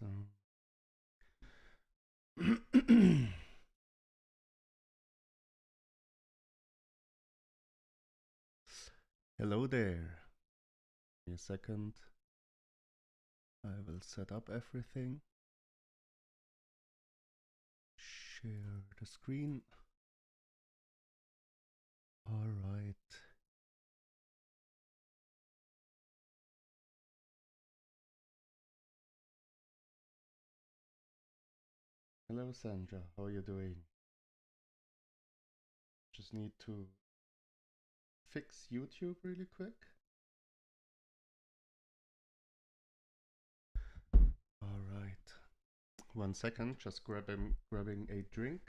So hello there. Give me a second. I will set up everything. Share the screen. All right. Hello Sandra, how are you doing? Just need to fix YouTube really quick. All right. 1 second, just grabbing a drink.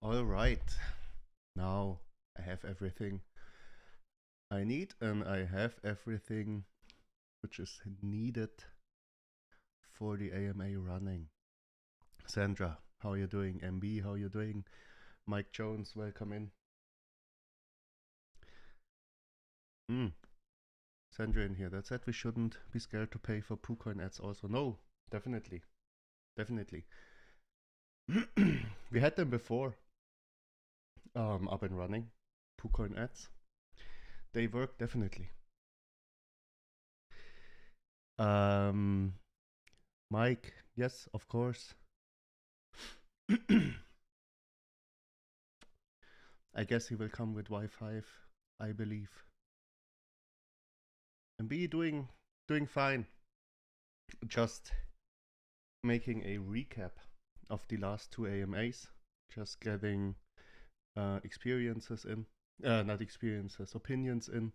All right. Now I have everything I need, and I have everything which is needed for the AMA running. Sandra, how are you doing? MB, how are you doing? Mike Jones, welcome in. Sandra in here. That said, we shouldn't be scared to pay for Poocoin ads also. No, definitely. Definitely. We had them before up and running. Poocoin ads. They work definitely. Mike, yes, of course. I guess he will come with Wi-Fi, I believe. And be doing fine. Just making a recap of the last 2 AMAs. Just getting experiences in. Not experiences, opinions in.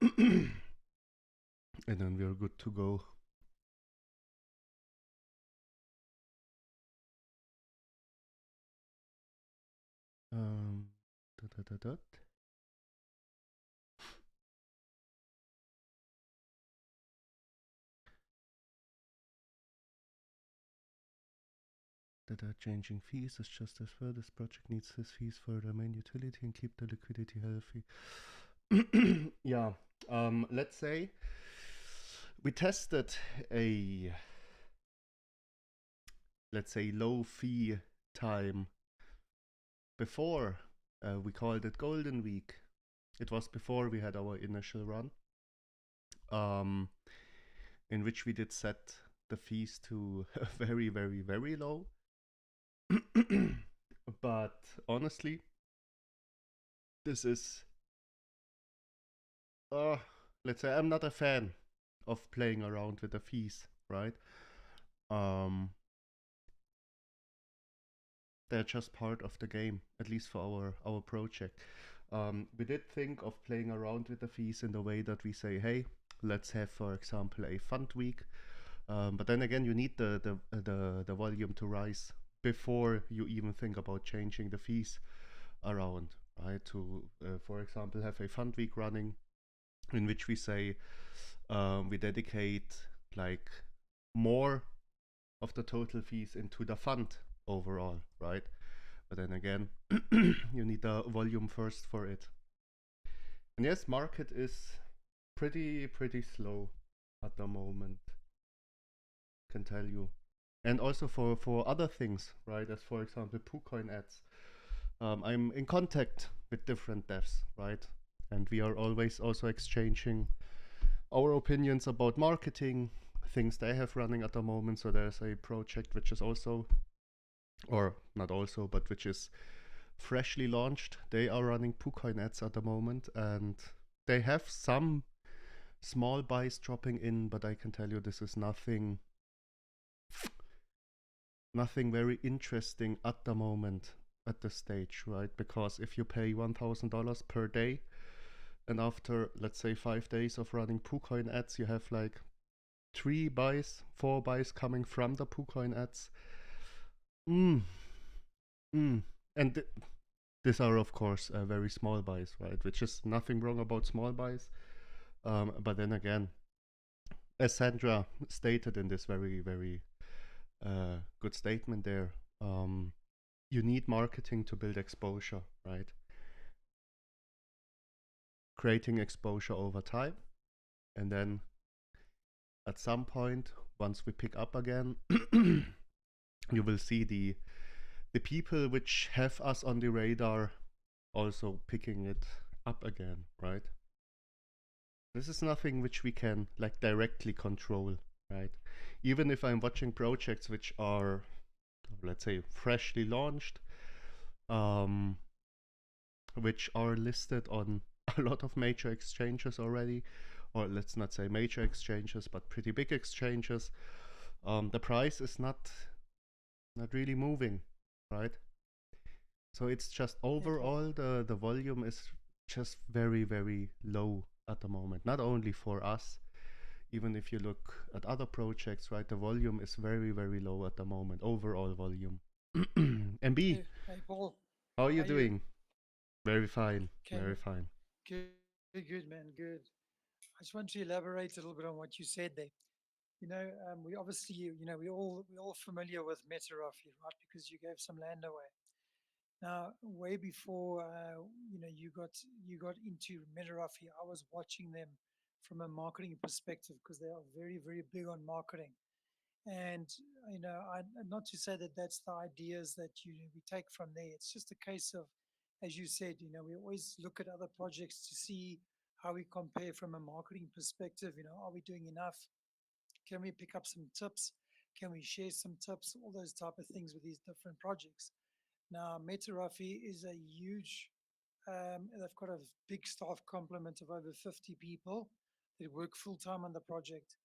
And then we're good to go. Changing fees is just as well. This project needs his fees for the main utility and keep the liquidity healthy. Yeah, let's say we tested a, let's say, low fee time before. We called it Golden Week. It was before we had our initial run, in which we did set the fees to very, very, very low. But honestly, this is, let's say, I'm not a fan of playing around with the fees, right? They're just part of the game, at least for our project. We did think of playing around with the fees in the way that we say, hey, let's have, for example, a fund week. But then again, you need the volume to rise before you even think about changing the fees around, right? To, for example, have a fund week running in which we say we dedicate like more of the total fees into the fund overall, right? But then again, you need the volume first for it. And yes, market is pretty slow at the moment, can tell you. And also for other things, right? As for example, Poocoin ads. I'm in contact with different devs, right? And we are always also exchanging our opinions about marketing, things they have running at the moment. So there's a project which is also, or not also, but which is freshly launched. They are running Poocoin ads at the moment, and they have some small buys dropping in, but I can tell you this is nothing very interesting at the moment. at this stage, right? Because if you pay $1,000 per day, and after, let's say, 5 days of running Poocoin ads, you have like 3 buys, 4 buys coming from the Poocoin ads. Mm, mm. And these are, of course, very small buys, right? Which is nothing wrong about small buys. But then again, as Sandra stated in this very, very good statement there, you need marketing to build exposure, right? Creating exposure over time. And then at some point, once we pick up again, you will see the people which have us on the radar also picking it up again, right? This is nothing which we can like directly control, right? Even if I'm watching projects which are, let's say, freshly launched, which are listed on a lot of major exchanges already, or let's not say major exchanges, but pretty big exchanges, the price is not really moving, right? So it's just overall the volume is just very, very low at the moment. Not only for us, even if you look at other projects, right? The volume is very, very low at the moment. Overall volume. MB, Hey, Paul, how are you how you? doing? Very fine, Can very fine. good, man, good. I just want to elaborate a little bit on what you said there. We obviously, we all familiar with Metarofi, right? Because you gave some land away. Now, way before, you got into Metarofi, I was watching them from a marketing perspective because they are very, very big on marketing. And not to say that that's the ideas that we take from there. It's just a case of, as you said, we always look at other projects to see how we compare from a marketing perspective. Are we doing enough? Can we pick up some tips? Can we share some tips? All those type of things with these different projects. Now, Metarafi is a huge. They've got a big staff complement of over 50 people that work full time on the project.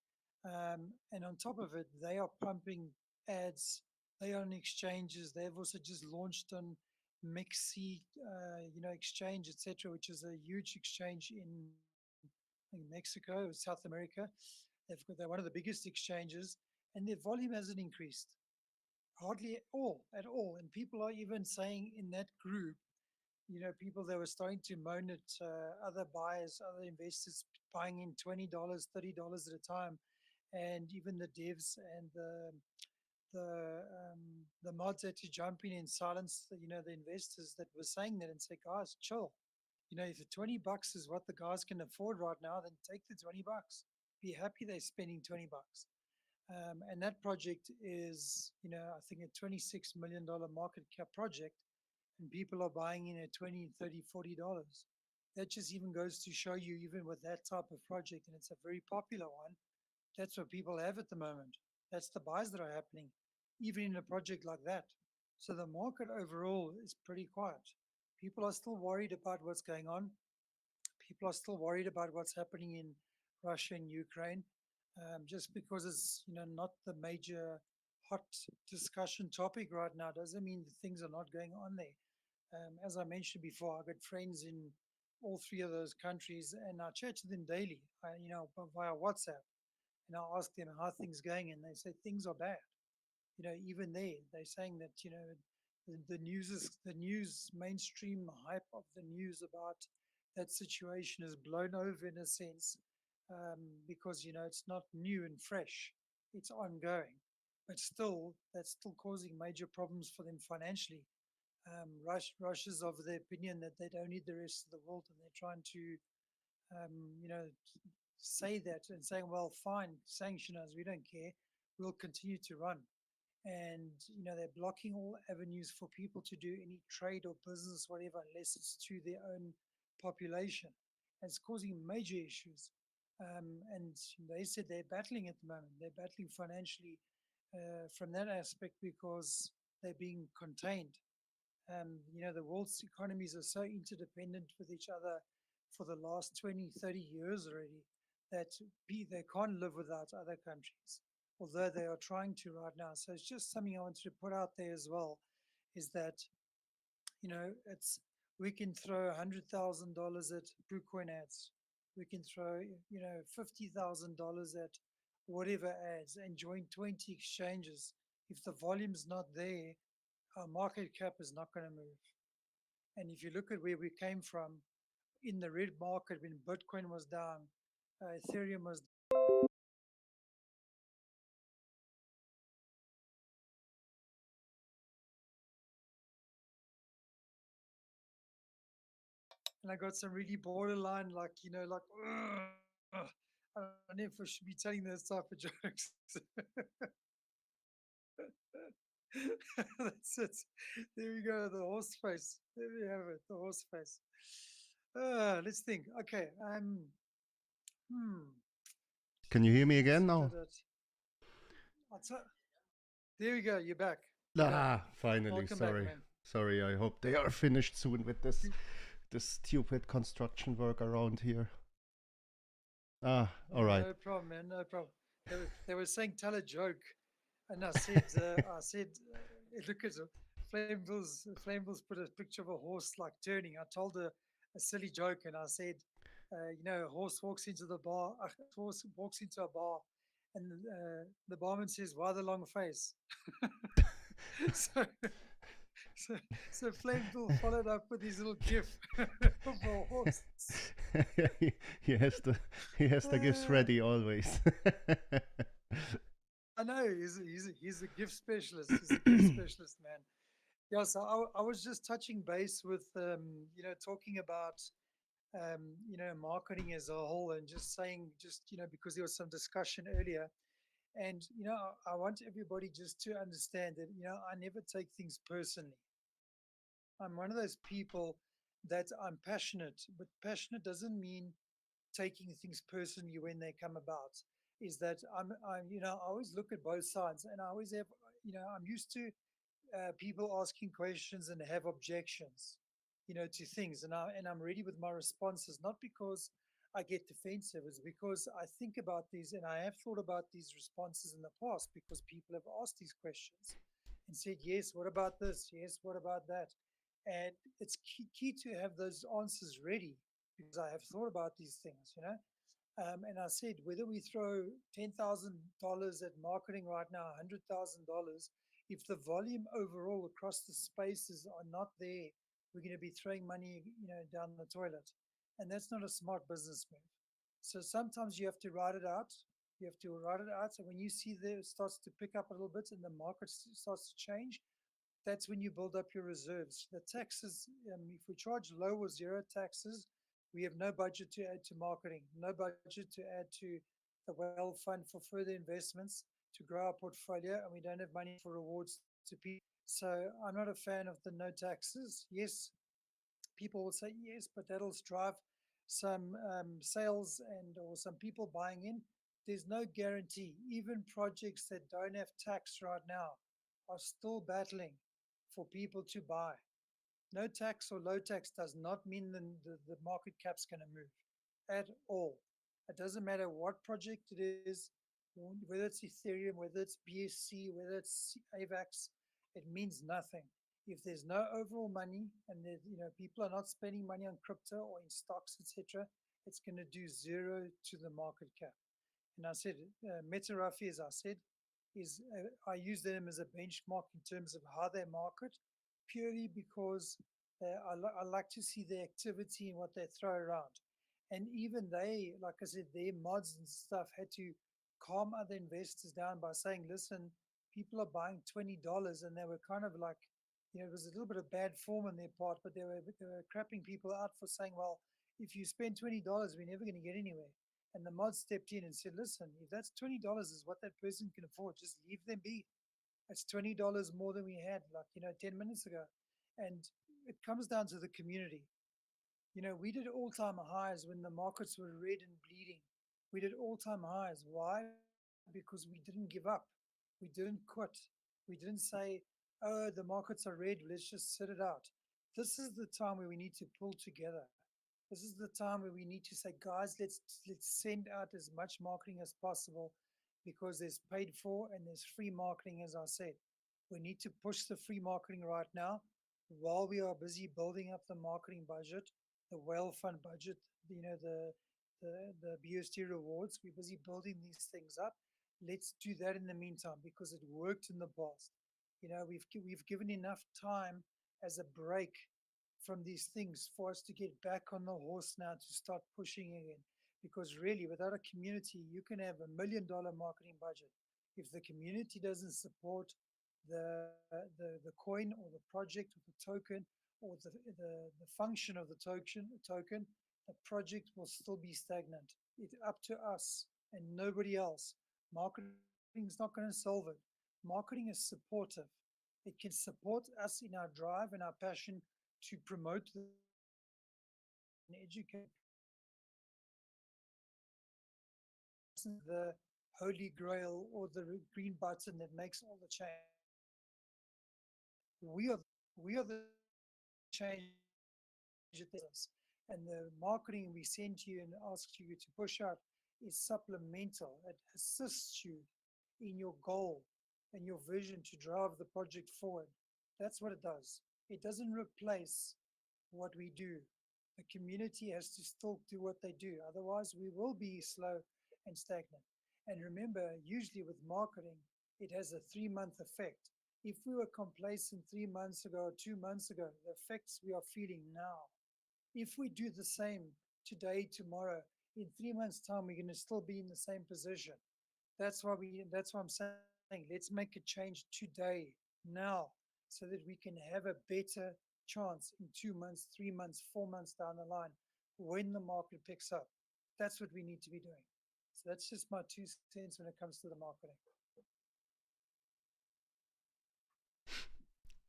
And on top of it, they are pumping ads. They are on exchanges. They've also just launched on Mixi, exchange, etc., which is a huge exchange in Mexico, South America. They're one of the biggest exchanges, and their volume hasn't increased hardly at all. And people are even saying in that group, people that were starting to moan at other buyers, other investors buying in $20, $30 at a time, and even the devs and the mods had to jump in silence the investors that were saying that and say, guys, chill. If the $20 is what the guys can afford right now, then take the $20. Be happy they're spending $20. And that project is, I think a $26 million market cap project, and people are buying in at 20, 30, $40. That just even goes to show you, even with that type of project, and it's a very popular one, that's what people have at the moment. That's the buys that are happening, even in a project like that. So the market overall is pretty quiet. People are still worried about what's going on. People are still worried about what's happening in Russia and Ukraine. Just because it's not the major hot discussion topic right now doesn't mean that things are not going on there. As I mentioned before, I've got friends in all three of those countries, and I chat to them daily, via WhatsApp, and I ask them how things going, and they say things are bad. Even there, they're saying that the news mainstream hype of the news about that situation is blown over in a sense, because it's not new and fresh, it's ongoing, but still that's still causing major problems for them financially. Russia's of the opinion that they don't need the rest of the world, and they're trying to um, you know say that and saying, well, fine, sanction us, we don't care, we'll continue to run. And they're blocking all avenues for people to do any trade or business, whatever, unless it's to their own population. And it's causing major issues. And they said they're battling at the moment. They're battling financially from that aspect because they're being contained. The world's economies are so interdependent with each other for the last 20, 30 years already that they can't live without other countries, although they are trying to right now. So it's just something I wanted to put out there as well, is that We can throw $100,000 at Poocoin ads. We can throw, $50,000 at whatever ads and join 20 exchanges. If the volume's not there, our market cap is not going to move. And if you look at where we came from in the red market when Bitcoin was down, Ethereum was, and I got some really borderline, I don't know if I should be telling those type of jokes. That's it. There we go. The horse face. There we have it. The horse face. Let's think. Okay. Hmm. Can you hear me again now? There we go. You're back. Finally. Welcome sorry. back, man. Sorry. I hope they are finished soon with this stupid construction work around here. All right. No problem, man. No problem. They were saying tell a joke, and I said, look at Flamevilles put a picture of a horse like turning. I told a silly joke, and I said, a horse walks into a bar, and the barman says, "Why the long face?" So Flameville followed up with his little gif of a horse. he has the gifts ready always. I know he's a gift specialist. He's a gift specialist, man. Yeah, so I was just touching base with talking about marketing as a whole, and just saying because there was some discussion earlier, and I want everybody just to understand that I never take things personally. I'm one of those people that I'm passionate, but passionate doesn't mean taking things personally when they come about. Is that I always look at both sides, and I always have, I'm used to people asking questions and have objections, to things, and I'm ready with my responses, not because I get defensive, it's because I think about these, and I have thought about these responses in the past because people have asked these questions and said, yes, what about this? Yes, what about that? And it's key to have those answers ready because I have thought about these things. And I said, whether we throw $10,000 at marketing right now, $100,000, if the volume overall across the spaces are not there, we're going to be throwing money, down the toilet. And that's not a smart business move. So sometimes you have to write it out. You have to write it out. So when you see there it starts to pick up a little bit and the market starts to change, that's when you build up your reserves. The taxes, if we charge low or zero taxes, we have no budget to add to marketing, no budget to add to the wealth fund for further investments to grow our portfolio, and we don't have money for rewards to people. So I'm not a fan of the no taxes. Yes, people will say yes, but that'll drive some sales or some people buying in. There's no guarantee. Even projects that don't have tax right now are still battling for people to buy. No tax or low tax does not mean the market cap's going to move at all. It doesn't matter what project it is, whether it's Ethereum, whether it's BSC, whether it's AVAX, it means nothing. If there's no overall money and people are not spending money on crypto or in stocks, etc., it's going to do zero to the market cap. And I said, MetaRafi, as I said, I use them as a benchmark in terms of how they market, purely because I like to see the activity and what they throw around. And even they, like I said, their mods and stuff had to calm other investors down by saying, listen, people are buying $20, and they were kind of like, it was a little bit of bad form on their part, but they were crapping people out for saying, well, if you spend $20, we're never going to get anywhere. And the mod stepped in and said, listen, if that's $20 is what that person can afford, just leave them be. It's $20 more than we had, 10 minutes ago. And it comes down to the community. We did all-time highs when the markets were red and bleeding. We did all-time highs. Why? Because we didn't give up. We didn't quit. We didn't say, oh, the markets are red, let's just sit it out. This is the time where we need to pull together. This is the time where we need to say, guys, let's send out as much marketing as possible, because there's paid for and there's free marketing, as I said. We need to push the free marketing right now. while we are busy building up the marketing budget, the whale fund budget, the BST rewards, we're busy building these things up. Let's do that in the meantime because it worked in the past. We've given enough time as a break from these things for us to get back on the horse now to start pushing again. Because really, without a community, you can have $1 million marketing budget. If the community doesn't support the coin or the project or the token or the function of the token, the project will still be stagnant. It's up to us and nobody else. Marketing is not going to solve it. Marketing is supportive. It can support us in our drive and our passion to promote the product and educate people. Marketing isn't the holy grail or the green button that makes all the change. We are the change that makes us. And the marketing we send to you and ask you to push out is supplemental. It assists you in your goal and your vision to drive the project forward. That's what it does. It doesn't replace what we do. The community has to still do what they do. Otherwise, we will be slow and stagnant. And remember, usually with marketing, it has a 3 month effect. If we were complacent 3 months ago or 2 months ago, the effects we are feeling now. If we do the same today, tomorrow, in 3 months' time, we're going to still be in the same position. That's why I'm saying let's make a change today, now, so that we can have a better chance in 2 months, 3 months, 4 months down the line when the market picks up. That's what we need to be doing. So that's just my 2 cents when it comes to the marketing.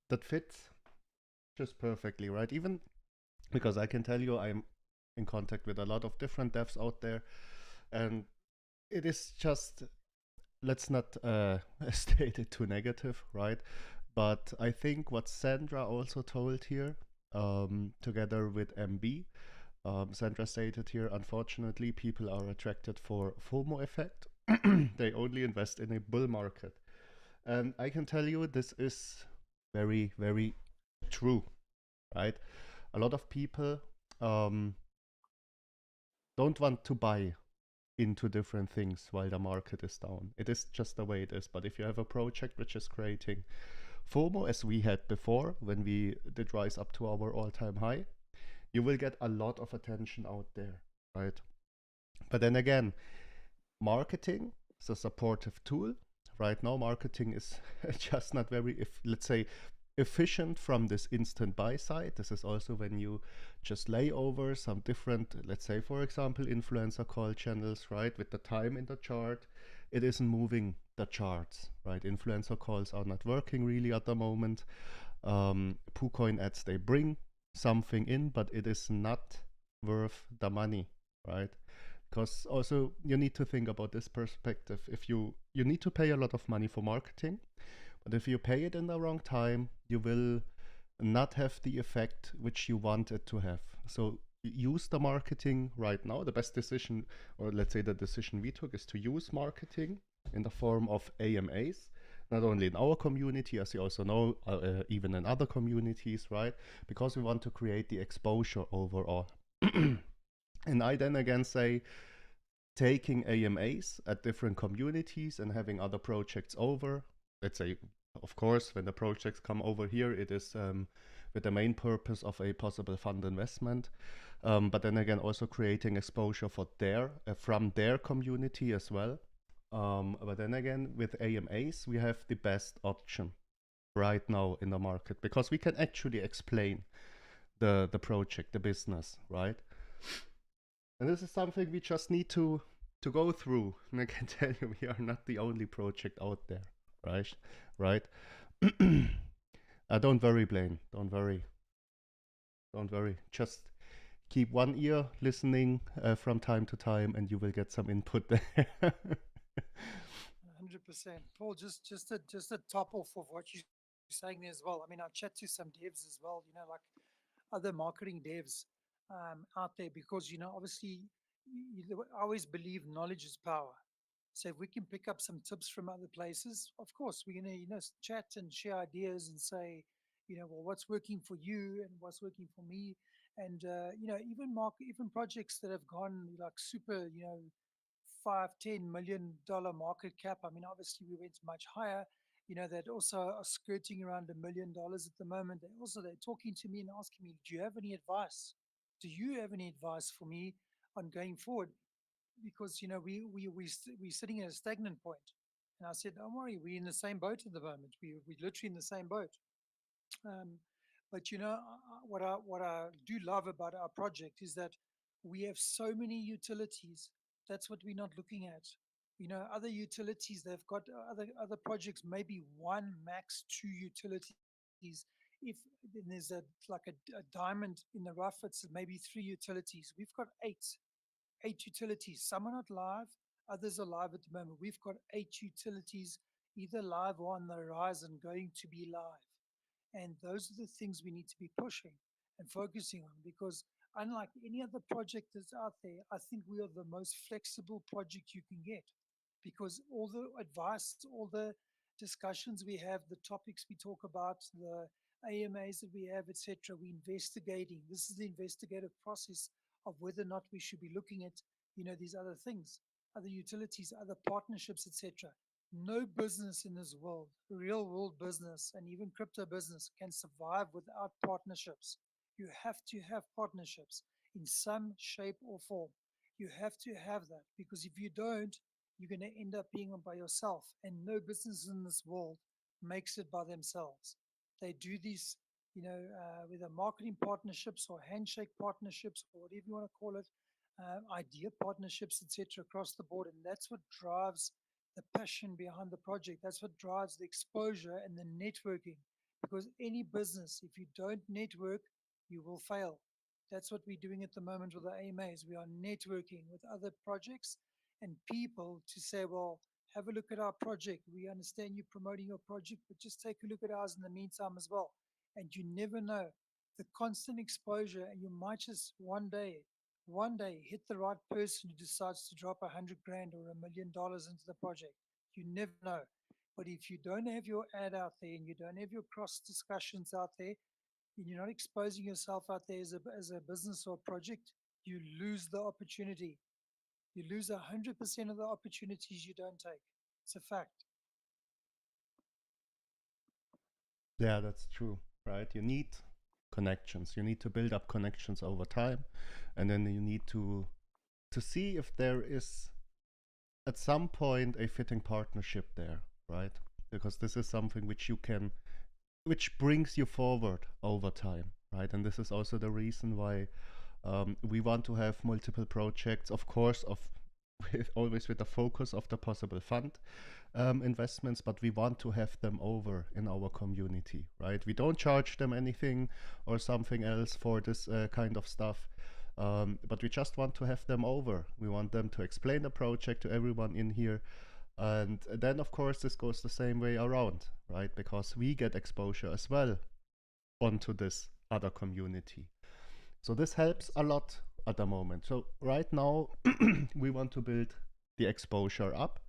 That fits just perfectly, right? Even because I can tell you I'm in contact with a lot of different devs out there, and it is just, let's not state it too negative, right? But I think what Sandra also told here, together with MB, Sandra stated here, unfortunately, people are attracted for FOMO effect. They only invest in a bull market. And I can tell you this is very, very true, right? A lot of people um, don't want to buy into different things while the market is down. It is just the way it is. But if you have a project which is creating FOMO, as we had before when we did rise up to our all-time high, you will get a lot of attention out there, right? But then again, marketing is a supportive tool. Right now, marketing is just not very, if let's say, efficient from this instant buy side. This is also when you just lay over some different, let's say, for example, influencer call channels, right? With the time in the chart, it isn't moving the charts, right? Influencer calls are not working really at the moment. Poocoin ads, they bring something in, but it is not worth the money, right? Because also you need to think about this perspective. If you need to pay a lot of money for marketing, but if you pay it in the wrong time, you will not have the effect which you want it to have. So use the marketing right now. The best decision, or let's say the decision we took, is to use marketing in the form of AMAs, not only in our community, as you also know, even in other communities, right? Because we want to create the exposure overall. And I then again say, taking AMAs at different communities and having other projects over, let's say, of course, when the projects come over here, it is with the main purpose of a possible fund investment. But then again, also creating exposure for from their community as well. But then again, with AMAs, we have the best option right now in the market because we can actually explain the project, the business, right? And this is something we just need to go through. And I can tell you, we are not the only project out there, right? Right? Don't worry, Blaine. Don't worry. Don't worry. Just keep one ear listening from time to time, and you will get some input there. 100%. Paul, just a top off of what you're saying there as well. I mean, I chat to some devs as well, like other marketing devs out there, because, obviously, I always believe knowledge is power. So if we can pick up some tips from other places, of course, we're going to, chat and share ideas and say, well, what's working for you and what's working for me. And, even projects that have gone like super, 5, $10 million market cap. I mean, obviously we went much higher, that also are skirting around $1 million at the moment. They're talking to me and asking me, do you have any advice? Do you have any advice for me on going forward? Because, we're sitting at a stagnant point. And I said, don't worry, we're in the same boat at the moment. We're literally in the same boat. Um, but what I do love about our project is that we have so many utilities. That's what we're not looking at. Other utilities, they've got other projects, maybe one, max two utilities. If then there's a diamond in the rough, it's maybe three utilities. We've got eight utilities. Some are not live, others are live at the moment. We've got eight utilities, either live or on the horizon, going to be live. And those are the things we need to be pushing and focusing on, because unlike any other project that's out there, I think we are the most flexible project you can get, because all the advice, all the discussions we have, the topics we talk about, the AMAs that we have, etc., we're investigating. This is the investigative process of whether or not we should be looking at, these other things, other utilities, other partnerships, etc. No business in this world, real world business, and even crypto business can survive without partnerships. You have to have partnerships in some shape or form. You have to have that, because if you don't, you're going to end up being by yourself. And no business in this world makes it by themselves. They do these, whether marketing partnerships or handshake partnerships or whatever you want to call it, idea partnerships, etc., across the board. And that's what drives the passion behind the project. That's what drives the exposure and the networking. Because any business, if you don't network, you will fail. That's what we're doing at the moment with the AMAs. We are networking with other projects and people to say, well, have a look at our project. We understand you're promoting your project, but just take a look at ours in the meantime as well. And you never know, the constant exposure, and you might just one day hit the right person who decides to drop 100 grand or $1 million into the project. You never know. But if you don't have your ad out there and you don't have your cross discussions out there, and you're not exposing yourself out there as a business or a project, you lose the opportunity. You lose 100% of the opportunities you don't take. It's a fact. Yeah, that's true, right? You need connections. You need to build up connections over time, and then you need to see if there is at some point a fitting partnership there, right? Because this is something which brings you forward over time, right? And this is also the reason why we want to have multiple projects, of course, always with the focus of the possible fund investments, but we want to have them over in our community, right? We don't charge them anything or something else for this kind of stuff, but we just want to have them over. We want them to explain the project to everyone in here. And then, of course, this goes the same way around, right? Because we get exposure as well onto this other community. So this helps a lot at the moment. So right now, we want to build the exposure up.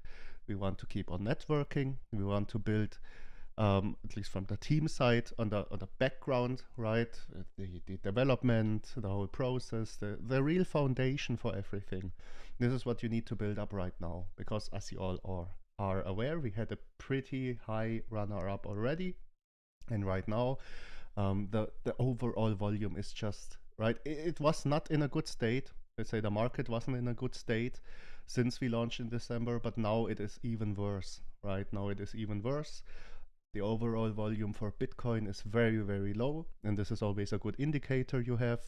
We want to keep on networking. We want to build, at least from the team side, on the background, right? The development, the whole process, the real foundation for everything. This is what you need to build up right now, because as you all are aware, we had a pretty high runner-up already, and right now, the overall volume is just right. It was not in a good state. Let's say the market wasn't in a good state since we launched in December, but now it is even worse. Right now it is even worse. The overall volume for Bitcoin is very, very low, and this is always a good indicator you have.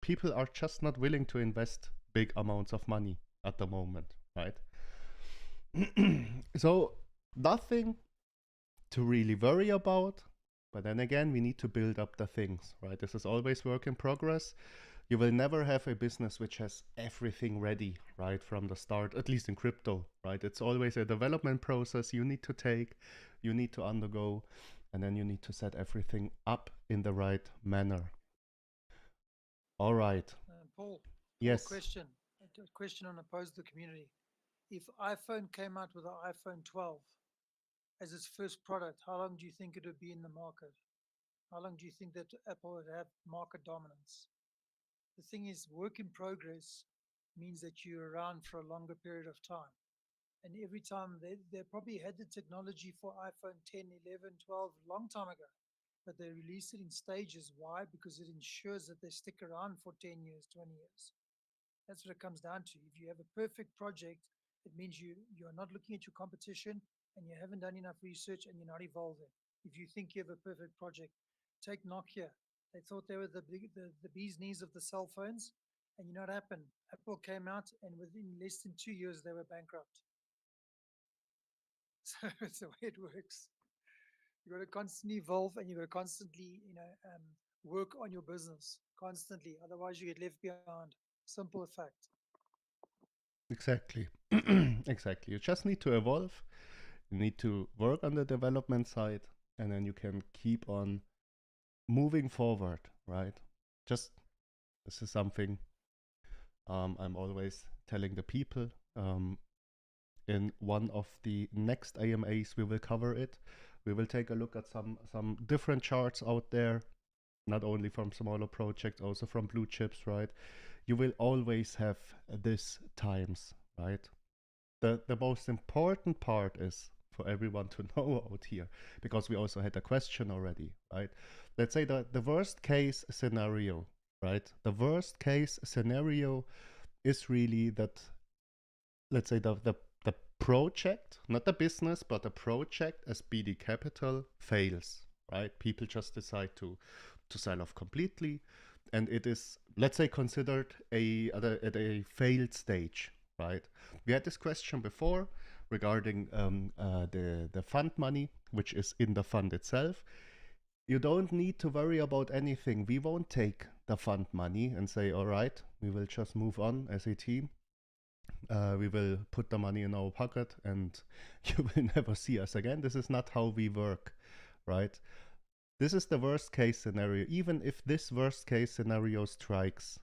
People are just not willing to invest big amounts of money at the moment, right? So nothing to really worry about, but then again, we need to build up the things, right? This is always work in progress. You will never have a business which has everything ready, right, from the start, at least in crypto, right? It's always a development process you need to take, you need to undergo, and then you need to set everything up in the right manner. All right. Paul, Yes. a question on Oppose the Community. If iPhone came out with an iPhone 12 as its first product, how long do you think it would be in the market? How long do you think that Apple would have market dominance? The thing is, work in progress means that you're around for a longer period of time. And every time they probably had the technology for iPhone 10, 11, 12 a long time ago, but they released it in stages. Why? Because it ensures that they stick around for 10 years, 20 years. That's what it comes down to. If you have a perfect project, it means you're not looking at your competition and you haven't done enough research and you're not evolving. If you think you have a perfect project, take Nokia. They thought they were the bee's knees of the cell phones. And you know what happened? Apple came out and within less than 2 years, they were bankrupt. So it's the way it works. You got to constantly evolve and you got to constantly, work on your business constantly. Otherwise, you get left behind. Simple fact. Exactly. Exactly. You just need to evolve. You need to work on the development side, and then you can keep on moving forward, right? Just this is something I'm always telling the people. In one of the next AMAs, we will cover it. We will take a look at some different charts out there, not only from smaller projects, also from blue chips, right? You will always have this times, right? The most important part is for everyone to know out here, because we also had a question already, right? Let's say the worst case scenario, right? The worst case scenario is really that, let's say the project, not the business, but the project as BD Capital fails, right? People just decide to sell off completely, and it is, let's say, considered at a failed stage, right? We had this question before regarding the fund money, which is in the fund itself. You don't need to worry about anything. We won't take the fund money and say, all right, we will just move on as a team. We will put the money in our pocket and you will never see us again. This is not how we work, right? This is the worst case scenario. Even if this worst case scenario strikes,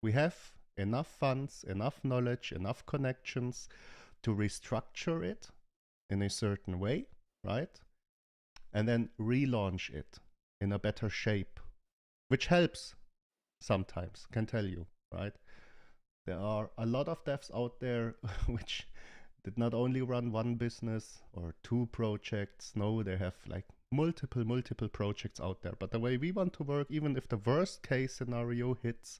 we have enough funds, enough knowledge, enough connections to restructure it in a certain way, right? And then relaunch it in a better shape, which helps sometimes, can tell you, right? There are a lot of devs out there which did not only run one business or two projects. No, they have like multiple projects out there. But the way we want to work, even if the worst case scenario hits,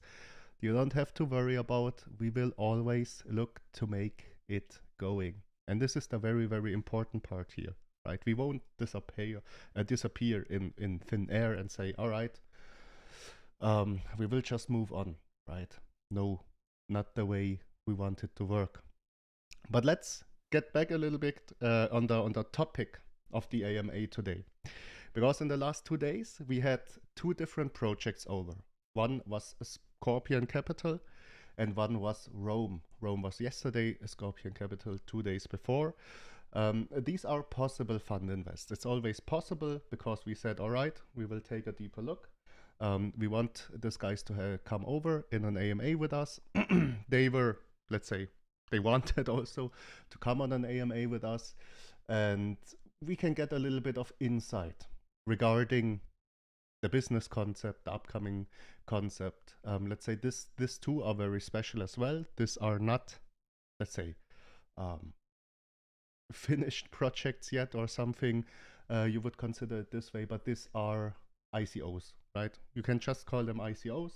you don't have to worry about. We will always look to make it going. And this is the very important part here, right? We won't disappear in thin air and say, all right, we will just move on, right? No, not the way we want it to work. But let's get back a little bit on the topic of the AMA today. Because in the last 2 days, we had two different projects over. One was Scorpion Capital and one was Rome. Rome was yesterday, Scorpion Capital 2 days before. These are possible fund invests. It's always possible because we said, all right, we will take a deeper look. We want these guys to come over in an AMA with us. They were, let's say, they wanted also to come on an AMA with us, and we can get a little bit of insight regarding the business concept, the upcoming concept. Let's say these two are very special as well. These are not, let's say, finished projects yet or something. You would consider it this way, but these are ICOs, right? You can just call them ICOs.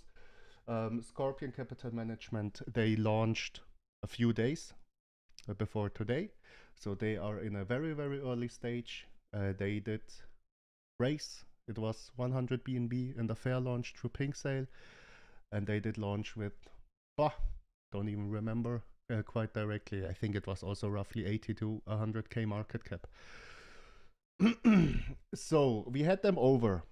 Scorpion Capital Management, they launched a few days before today. So they are in a very early stage. They did raise. It was 100 BNB in the fair launch through Pink Sale. And they did launch with, don't even remember quite directly. I think it was also roughly 80 to 100K market cap. So we had them over.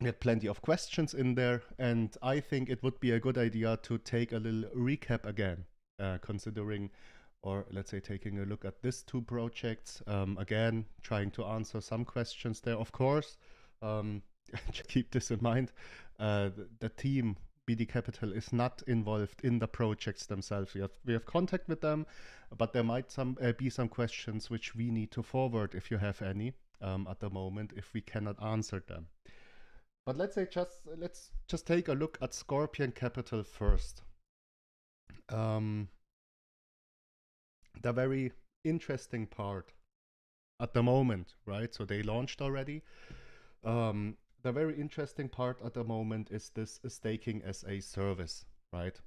We had plenty of questions in there, and I think it would be a good idea to take a little recap again, considering, or let's say taking a look at these two projects, again, trying to answer some questions there. Of course, keep this in mind, the team, BD Capital, is not involved in the projects themselves. We have contact with them, but there might be some questions which we need to forward, if you have any, at the moment, if we cannot answer them. But let's just take a look at Scorpion Capital first. The very interesting part at the moment, right? So they launched already. The very interesting part at the moment is this staking as a service, right?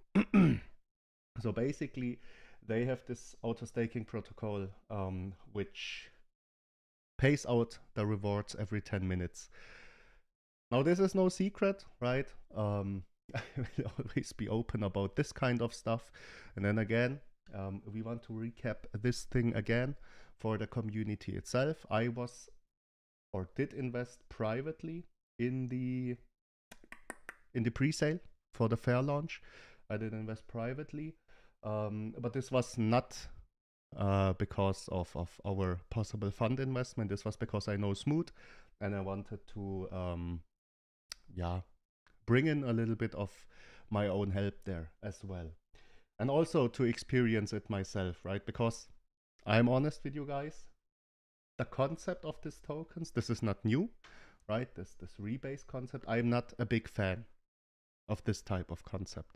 So basically, they have this auto staking protocol, which pays out the rewards every 10 minutes. Now, this is no secret, right? I will always be open about this kind of stuff. And then again, we want to recap this thing again for the community itself. I was or did invest privately in the pre-sale for the fair launch. I did invest privately, but this was not because of our possible fund investment. This was because I know Smooth, and I wanted to bring in a little bit of my own help there as well, and also to experience it myself, right? Because I'm honest with you guys, the concept of these tokens, this is not new, right? This rebase concept, I'm not a big fan of this type of concept.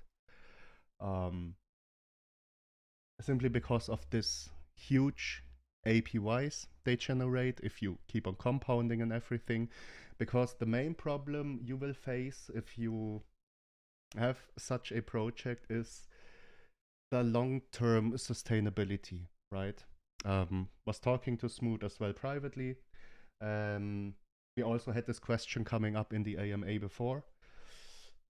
Simply because of this huge APYs they generate if you keep on compounding and everything. Because the main problem you will face if you have such a project is the long-term sustainability, right? Was talking to Smooth as well privately. We also had this question coming up in the AMA before,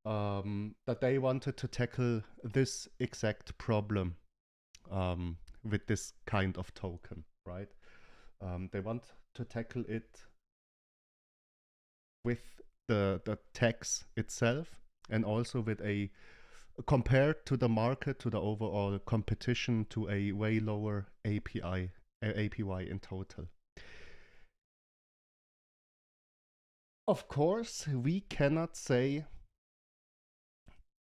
that they wanted to tackle this exact problem with this kind of token, right? They want to tackle it with the tax itself, and also with a, compared to the market, to the overall competition, to a way lower APY in total. Of course, we cannot say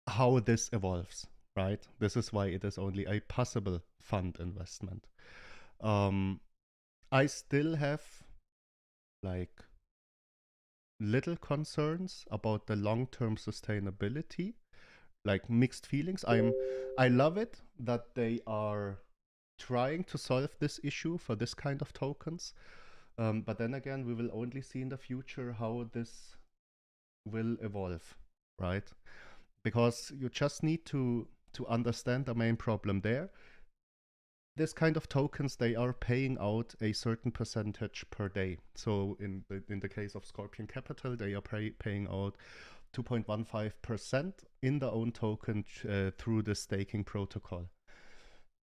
how this evolves, right? This is why it is only a possible fund investment. I still have like little concerns about the long-term sustainability, like mixed feelings. I love it that they are trying to solve this issue for this kind of tokens. But then again, we will only see in the future how this will evolve, right? Because you just need to understand the main problem there. This kind of tokens, they are paying out a certain percentage per day. So in the case of Scorpion Capital, they are paying out 2.15% in their own token through the staking protocol.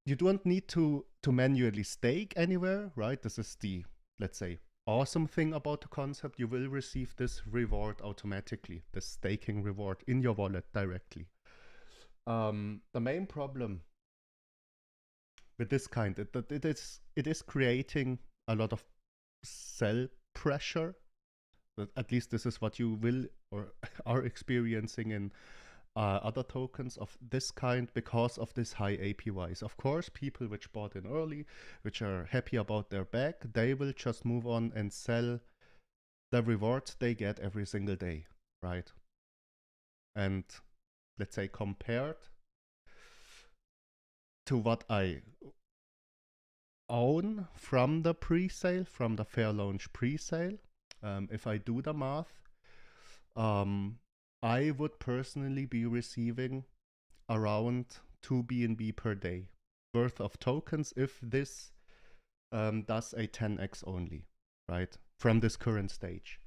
You don't need to manually stake anywhere, right? This is the, let's say, awesome thing about the concept. You will receive this reward automatically, the staking reward in your wallet directly. The main problem with this kind, it is creating a lot of sell pressure. At least this is what you will or are experiencing in other tokens of this kind, because of this high APYs. Of course, people which bought in early, which are happy about their bag, they will just move on and sell the rewards they get every single day, right? And let's say compared to what I own from the pre-sale, from the fair launch pre-sale, if I do the math, I would personally be receiving around 2 BNB per day worth of tokens if this does a 10x only, right? From this current stage.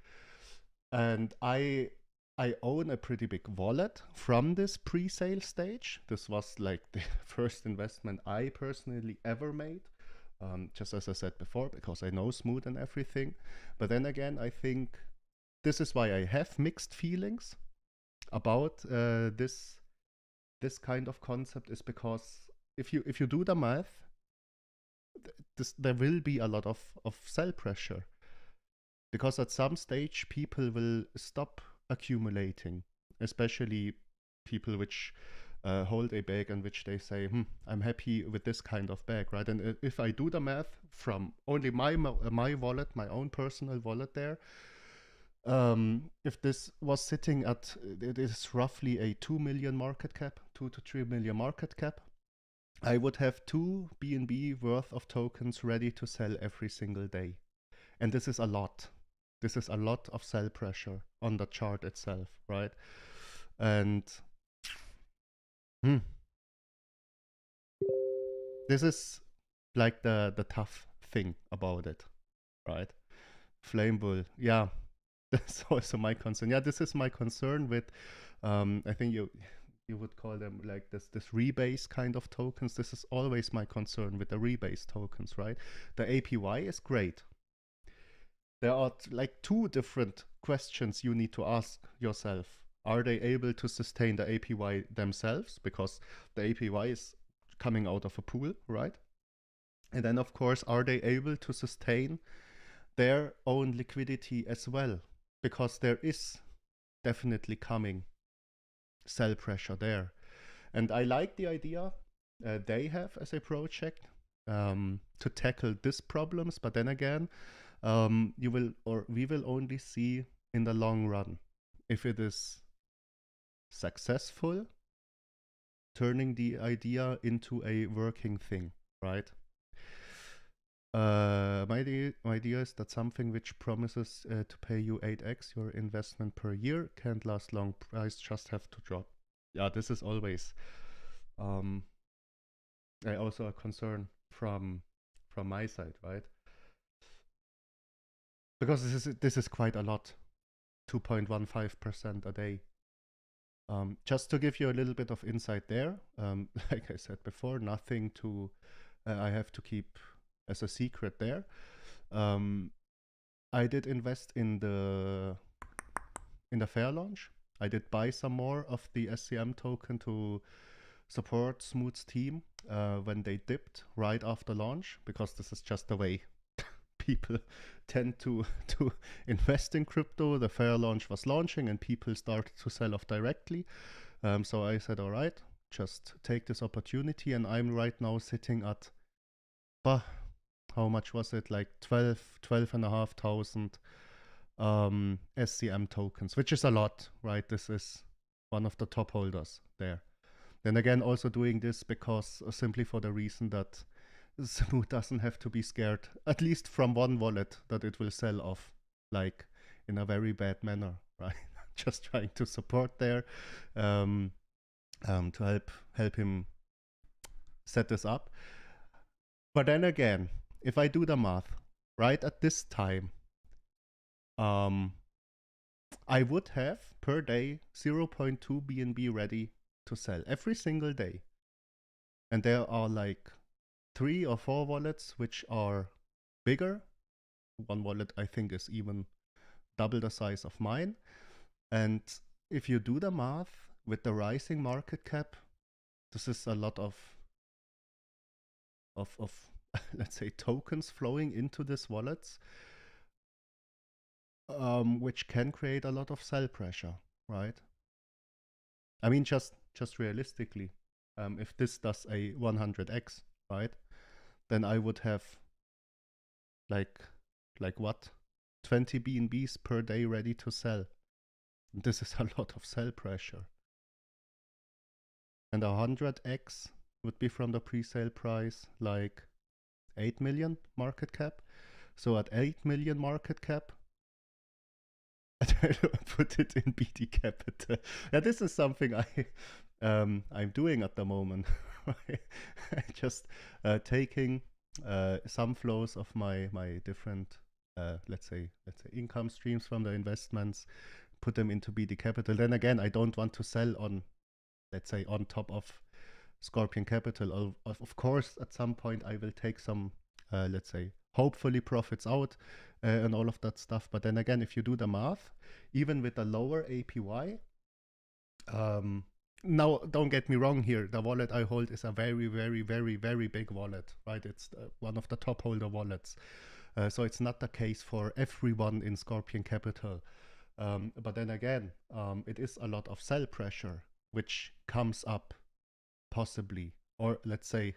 And I own a pretty big wallet from this pre-sale stage. This was like the first investment I personally ever made. Just as I said before, because I know Smooth and everything. But then again, I think this is why I have mixed feelings about this kind of concept, is because if you do the math, there will be a lot of sell pressure, because at some stage people will stop accumulating, especially people which hold a bag and which they say, I'm happy with this kind of bag, right? And if I do the math from only my wallet, my own personal wallet there, If this was sitting at, it is roughly a 2 million market cap, 2 to 3 million market cap, I would have 2 BNB worth of tokens ready to sell every single day. And this is a lot. This is a lot of sell pressure on the chart itself, right? And this is like the tough thing about it, right? Flame Bull, yeah, that's also my concern. Yeah, this is my concern with, I think you would call them like this rebase kind of tokens. This is always my concern with the rebase tokens, right? The APY is great. There are like 2 different questions you need to ask yourself. Are they able to sustain the APY themselves? Because the APY is coming out of a pool, right? And then, of course, are they able to sustain their own liquidity as well? Because there is definitely coming sell pressure there. And I like the idea they have as a project to tackle these problems. But then again, we will only see in the long run if it is successful, turning the idea into a working thing, right? My idea is that something which promises to pay you 8x your investment per year can't last long. Price just have to drop. Yeah, this is always also a concern from my side, right? Because this is quite a lot, 2.15% a day. Just to give you a little bit of insight there, like I said before, nothing to I have to keep as a secret there. I did invest in the fair launch. I did buy some more of the SCM token to support Smooth's team when they dipped right after launch, because this is just the way people tend to invest in crypto. The fair launch was launching and people started to sell off directly. So I said, all right, just take this opportunity. And I'm right now sitting at, how much was it? Like 12,500 SCM tokens, which is a lot, right? This is one of the top holders there. Then again, also doing this because simply for the reason that Smooth doesn't have to be scared, at least from one wallet, that it will sell off like in a very bad manner, right? Just trying to support there, to help him set this up. But then again, if I do the math, right at this time, I would have per day 0.2 BNB ready to sell every single day. And there are like 3 or 4 wallets which are bigger. One wallet I think is even double the size of mine. And if you do the math with the rising market cap, this is a lot of let's say tokens flowing into these wallets, which can create a lot of sell pressure, right? I mean, just realistically, if this does a 100x, right, then I would have like what, 20 BNBs per day ready to sell. This is a lot of sell pressure. And 100x would be from the pre-sale price like 8 million market cap. So at 8 million market cap, I put it in BD Capital. Yeah, this is something I'm doing at the moment. Just taking some flows of my different let's say income streams from the investments, put them into BD Capital. Then again, I don't want to sell on, let's say, on top of Scorpion Capital. Of course, at some point I will take some, let's say, hopefully profits out and all of that stuff. But then again, if you do the math, even with a lower APY, now don't get me wrong here, the wallet I hold is a very, very, very, very big wallet, right? It's one of the top holder wallets. So it's not the case for everyone in Scorpion Capital. But then again, it is a lot of sell pressure, which comes up possibly, or let's say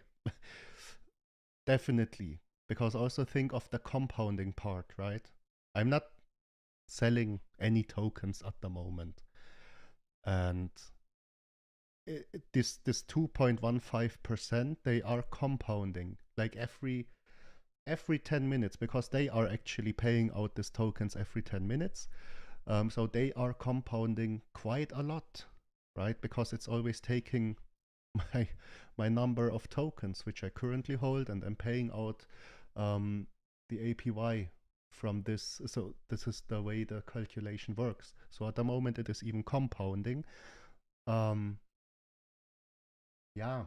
definitely, because also think of the compounding part, right? I'm not selling any tokens at the moment. And this 2.15%, they are compounding like every 10 minutes, because they are actually paying out these tokens every 10 minutes. So they are compounding quite a lot, right? Because it's always taking my number of tokens, which I currently hold, and I'm paying out the APY from this. So this is the way the calculation works. So at the moment it is even compounding. Yeah.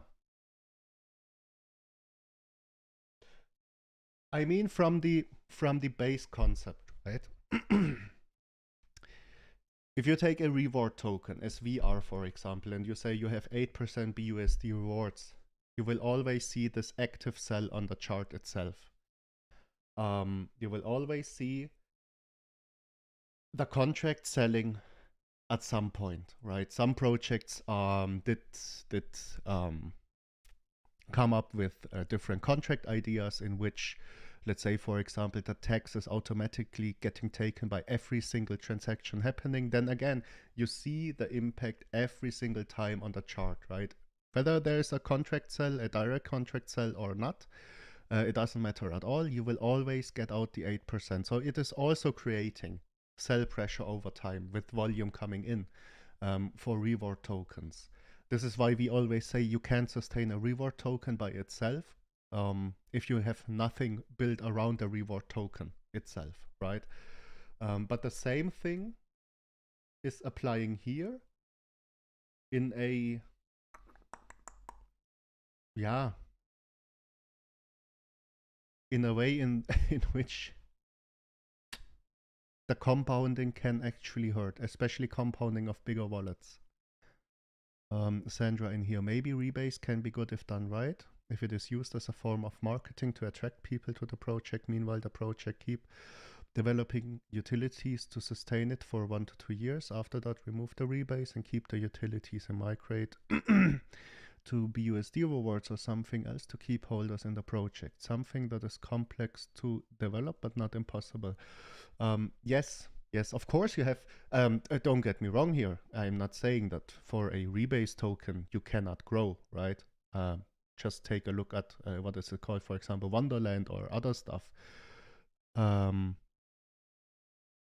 I mean, from the base concept, right? If you take a reward token as VR, for example, and you say you have 8% BUSD rewards, you will always see this active sell on the chart itself. You will always see the contract selling at some point, right? Some projects did come up with different contract ideas in which, let's say, for example, the tax is automatically getting taken by every single transaction happening. Then again, you see the impact every single time on the chart, right? Whether there's a contract sell, a direct contract sell or not, it doesn't matter at all. You will always get out the 8%. So it is also creating sell pressure over time with volume coming in for reward tokens. This is why we always say you can't sustain a reward token by itself if you have nothing built around the reward token itself, right? But the same thing is applying here in a, yeah, in a way in which the compounding can actually hurt, especially compounding of bigger wallets. Sandra in here, maybe rebase can be good if done right, if it is used as a form of marketing to attract people to the project. Meanwhile, the project keep developing utilities to sustain it for 1 to 2 years. After that, remove the rebase and keep the utilities and migrate to BUSD rewards or something else to keep holders in the project. Something that is complex to develop but not impossible. Yes, of course you have, don't get me wrong here. I'm not saying that for a rebase token you cannot grow, right? Just take a look at, what is it called, for example, Wonderland or other stuff.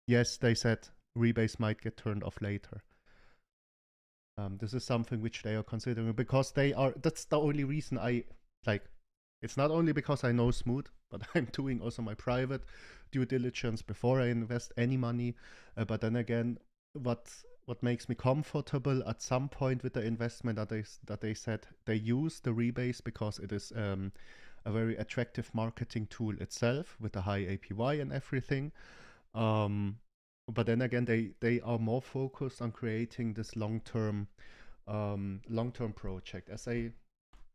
Yes, they said rebase might get turned off later. This is something which they are considering, because that's the only reason it's not only because I know Smooth, but I'm doing also my private due diligence before I invest any money. But then again, what makes me comfortable at some point with the investment that they said they use the rebase because it is a very attractive marketing tool itself with a high APY and everything. But then again, they are more focused on creating this long-term project.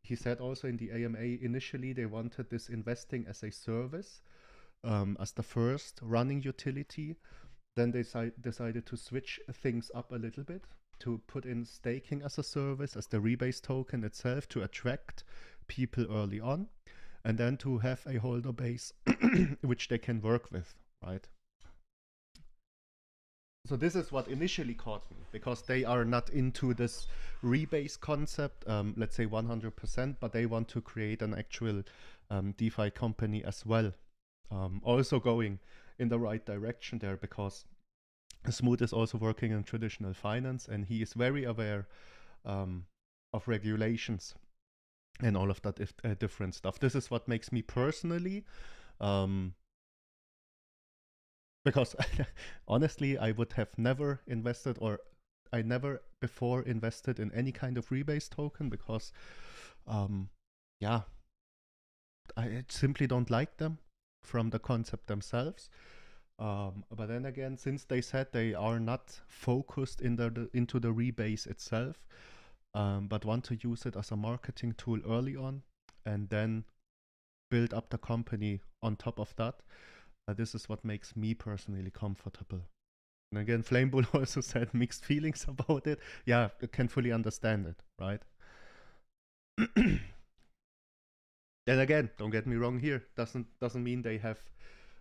He said also in the AMA, initially they wanted this investing as a service, as the first running utility. Then they decided to switch things up a little bit, to put in staking as a service, as the rebase token itself, to attract people early on, and then to have a holder base which they can work with, right? So this is what initially caught me, because they are not into this rebase concept, let's say 100%, but they want to create an actual DeFi company as well. Also going in the right direction there, because Smooth is also working in traditional finance, and he is very aware of regulations and all of that different stuff. This is what makes me personally, because honestly, I would have never invested, or I never before invested in any kind of rebase token, because yeah, I simply don't like them from the concept themselves. But then again, since they said they are not focused into the rebase itself, but want to use it as a marketing tool early on and then build up the company on top of that, this is what makes me personally comfortable. And again, Flamebull also said mixed feelings about it. Yeah, I can fully understand it, right? Then again, don't get me wrong here. Doesn't mean they have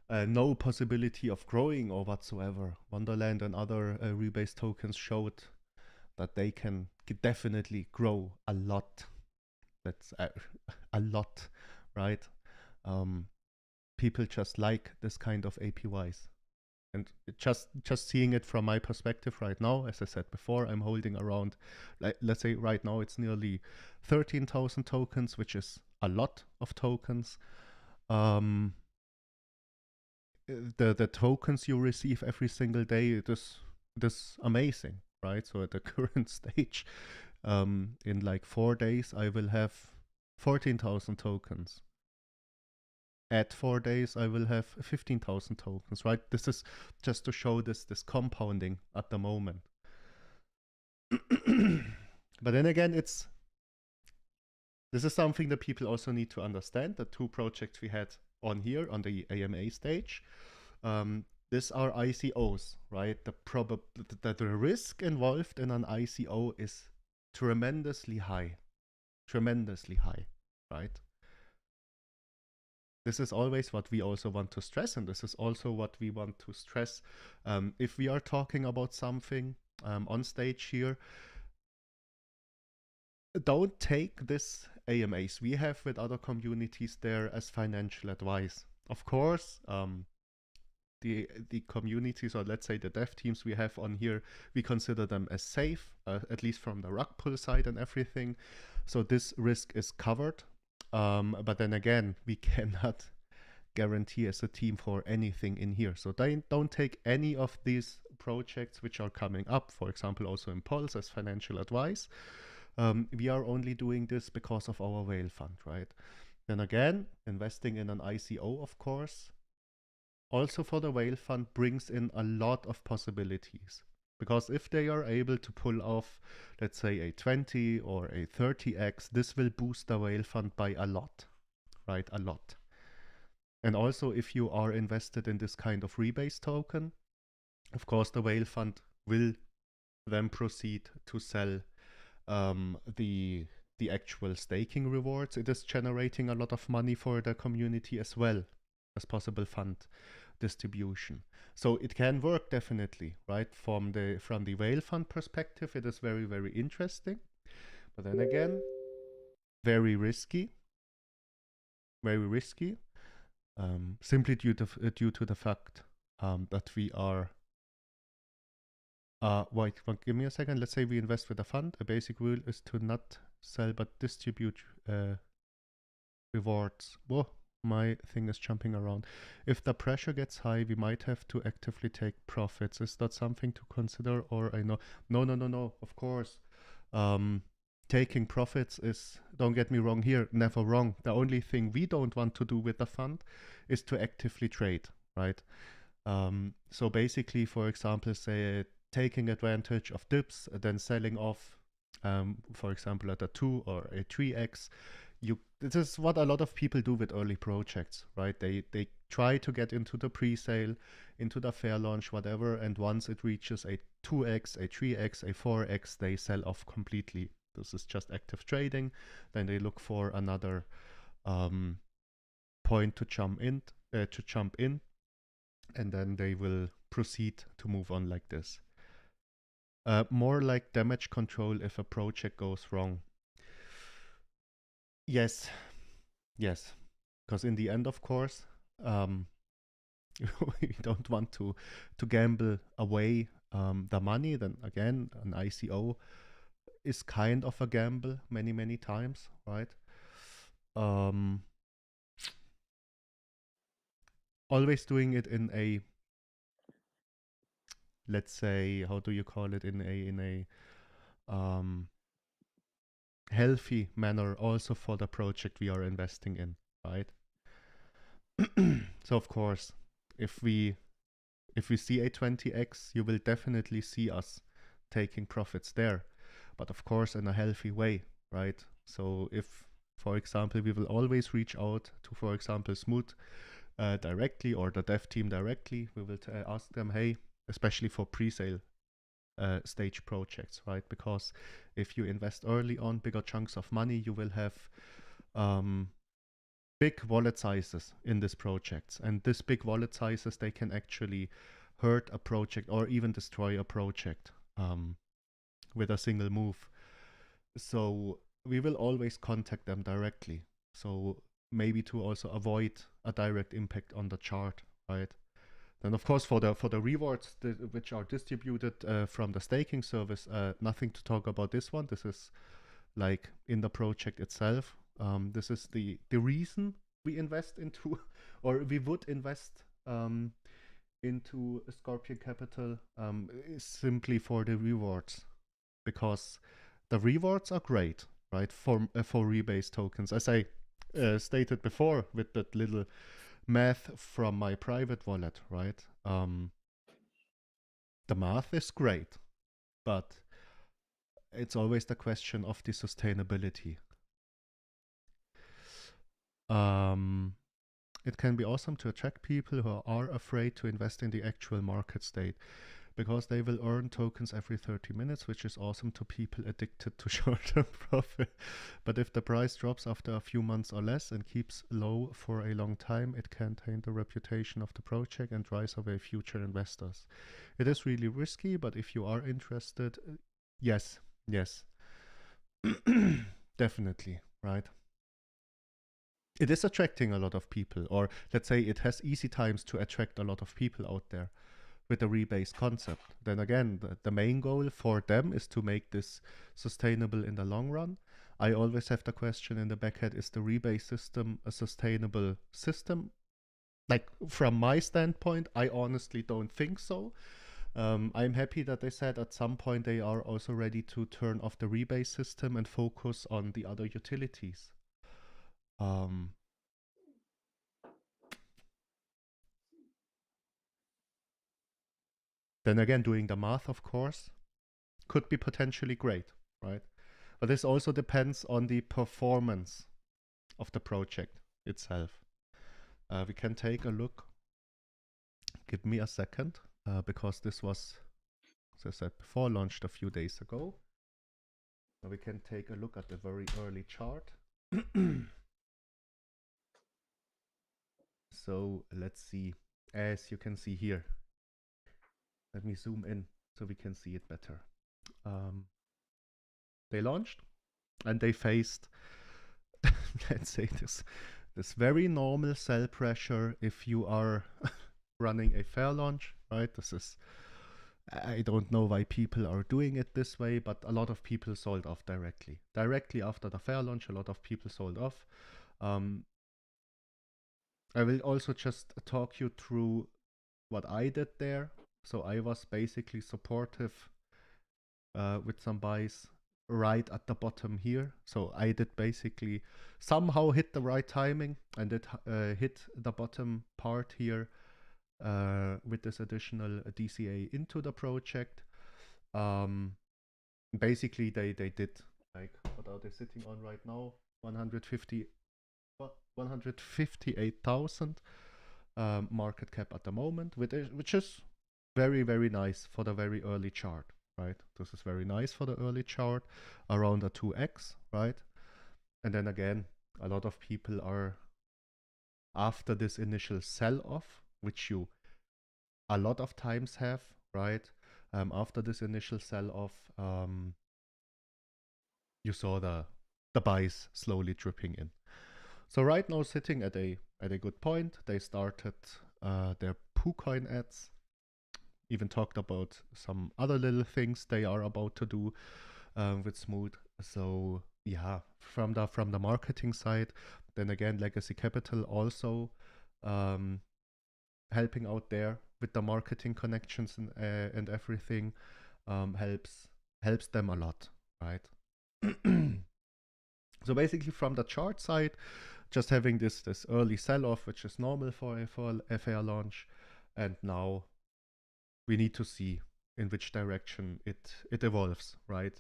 no possibility of growing or whatsoever. Wonderland and other rebase tokens showed that they can definitely grow a lot. That's a lot, right? People just like this kind of APYs. And just seeing it from my perspective right now, as I said before, I'm holding around, let's say right now it's nearly 13,000 tokens, which is a lot of tokens. The tokens you receive every single day, it is amazing, right? So at the current stage, in like 4 days, I will have 14,000 tokens. At 4 days, I will have 15,000 tokens, right? This is just to show this compounding at the moment. But then again, this is something that people also need to understand. The 2 projects we had on here on the AMA stage, these are ICOs, right? The risk involved in an ICO is tremendously high, right? This is always what we also want to stress, and this is also what we want to stress if we are talking about something on stage here. Don't take this AMAs we have with other communities there as financial advice. Of course, the communities, or let's say the dev teams we have on here, we consider them as safe, at least from the rug pull side and everything. So this risk is covered. But then again, we cannot guarantee as a team for anything in here. So don't take any of these projects which are coming up, for example, also Impulse, as financial advice. We are only doing this because of our whale fund, right? Then again, investing in an ICO, of course, also for the whale fund brings in a lot of possibilities. Because if they are able to pull off, let's say, a 20 or a 30x, this will boost the whale fund by a lot, right? A lot. And also, if you are invested in this kind of rebase token, of course, the whale fund will then proceed to sell the actual staking rewards. It is generating a lot of money for the community as well as possible fund distribution. So it can work definitely, right? From the whale fund perspective, it is very, very interesting. But then again, very risky. Very risky. Simply due to the fact that we are wait, give me a second. Let's say we invest with a fund. A basic rule is to not sell but distribute rewards. Whoa, my thing is jumping around. If the pressure gets high, we might have to actively take profits. Is that something to consider? Or I know, no, of course. Taking profits is, don't get me wrong here, never wrong. The only thing we don't want to do with the fund is to actively trade, right? So basically, for example, say taking advantage of dips, then selling off, for example, at a 2 or a 3x. This is what a lot of people do with early projects, right? They try to get into the pre-sale, into the fair launch, whatever, and once it reaches a 2x, a 3x, a 4x, they sell off completely. This is just active trading. Then they look for another point to jump in, and then they will proceed to move on like this. More like damage control if a project goes wrong. Yes, because in the end, of course, we don't want to gamble away the money. Then again, an ICO is kind of a gamble many times, right? Always doing it in a, let's say, how do you call it, in a healthy manner, also for the project we are investing in, right? So of course, if we see a 20x, you will definitely see us taking profits there, but of course in a healthy way, right? So if, for example, we will always reach out to, for example, Smooth directly, or the dev team directly, we will ask them, hey, especially for pre-sale stage projects, right? Because if you invest early on bigger chunks of money, you will have big wallet sizes in these projects, and these big wallet sizes, they can actually hurt a project or even destroy a project with a single move. So we will always contact them directly. So maybe to also avoid a direct impact on the chart, right? Then of course for the rewards which are distributed from the staking service, nothing to talk about this one. This is like in the project itself. This is the reason we invest into, or we would invest into Scorpion Capital, is simply for the rewards, because the rewards are great, right? For rebase tokens, as I stated before with that little math from my private wallet, right? The math is great, but it's always the question of the sustainability. It can be awesome to attract people who are afraid to invest in the actual market state, because they will earn tokens every 30 minutes, which is awesome to people addicted to short-term profit. But if the price drops after a few months or less and keeps low for a long time, it can taint the reputation of the project and drive away future investors. It is really risky, but if you are interested, yes, definitely, right? It is attracting a lot of people, or let's say it has easy times to attract a lot of people out there with the rebase concept. Then again, the main goal for them is to make this sustainable in the long run. I always have the question in the backhead, is the rebase system a sustainable system? Like, from my standpoint, I honestly don't think so. I'm happy that they said at some point they are also ready to turn off the rebase system and focus on the other utilities. Then again, doing the math, of course, could be potentially great, right? But this also depends on the performance of the project itself. We can take a look. Give me a second, because this was, as I said before, launched a few days ago. We can take a look at the very early chart. So let's see, as you can see here. Let me zoom in so we can see it better. They launched and they faced, let's say, this very normal sell pressure if you are running a fair launch, right? This is, I don't know why people are doing it this way, but a lot of people sold off directly. Directly after the fair launch, a lot of people sold off. I will also just talk you through what I did there. So I was basically supportive with some buys right at the bottom here. So I did basically somehow hit the right timing and it hit the bottom part here with this additional DCA into the project. Basically they did, like, what are they sitting on right now? 158,000 market cap at the moment, which is very, very nice for the very early chart, right? This is very nice for the early chart, around a 2x, right? And then again, a lot of people are, after this initial sell-off, which you a lot of times have, right? After this initial sell-off, you saw the buys slowly dripping in. So right now, sitting at a good point, they started their Poocoin ads. Even talked about some other little things they are about to do with Smooth. So yeah, from the marketing side, then again, Legacy Capital also helping out there with the marketing connections and everything, helps them a lot, right? So basically, from the chart side, just having this early sell-off, which is normal for a FAR launch, and now we need to see in which direction it evolves, right?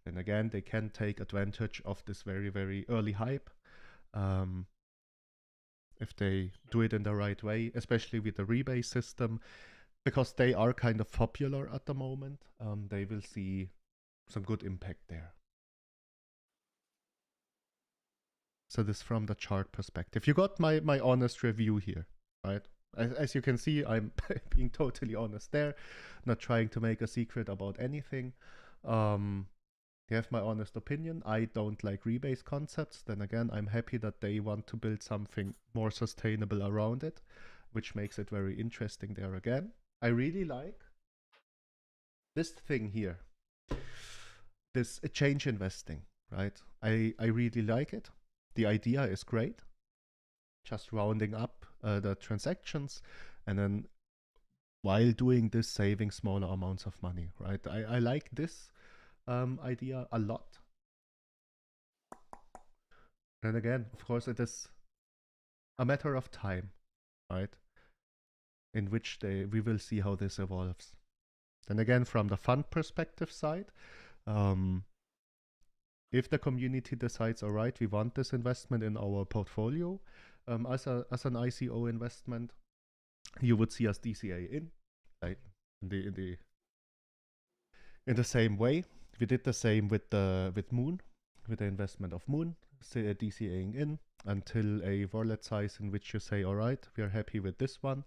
And again, they can take advantage of this very, very early hype if they do it in the right way, especially with the rebase system, because they are kind of popular at the moment. They will see some good impact there. So this from the chart perspective. You got my honest review here, right? As you can see, I'm being totally honest there, not trying to make a secret about anything. You have my honest opinion. I don't like rebase concepts. Then again, I'm happy that they want to build something more sustainable around it, which makes it very interesting there again. I really like this thing here, this change investing, right? I really like it. The idea is great. Just rounding up the transactions and then while doing this, saving smaller amounts of money, right? I like this idea a lot. And again, of course, it is a matter of time, right? In which we will see how this evolves. Then again, from the fund perspective side, if the community decides, all right, we want this investment in our portfolio as an ICO investment, you would see us DCA in, right? In the same way. We did the same with Moon, with the investment of Moon, DCAing in until a wallet size in which you say, all right, we are happy with this one.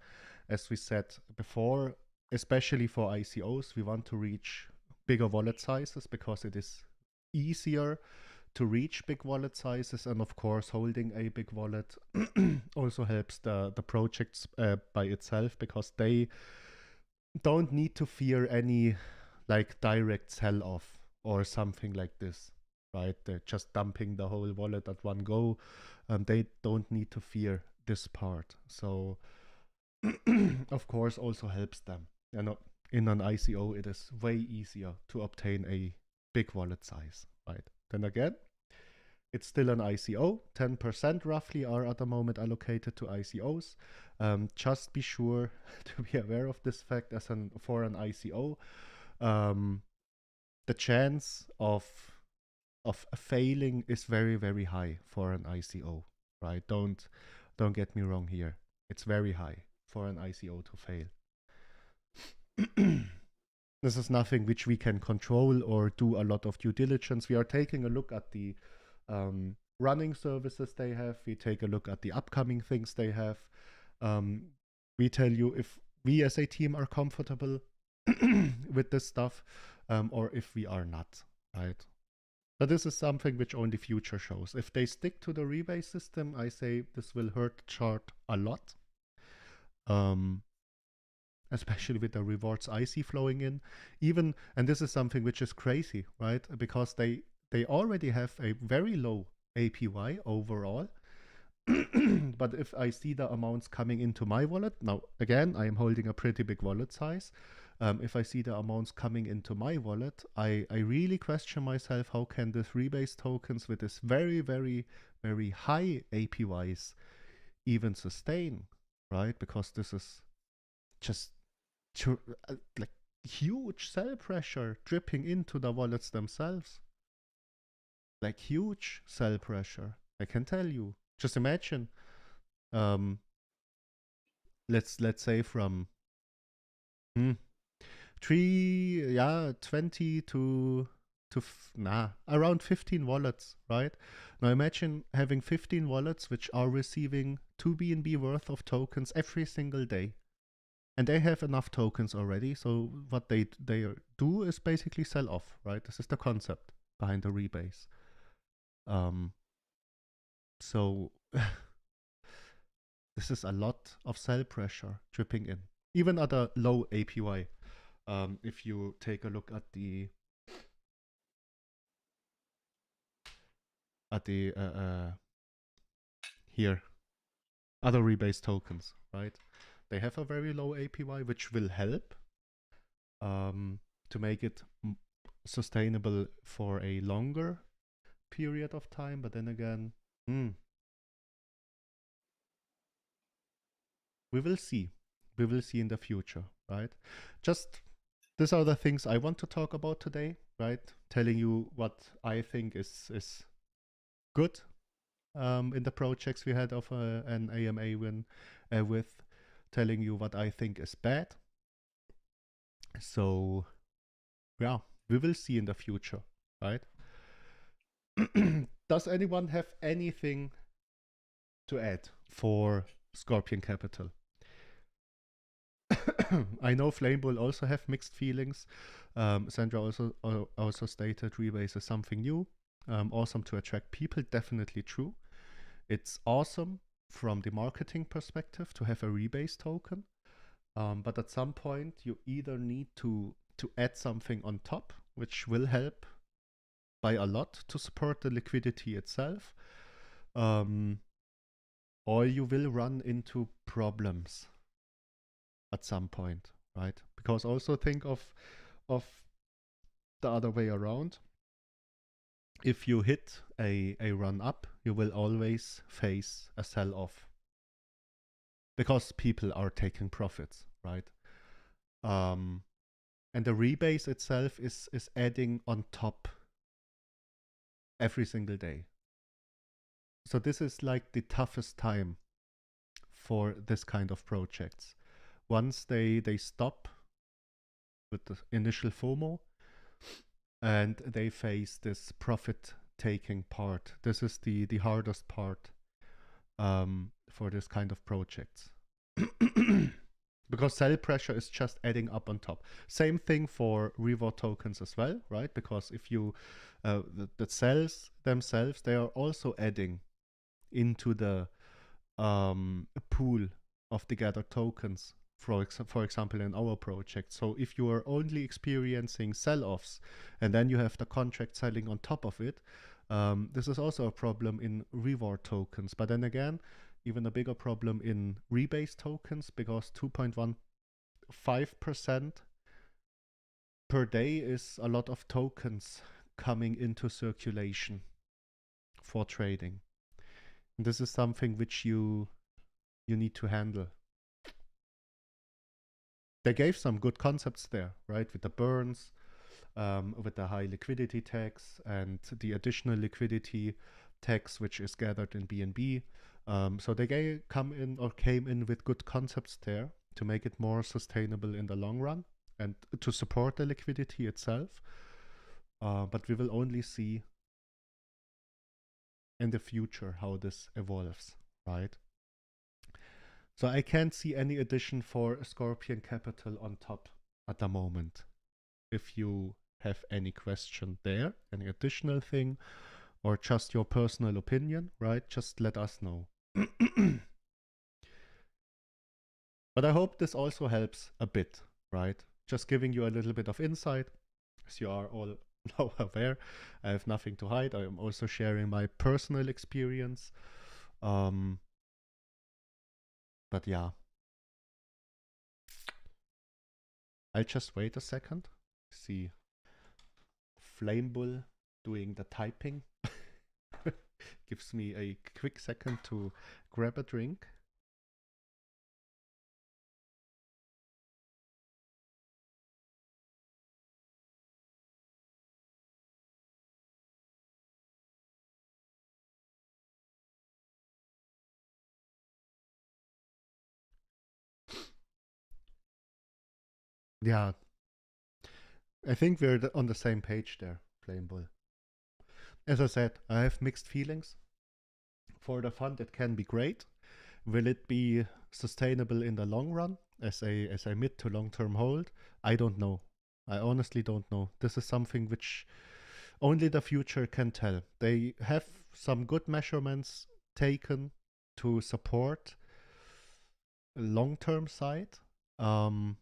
As we said before, especially for ICOs, we want to reach bigger wallet sizes because it is easier to reach big wallet sizes, and of course holding a big wallet also helps the projects by itself, because they don't need to fear any like direct sell-off or something like this, right? They're just dumping the whole wallet at one go. They don't need to fear this part. So of course also helps them. You know, in an ICO it is way easier to obtain a big wallet size, right? Then again, it's still an ICO. 10% roughly are at the moment allocated to ICOs. Just be sure to be aware of this fact for an ICO. The chance of failing is very, very high for an ICO, right? Don't get me wrong here. It's very high for an ICO to fail. This is nothing which we can control or do a lot of due diligence. We are taking a look at the running services they have. We take a look at the upcoming things they have. We tell you if we as a team are comfortable with this stuff, or if we are not, right? But this is something which only future shows. If they stick to the rebase system, I say this will hurt the chart a lot. Especially with the rewards I see flowing in. Even, and this is something which is crazy, right? Because they already have a very low APY overall. But if I see the amounts coming into my wallet, now again, I am holding a pretty big wallet size. If I see the amounts coming into my wallet, I really question myself, how can this rebase tokens with this very, very, very high APYs even sustain, right? Because this is just like huge sell pressure dripping into the wallets themselves. Like huge sell pressure, I can tell you. Just imagine, let's say from 20 to around 15 wallets, right? Now imagine having 15 wallets which are receiving 2 BNB worth of tokens every single day. And they have enough tokens already, so what they do is basically sell off, right? This is the concept behind the rebase. So this is a lot of sell pressure dripping in, even at a low APY. If you take a look at the here, other rebase tokens, right? They have a very low APY, which will help to make it sustainable for a longer period of time. But then again, we will see. We will see in the future, right? Just these are the things I want to talk about today, right? Telling you what I think is good in the projects we had of an AMA win with, telling you what I think is bad. So yeah, we will see in the future, right? Does anyone have anything to add for Scorpion Capital? I know Flamebull also have mixed feelings. Sandra also stated Rebase is something new, awesome to attract people. Definitely true. It's awesome from the marketing perspective to have a Rebase token, but at some point you either need to add something on top, which will help by a lot to support the liquidity itself, or you will run into problems at some point, right? Because also think of the other way around. If you hit a run up, you will always face a sell off because people are taking profits, right? And the rebase itself is adding on top every single day. So this is like the toughest time for this kind of projects. Once they stop with the initial FOMO and they face this profit-taking part, this is the hardest part for this kind of projects. Because sell pressure is just adding up on top. Same thing for reward tokens as well, right? Because if you, the cells themselves, they are also adding into the pool of the gathered tokens, for example, in our project. So if you are only experiencing sell-offs and then you have the contract selling on top of it, this is also a problem in reward tokens. But then again, even a bigger problem in rebase tokens, because 2.15% per day is a lot of tokens coming into circulation for trading. And this is something which you need to handle. They gave some good concepts there, right? With the burns, with the high liquidity tax and the additional liquidity tax which is gathered in BNB. So they came in with good concepts there to make it more sustainable in the long run and to support the liquidity itself. But we will only see in the future how this evolves, right? So I can't see any addition for Scorpion Capital on top at the moment. If you have any question there, any additional thing, or just your personal opinion, right? Just let us know. But I hope this also helps a bit, right? Just giving you a little bit of insight. As you are all now aware, I have nothing to hide. I am also sharing my personal experience. But yeah. I'll just wait a second. See Flamebull doing the typing. Gives me a quick second to grab a drink. Yeah, I think we're on the same page there, Flamebull. As I said, I have mixed feelings. For the fund, it can be great. Will it be sustainable in the long run as a mid to long term hold? I don't know. I honestly don't know. This is something which only the future can tell. They have some good measurements taken to support a long-term side. Will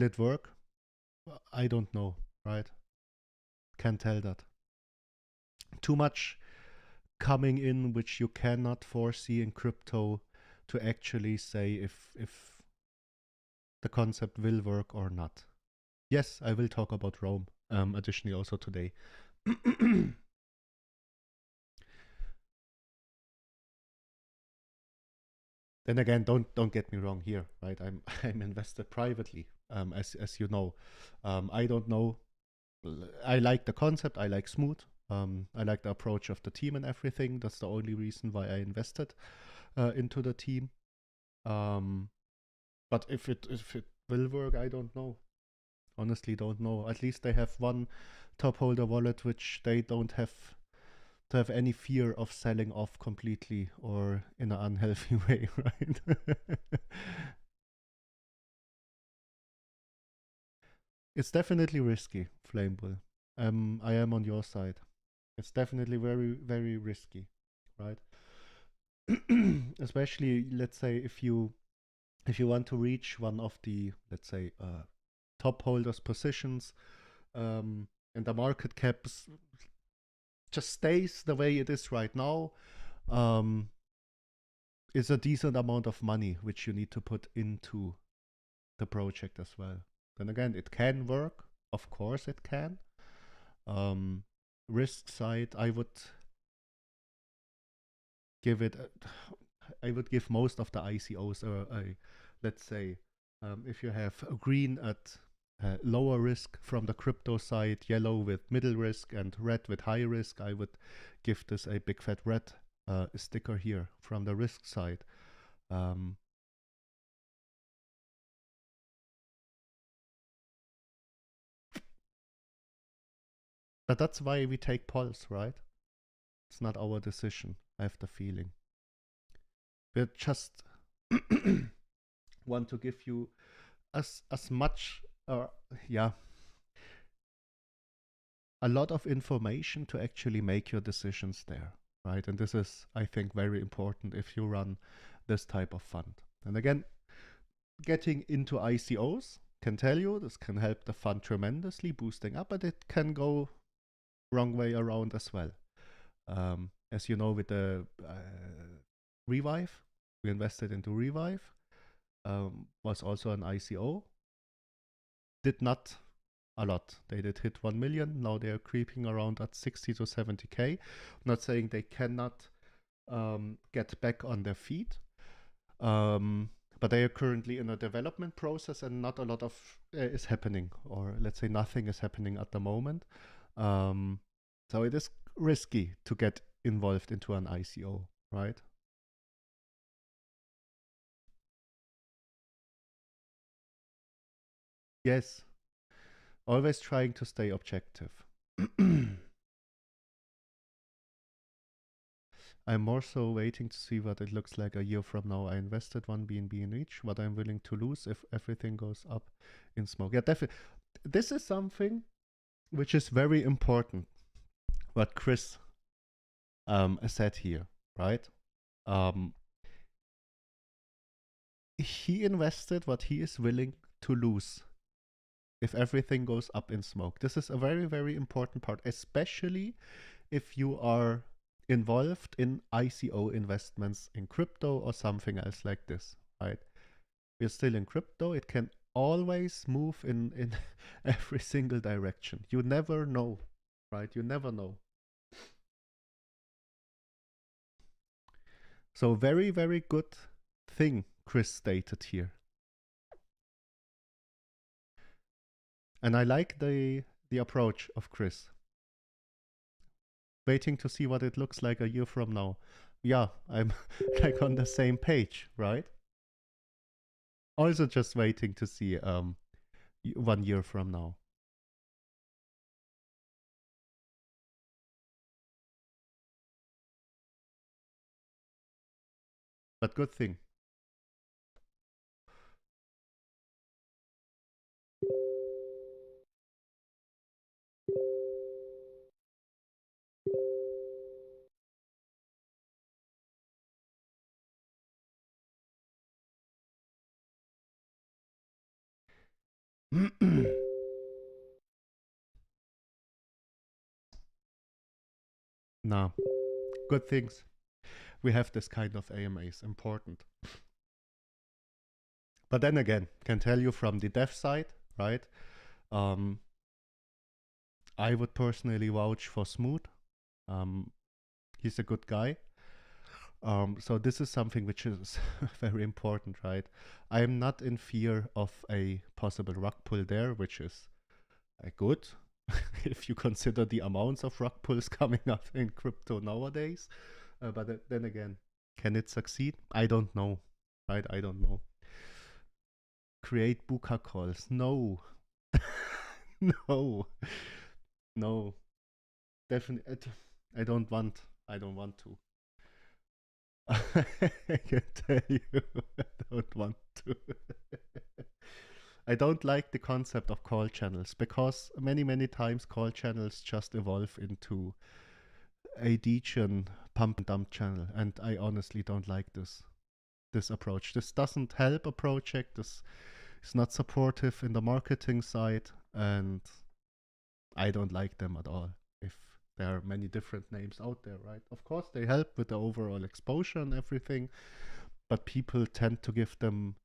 it work? I don't know, right? Can't tell that. Too much coming in which you cannot foresee in crypto to actually say if the concept will work or not. Yes, I will talk about Rome additionally also today. Then again, don't get me wrong here, right? I'm invested privately, as you know. I don't know. I like the concept. I like Smooth. I like the approach of the team and everything. That's the only reason why I invested into the team. But if it will work, I don't know. honestly don't know. At least they have one top holder wallet which they don't have to have any fear of selling off completely or in an unhealthy way, right? It's definitely risky, Flamebull. I am on your side. It's definitely very, very risky, right? Especially, let's say, if you want to reach one of the, let's say, top holders positions, and the market cap just stays the way it is right now, is a decent amount of money which you need to put into the project as well. Then again, it can work. Of course it can. Risk side, I would give it, I would give most of the ICOs a let's say, if you have a green at lower risk from the crypto side, yellow with middle risk, and red with high risk, I would give this a big fat red sticker here from the risk side. But that's why we take polls, right? It's not our decision, I have the feeling. We just want to give you as much, yeah, a lot of information to actually make your decisions there, right? And this is, I think, very important if you run this type of fund. And again, getting into ICOs can tell you this can help the fund tremendously, boosting up, but it can go wrong way around as well. As you know, with the Revive, we invested into Revive, was also an ICO. Did not a lot. They did hit 1 million. Now they are creeping around at 60 to 70K. I'm not saying they cannot get back on their feet, but they are currently in a development process and not a lot of is happening, or let's say nothing is happening at the moment. So it is risky to get involved into an ICO, right? Yes. Always trying to stay objective. I'm more so waiting to see what it looks like a year from now. I invested 1 BNB in each, what I'm willing to lose if everything goes up in smoke. Yeah, definitely. This is something which is very important, what Chris said here, right? He invested what he is willing to lose if everything goes up in smoke. This is a very, very important part, especially if you are involved in ICO investments in crypto or something else like this, right? We're still in crypto. It can always move in every single direction. You never know, right? You never know. So very, very good thing Chris stated here. And I like the approach of Chris. Waiting to see what it looks like a year from now. Yeah, I'm like on the same page, right? Also just waiting to see 1 year from now. But good thing. Nah, good things. We have this kind of AMAs, important. But then again, can tell you from the dev side, right? I would personally vouch for Smooth. He's a good guy. So this is something which is very important, right? I am not in fear of a possible rug pull there, which is good if you consider the amounts of rug pulls coming up in crypto nowadays. But then again, can it succeed? I don't know, right? I don't know. Create Buka calls. No. No, no, definitely. I don't want. I don't want to. I can tell you, I don't want to. I don't like the concept of call channels because many times call channels just evolve into a degen pump and dump channel, and I honestly don't like this approach. This doesn't help a project. This is not supportive in the marketing side, and I don't like them at all. If there are many different names out there, right? Of course, they help with the overall exposure and everything, but people tend to give them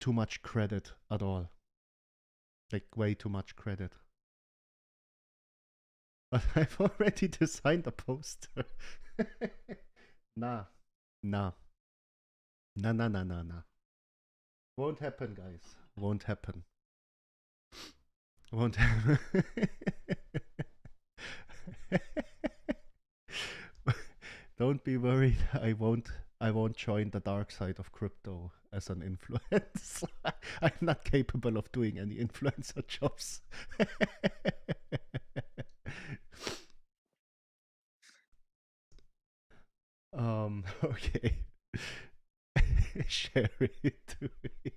too much credit at all. Like, way too much credit. But I've already designed a poster. Nah, nah, nah. Won't happen, guys. Won't happen. Won't happen. Don't be worried. I won't join the dark side of crypto as an influencer. I'm not capable of doing any influencer jobs. Okay. Share it to me.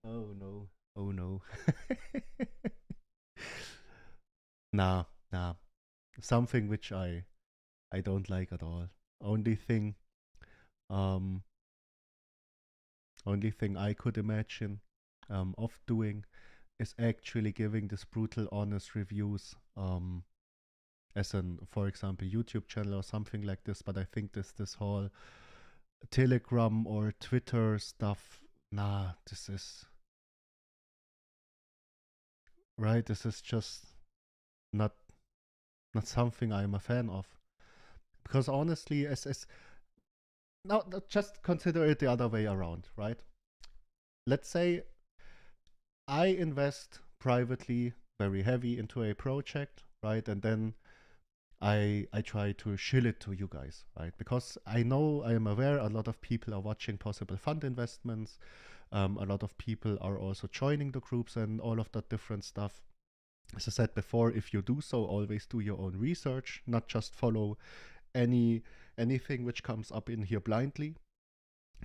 Oh no. Oh no. Nah, nah. Something which I don't like at all. Only thing um only thing I could imagine of doing is actually giving this brutal honest reviews as an, for example, YouTube channel or something like this. But I think this whole Telegram or Twitter stuff, nah, this is right. This is just not not something I'm a fan of. Because honestly, as now just consider it the other way around, right? Let's say I invest privately very heavy into a project, right? And then I try to shill it to you guys, right? Because I know, I am aware a lot of people are watching possible fund investments. A lot of people are also joining the groups and all of that different stuff. As I said before, if you do so, always do your own research, not just follow anything which comes up in here blindly.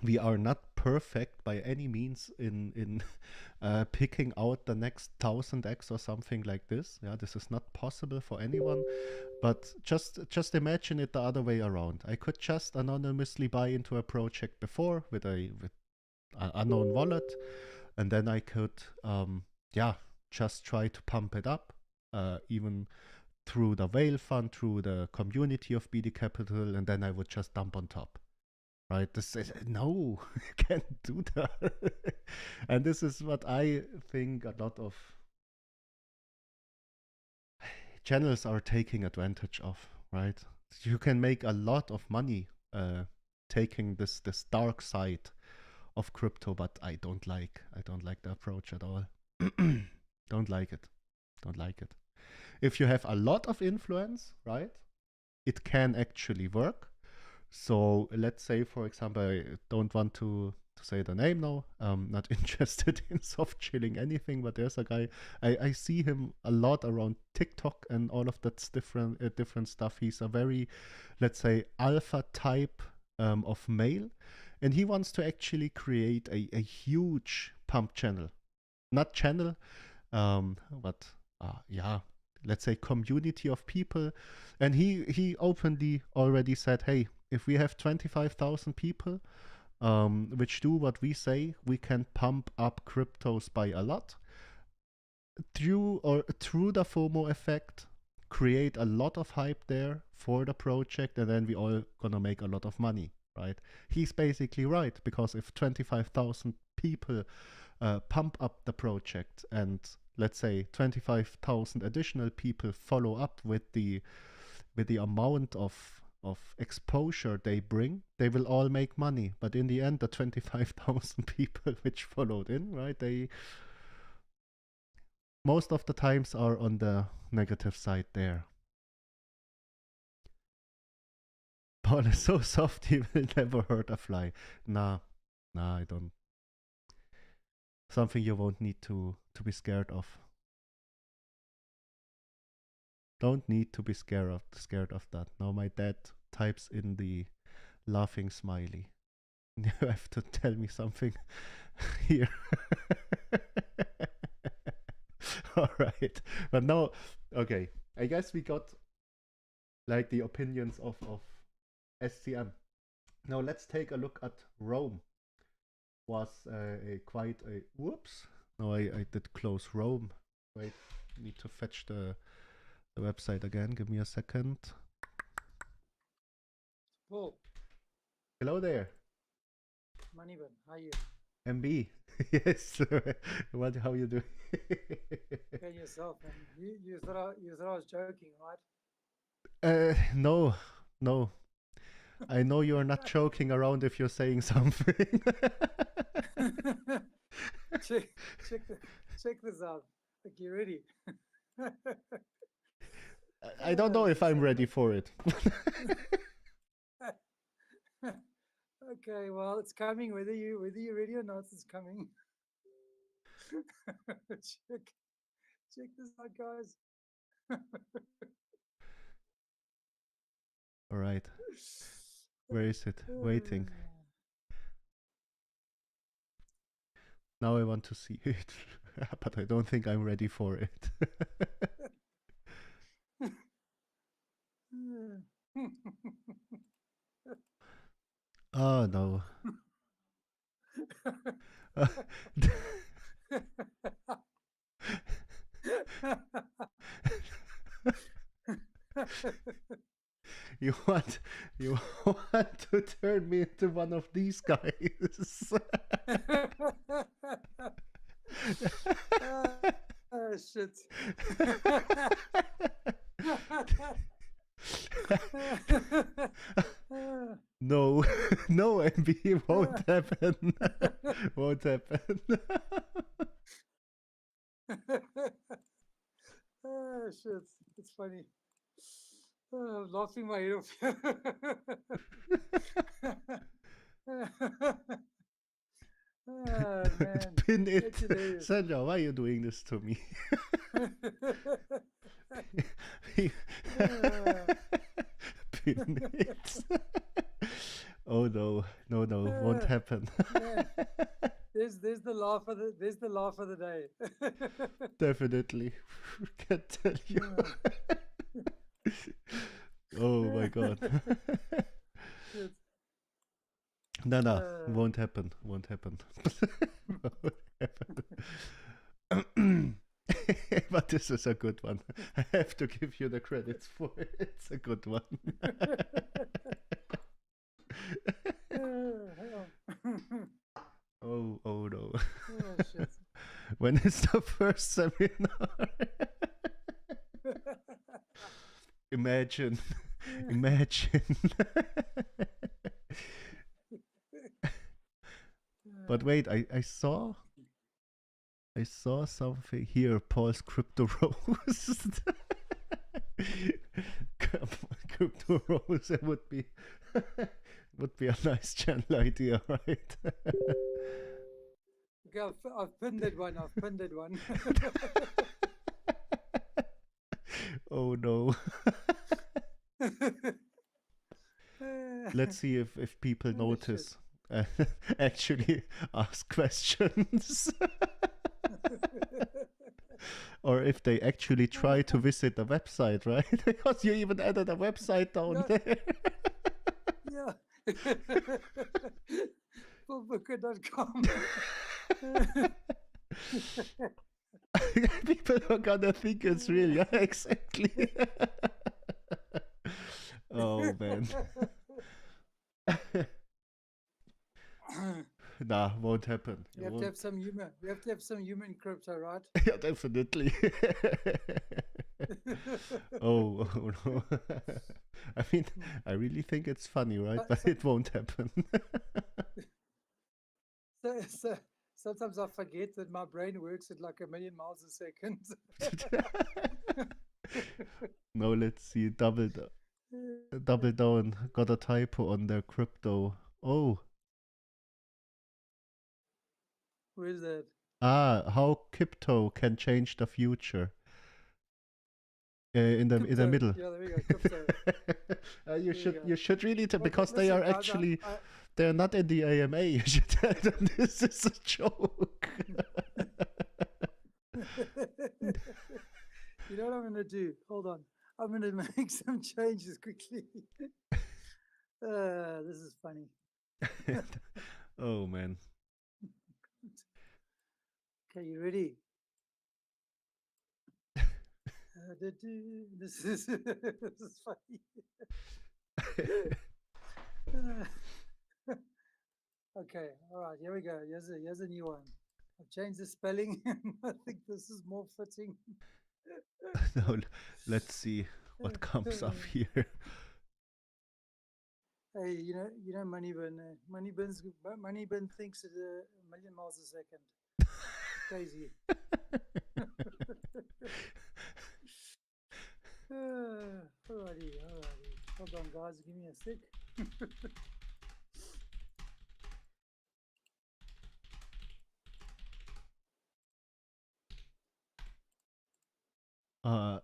We are not perfect by any means in picking out the next 1000x or something like this. Yeah, this is not possible for anyone. But just imagine it the other way around. I could just anonymously buy into a project before with an unknown wallet, and then I could yeah, just try to pump it up, even through the whale fund, through the community of BD Capital, and then I would just dump on top. Right? This is no, you can't do that. And this is what I think a lot of channels are taking advantage of, right? You can make a lot of money taking this dark side of crypto, but I don't like the approach at all. Don't like it. Don't like it. If you have a lot of influence, right, it can actually work. So let's say, for example, I don't want to say the name now. Not interested in soft chilling anything, but there's a guy, I see him a lot around TikTok and all of that different stuff. He's a very, let's say, alpha type of male, and he wants to actually create a huge pump channel. Not channel, but yeah, let's say community of people. And he openly already said, hey, if we have 25,000 people which do what we say, we can pump up cryptos by a lot through the FOMO effect, create a lot of hype there for the project, and then we all gonna make a lot of money, right? He's basically right, because if 25,000 people pump up the project, and let's say 25,000 additional people follow up with the amount of exposure they bring, they will all make money. But in the end, the 25,000 people which followed in, right, they most of the times are on the negative side there. Paul is so soft, he will never hurt a fly. Nah, I don't. something you won't need to be scared of. Don't need to be scared of that. Now my dad types in the laughing smiley. You have to tell me something here. All right, but now, okay, I guess we got like the opinions of SCM. Now let's take a look at Rome. Was quite a whoops. No, I did close Rome. Wait, need to fetch the website again. Give me a second. Paul, Hello there. Moneyman, how are you? MB. Yes. What? How you doing? And yourself, man. You thought I was joking, right? No. I know you're not joking around if you're saying something. check this out. Like, you ready? I don't know if I'm ready for it. Okay, well, it's coming. Whether you're ready or not, it's coming. check this out, guys. All right. Where is it? Waiting. Now I want to see it, but I don't think I'm ready for it. Oh no. You want to turn me into one of these guys? Oh shit. No, MB, won't happen. Won't happen. Oh shit, it's funny. I'm laughing my head off. Oh, man. Pin it. Sandra, why are you doing this to me? Pin it. Oh no, won't happen. There's the laugh of the day. Definitely. Can't tell you. Oh my god. No, won't happen. Won't happen. But this is a good one. I have to give you the credits for it. It's a good one. Oh no. Oh, shit. When is the first seminar? Imagine. But wait, I saw something here. Paul's crypto roast. Crypto roast. It would be a nice channel idea, right? Okay, I've pinned that one. Oh no. Let's see if people notice. Actually ask questions. Or if they actually try to visit the website, right? Because you even added a website down there. Yeah. Poocoin.com. People are gonna think it's real. Yeah, exactly. Oh man. Nah, won't happen. You have to have some humor. You have to have some humor in crypto, right? Yeah, definitely. Oh no. I mean, I really think it's funny, right? But it won't happen. So sometimes I forget that my brain works at like 1,000,000 miles a second. No, let's see. Double down. Got a typo on their crypto. Oh. Where's that? How crypto can change the future. In the Crypto. middle. Yeah, there we go. Crypto. You There we go. should really Well, because they listen, are guys, actually they're not in the AMA. You should tell them this is a joke. You know what I'm going to do? Hold on. I'm going to make some changes quickly. This is funny. Oh man. Okay, you ready? This is funny. Okay, all right, here we go. Here's a new one. I've changed the spelling. I think this is more fitting. No, let's see what comes up here. Hey, you know, Money Bin thinks at a million miles a second. Crazy. Alrighty. Hold on, guys. Give me a sec. All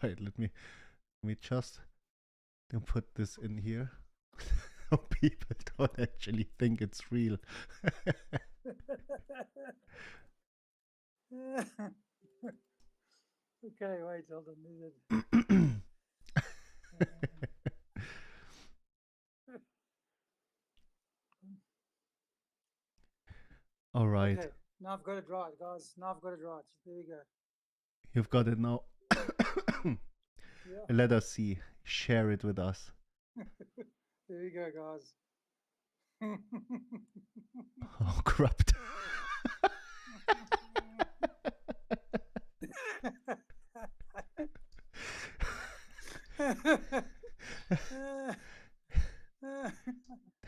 right, let me just put this in here. So people don't actually think it's real. Okay, wait, hold on. All right. Okay, now I've got it right, guys. Now I've got it right. There we go. You've got it now. Yeah. Let us see. Share it with us. There we go, guys. Oh, corrupt.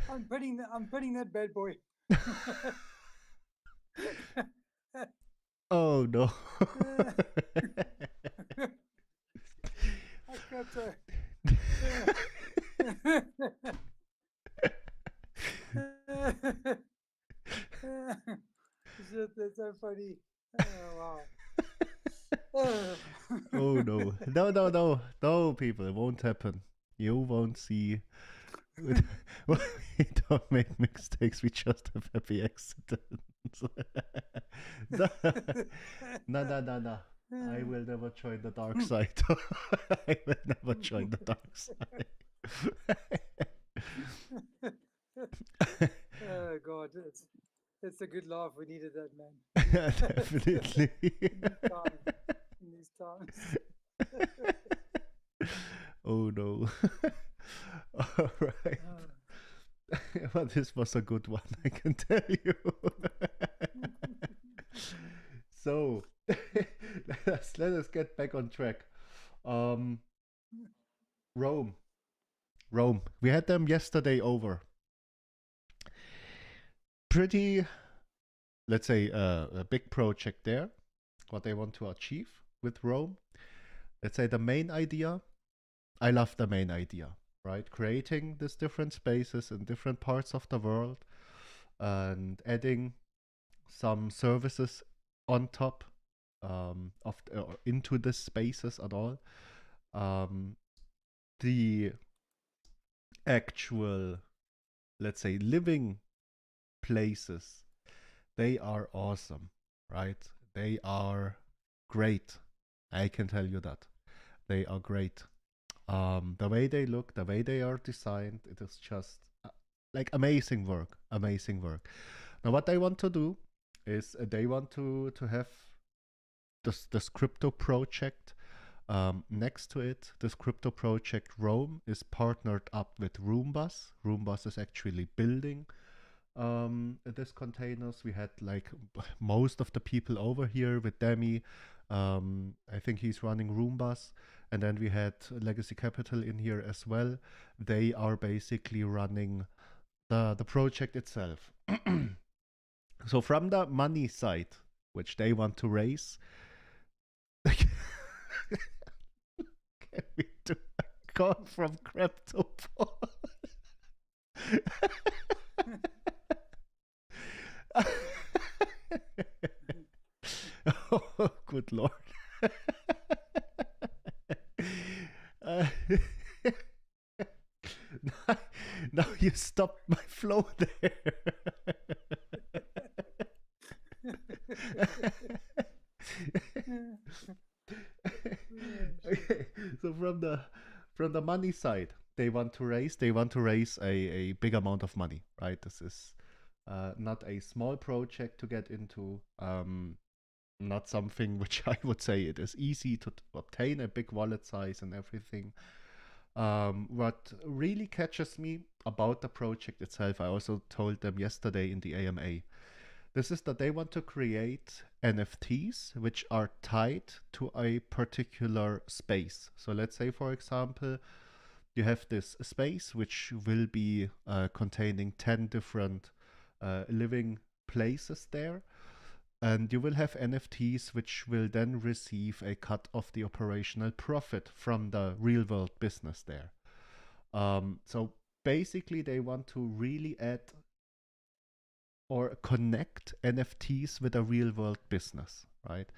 I'm putting that bad boy. Oh no. I got to. That's so funny. Oh, wow. Oh no. No, people, it won't happen. You won't see. We don't make mistakes, we just have happy accidents. No. I will never join the dark side. I will never join the dark side. Oh God, it's a good laugh. We needed that, man. Definitely. In these times. Oh no. All right. Well, this was a good one, I can tell you. So let us get back on track. Rome. We had them yesterday over. Pretty, let's say, a big project there. What they want to achieve with Rome. Let's say the main idea. I love the main idea, right? Creating these different spaces in different parts of the world and adding some services on top into the spaces at all. The actual, let's say, living places, they are awesome, right? They are great. I can tell you that. They are great. The way they look, the way they are designed, it is just like amazing work. Now what they want to do is they want to have this crypto project next to it. This crypto project Rome is partnered up with Roombus. Roombus is actually building this containers. We had like most of the people over here with Demi. I think he's running Roombus. And then we had Legacy Capital in here as well. They are basically running the project itself. So from the money side, which they want to raise, can we do going from crap to porn. Oh, good lord. Uh, now you stopped my flow there. Okay, so from the money side, they want to raise a big amount of money, right? This is not a small project to get into. Not something which I would say it is easy to obtain a big wallet size and everything. What really catches me about the project itself, I also told them yesterday in the AMA, this is that they want to create NFTs which are tied to a particular space. So let's say, for example, you have this space which will be containing 10 different living places there. And you will have NFTs which will then receive a cut of the operational profit from the real world business there. So basically, they want to really add or connect NFTs with a real world business, right?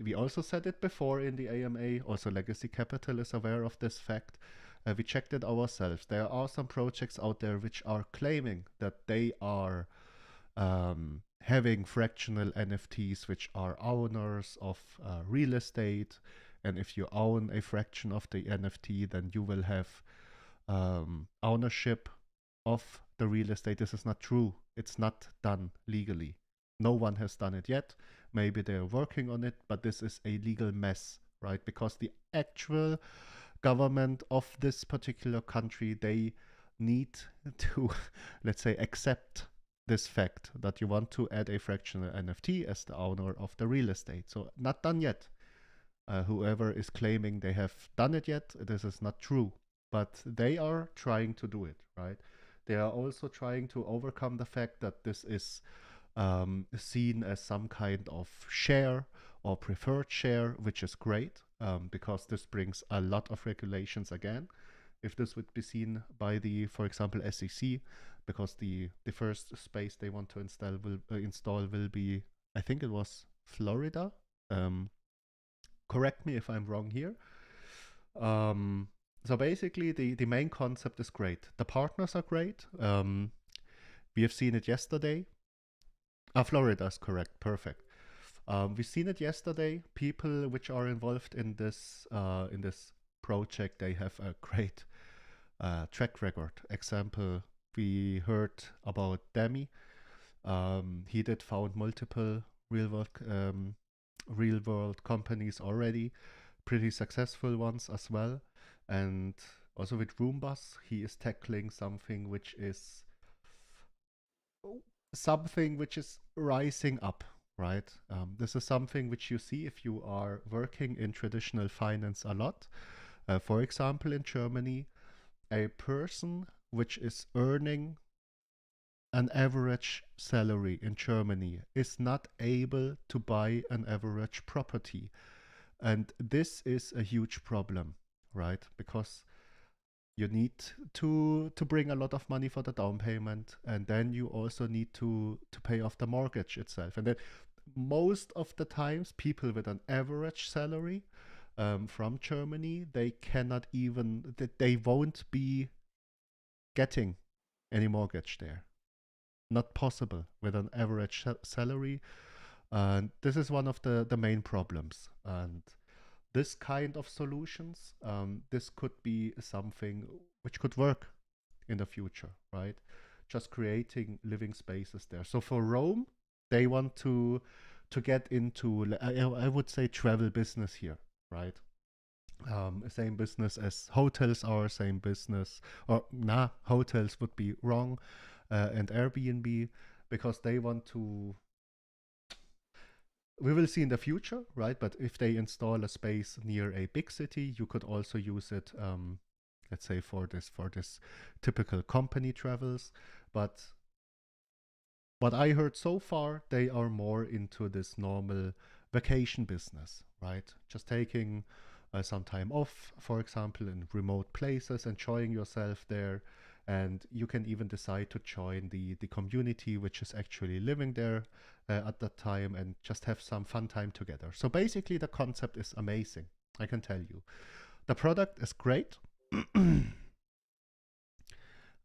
We also said it before in the AMA, also Legacy Capital is aware of this fact. We checked it ourselves. There are some projects out there which are claiming that they are having fractional NFTs which are owners of real estate. And if you own a fraction of the NFT, then you will have ownership of the real estate. This is not true. It's not done legally. No one has done it yet. Maybe they're working on it, but this is a legal mess, right? Because the actual government of this particular country, they need to, let's say, accept this fact that you want to add a fractional NFT as the owner of the real estate. So not done yet. Whoever is claiming they have done it yet, this is not true. But they are trying to do it, right? They are also trying to overcome the fact that this is seen as some kind of share or preferred share, which is great because this brings a lot of regulations again. If this would be seen by the, for example, SEC, because the first space they want to install will be, I think it was Florida. Correct me if I'm wrong here. So basically, the main concept is great. The partners are great. We have seen it yesterday. Florida is correct. Perfect. We've seen it yesterday. People which are involved in this project, they have a great track record. Example, we heard about Demi. He did found multiple real world companies already, pretty successful ones as well. And also with Roombus, he is tackling something which is rising up, right? This is something which you see if you are working in traditional finance a lot. For example, in Germany, a person which is earning an average salary in Germany is not able to buy an average property. And this is a huge problem, right? Because you need to bring a lot of money for the down payment, and then you also need to pay off the mortgage itself. And then most of the times, people with an average salary from Germany, they won't be getting any mortgage there. Not possible with an average salary. And this is one of the main problems. And this kind of solutions, this could be something which could work in the future, right? Just creating living spaces there. So for Rome, they want to get into, I would say, travel business here, right? Same business as hotels are, same business, or hotels would be wrong, and Airbnb, because they want to, we will see in the future, right? But if they install a space near a big city, you could also use it, let's say, for this typical company travels. But what I heard so far, they are more into this normal vacation business, right? Just taking some time off, for example, in remote places, enjoying yourself there. And you can even decide to join the community which is actually living there at that time, and just have some fun time together. So basically the concept is amazing, I can tell you. The product is great.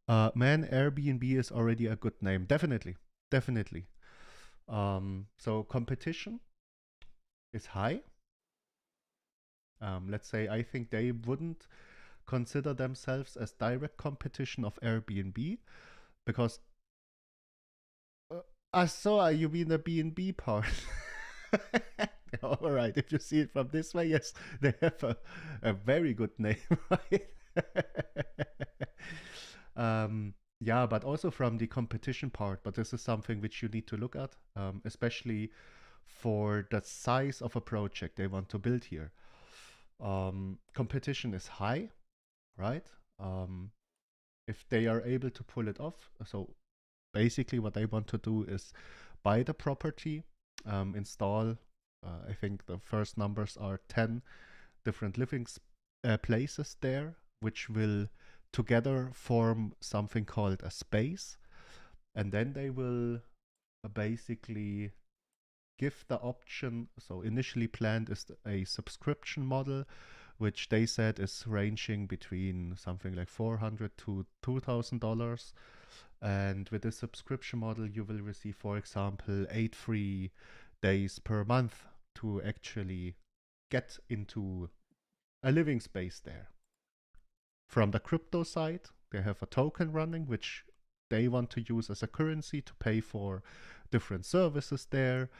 Man, Airbnb is already a good name. Definitely. Definitely. So competition is high. Let's say I think they wouldn't consider themselves as direct competition of Airbnb, because you mean the B&B part. All right, if you see it from this way, yes, they have a very good name, right? Yeah, but also from the competition part. But this is something which you need to look at, especially for the size of a project they want to build here. Competition is high, right? If they are able to pull it off, so basically what they want to do is buy the property, install, I think the first numbers are 10 different living places there, which will together form something called a space. And then they will basically give the option. So initially planned is a subscription model, which they said is ranging between something like $400 to $2,000. And with this subscription model, you will receive, for example, 8 free days per month to actually get into a living space there. From the crypto side, they have a token running, which they want to use as a currency to pay for different services there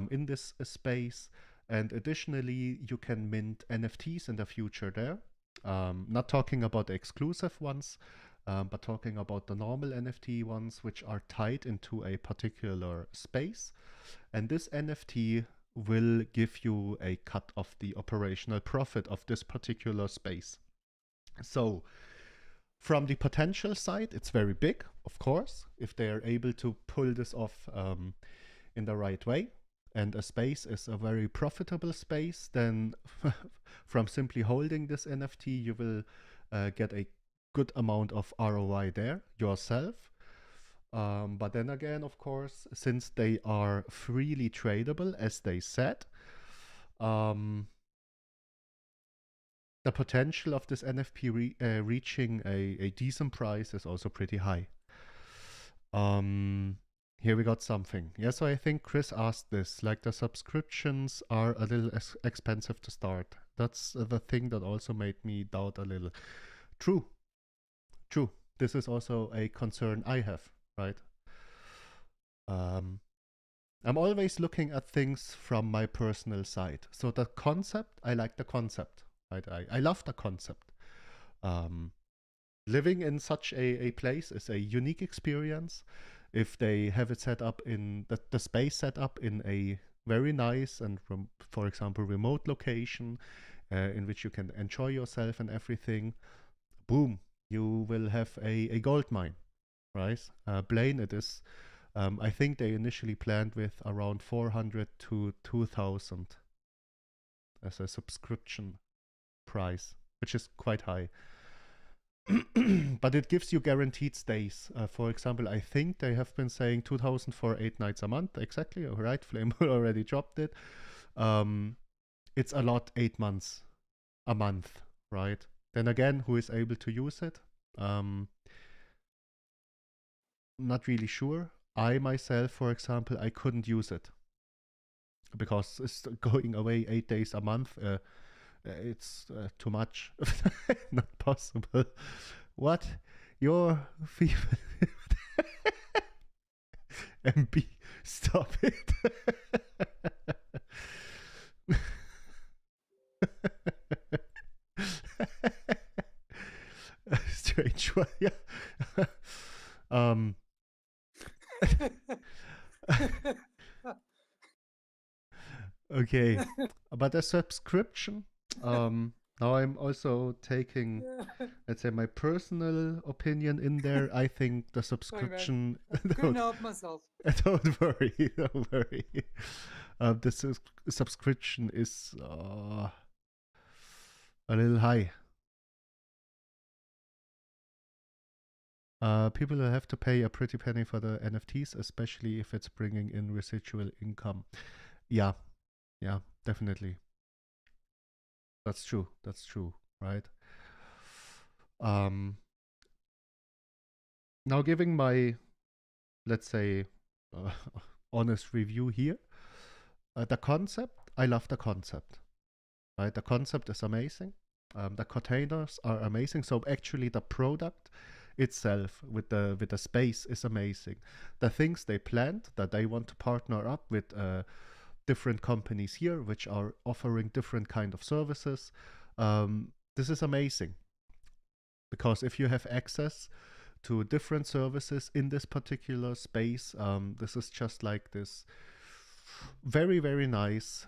in this space. And additionally, you can mint NFTs in the future there. Not talking about the exclusive ones, but talking about the normal NFT ones, which are tied into a particular space. And this NFT will give you a cut of the operational profit of this particular space. So from the potential side, it's very big, of course, if they are able to pull this off in the right way. And a space is a very profitable space, then from simply holding this NFT, you will get a good amount of ROI there yourself. But then again, of course, since they are freely tradable, as they said, the potential of this NFT reaching a decent price is also pretty high. Here we got something. Yeah, so I think Chris asked this, like the subscriptions are a little expensive to start. That's the thing that also made me doubt a little. True. This is also a concern I have, right? I'm always looking at things from my personal side. So the concept, I like the concept, right? I love the concept. Living in such a place is a unique experience. If they have it set up in the space set up in a very nice and, for example, remote location in which you can enjoy yourself and everything, boom, you will have a gold mine, right? Blaine, it is. I think they initially planned with around 400 to 2,000 as a subscription price, which is quite high. But it gives you guaranteed stays. For example, I think they have been saying 2,000 for 8 nights a month. Exactly, right? Flame already dropped it. It's a lot, 8 months a month, right? Then again, who is able to use it? Not really sure. I myself, for example, I couldn't use it because it's going away 8 days a month. It's too much. Not possible. What? Your FIFA MB, stop it. Strange one, yeah. Okay, but a subscription. Now I'm also taking, let's say, my personal opinion in there. I think the subscription. Couldn't help myself. Don't worry, don't worry. The subscription is a little high. People will have to pay a pretty penny for the NFTs, especially if it's bringing in residual income. Yeah, definitely. That's true, right? Now giving my, let's say, uh, honest review here. The concept, I love the concept, right? The concept is amazing. The containers are amazing. So actually the product itself with the space is amazing. The things they planned, that they want to partner up with different companies here which are offering different kind of services. This is amazing, because if you have access to different services in this particular space, this is just like this very, very nice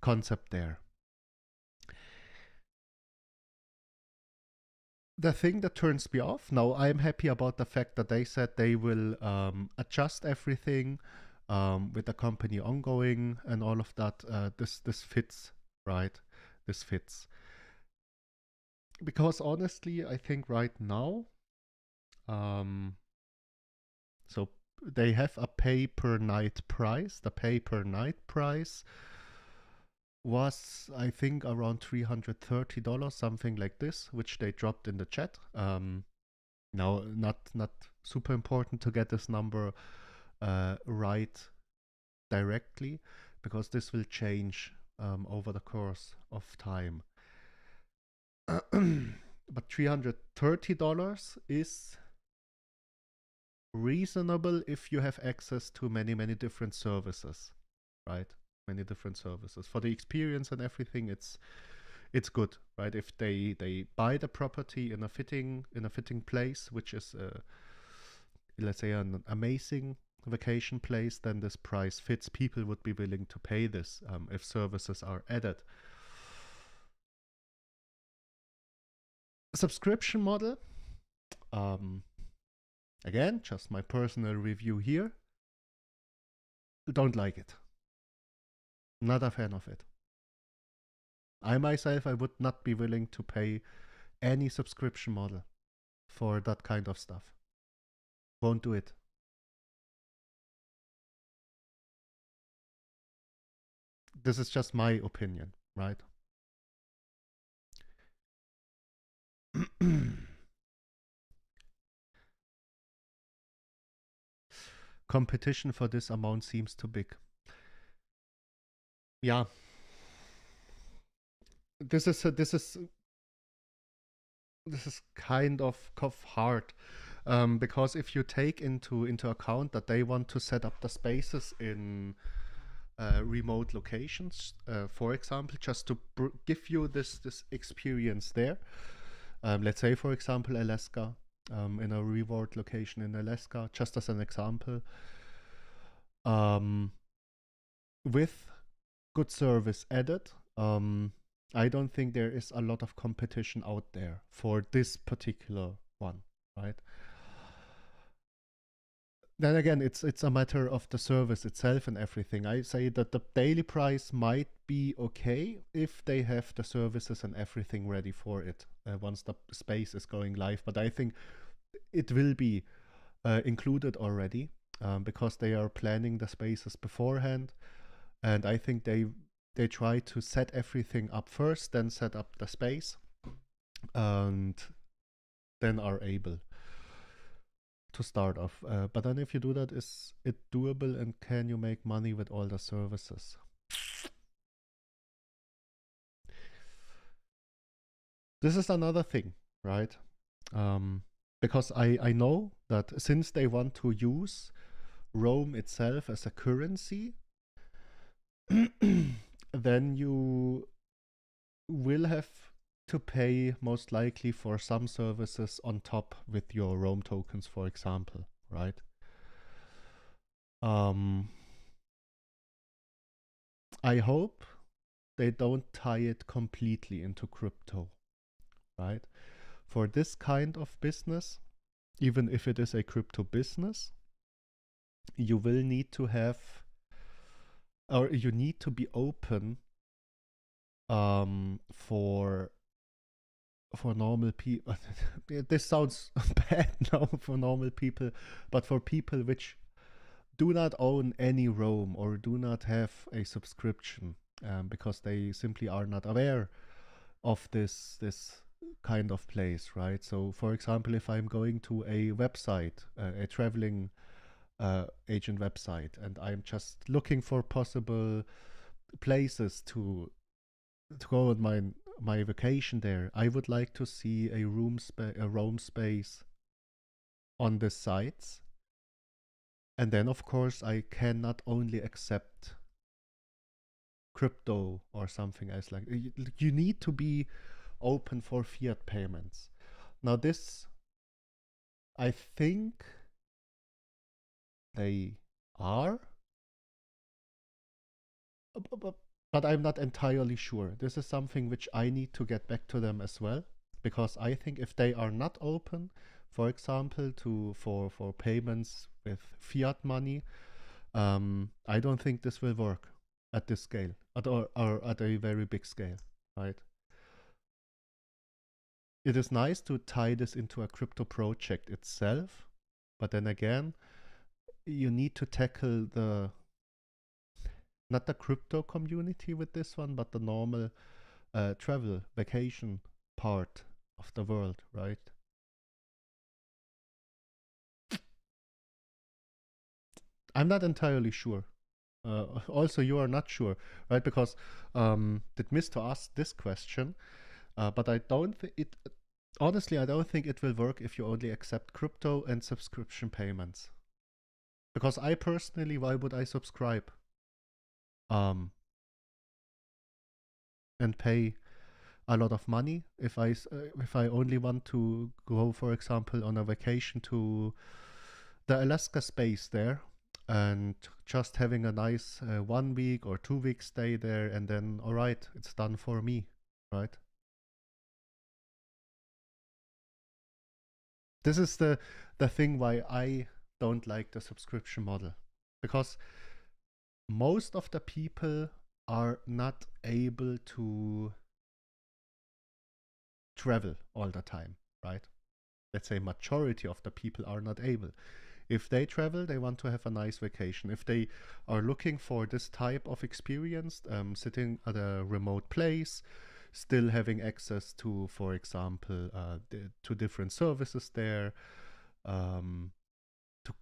concept there. The thing that turns me off, now I'm happy about the fact that they said they will adjust everything with the company ongoing and all of that. This fits, right? This fits. Because honestly, I think right now, so they have a pay per night price. The pay per night price was, I think, around $330, something like this, which they dropped in the chat. Now, not super important to get this number right directly, because this will change over the course of time. But $330 is reasonable if you have access to many different services, right? Many different services. For the experience and everything, it's good, right? If they buy the property in a fitting place, which is let's say an amazing vacation place, then this price fits. People would be willing to pay this if services are added. Subscription model, again, just my personal review here. Don't like it. Not a fan of it. I myself, I would not be willing to pay any subscription model for that kind of stuff. Won't do it. This is just my opinion, right? Competition for this amount seems too big. Yeah. This is kind of hard, because if you take into account that they want to set up the spaces in remote locations, for example, just to give you this experience there. Let's say, for example, Alaska, in a reward location in Alaska, just as an example, with good service added, I don't think there is a lot of competition out there for this particular one, right? Then again, it's a matter of the service itself and everything. I say that the daily price might be okay if they have the services and everything ready for it once the space is going live. But I think it will be included already, because they are planning the spaces beforehand, and I think they try to set everything up first, then set up the space, and then are able to start off. But then if you do that, is it doable, and can you make money with all the services? This is another thing, right? Because I know that since they want to use Rome itself as a currency, then you will have to pay most likely for some services on top with your Rome tokens, for example, right? I hope they don't tie it completely into crypto, right? For this kind of business, even if it is a crypto business, you will need to have, or you need to be open for normal people. This sounds bad now for normal people, but for people which do not own any Roam or do not have a subscription, because they simply are not aware of this kind of place, right? So, for example, if I'm going to a website, a traveling agent website, and I'm just looking for possible places to go on my vacation there, I would like to see a Roam space on the sites. And then, of course, I can not only accept crypto or something else. Like, you need to be open for fiat payments. Now, this, I think they are, but I'm not entirely sure. This is something which I need to get back to them as well, because I think if they are not open, for example, for payments with fiat money, I don't think this will work at this scale, or at a very big scale, right? It is nice to tie this into a crypto project itself, but then again, you need to tackle not the crypto community with this one, but the normal travel, vacation part of the world, right? I'm not entirely sure. Also, you are not sure, right? Because did Mr. ask this question, but I don't think it. Honestly, I don't think it will work if you only accept crypto and subscription payments. Because I personally, why would I subscribe? And pay a lot of money if I only want to go, for example, on a vacation to the Alaska space there, and just having a nice 1 week or 2 week stay there, and then all right, it's done for me, right? This is the thing why I don't like the subscription model, because most of the people are not able to travel all the time, right? Let's say majority of the people are not able. If they travel, they want to have a nice vacation. If they are looking for this type of experience, sitting at a remote place, still having access to, for example, to different services there, um, to,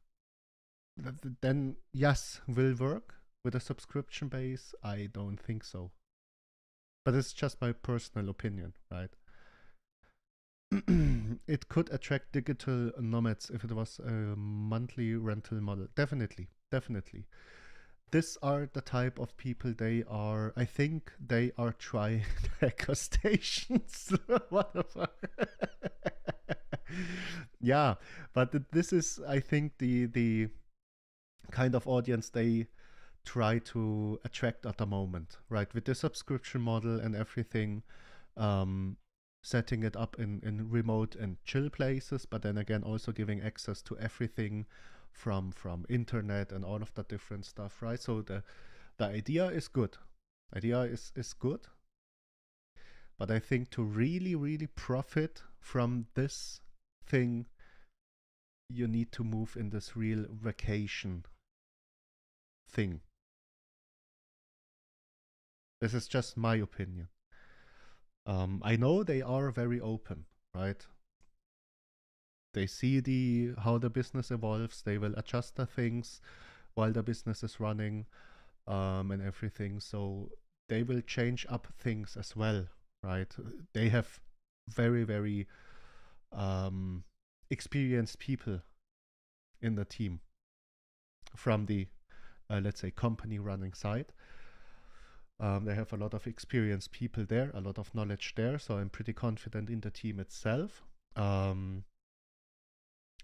then yes, will work. With a subscription base, I don't think so. But it's just my personal opinion, right? It could attract digital nomads if it was a monthly rental model. Definitely, definitely. These are the type of people they are. I think they are trying hacker stations. What the fuck? Yeah, but this is, I think, the kind of audience they try to attract at the moment, right? With the subscription model and everything, um, setting it up in remote and chill places, but then again also giving access to everything from internet and all of that different stuff, right? So the idea is good. Idea is good. But I think to really, really profit from this thing, you need to move in this real vacation thing. This is just my opinion. I know they are very open, right? They see how the business evolves. They will adjust the things while the business is running, and everything. So they will change up things as well, right? They have very, very experienced people in the team from the, let's say, company running side. They have a lot of experienced people there, a lot of knowledge there. So I'm pretty confident in the team itself.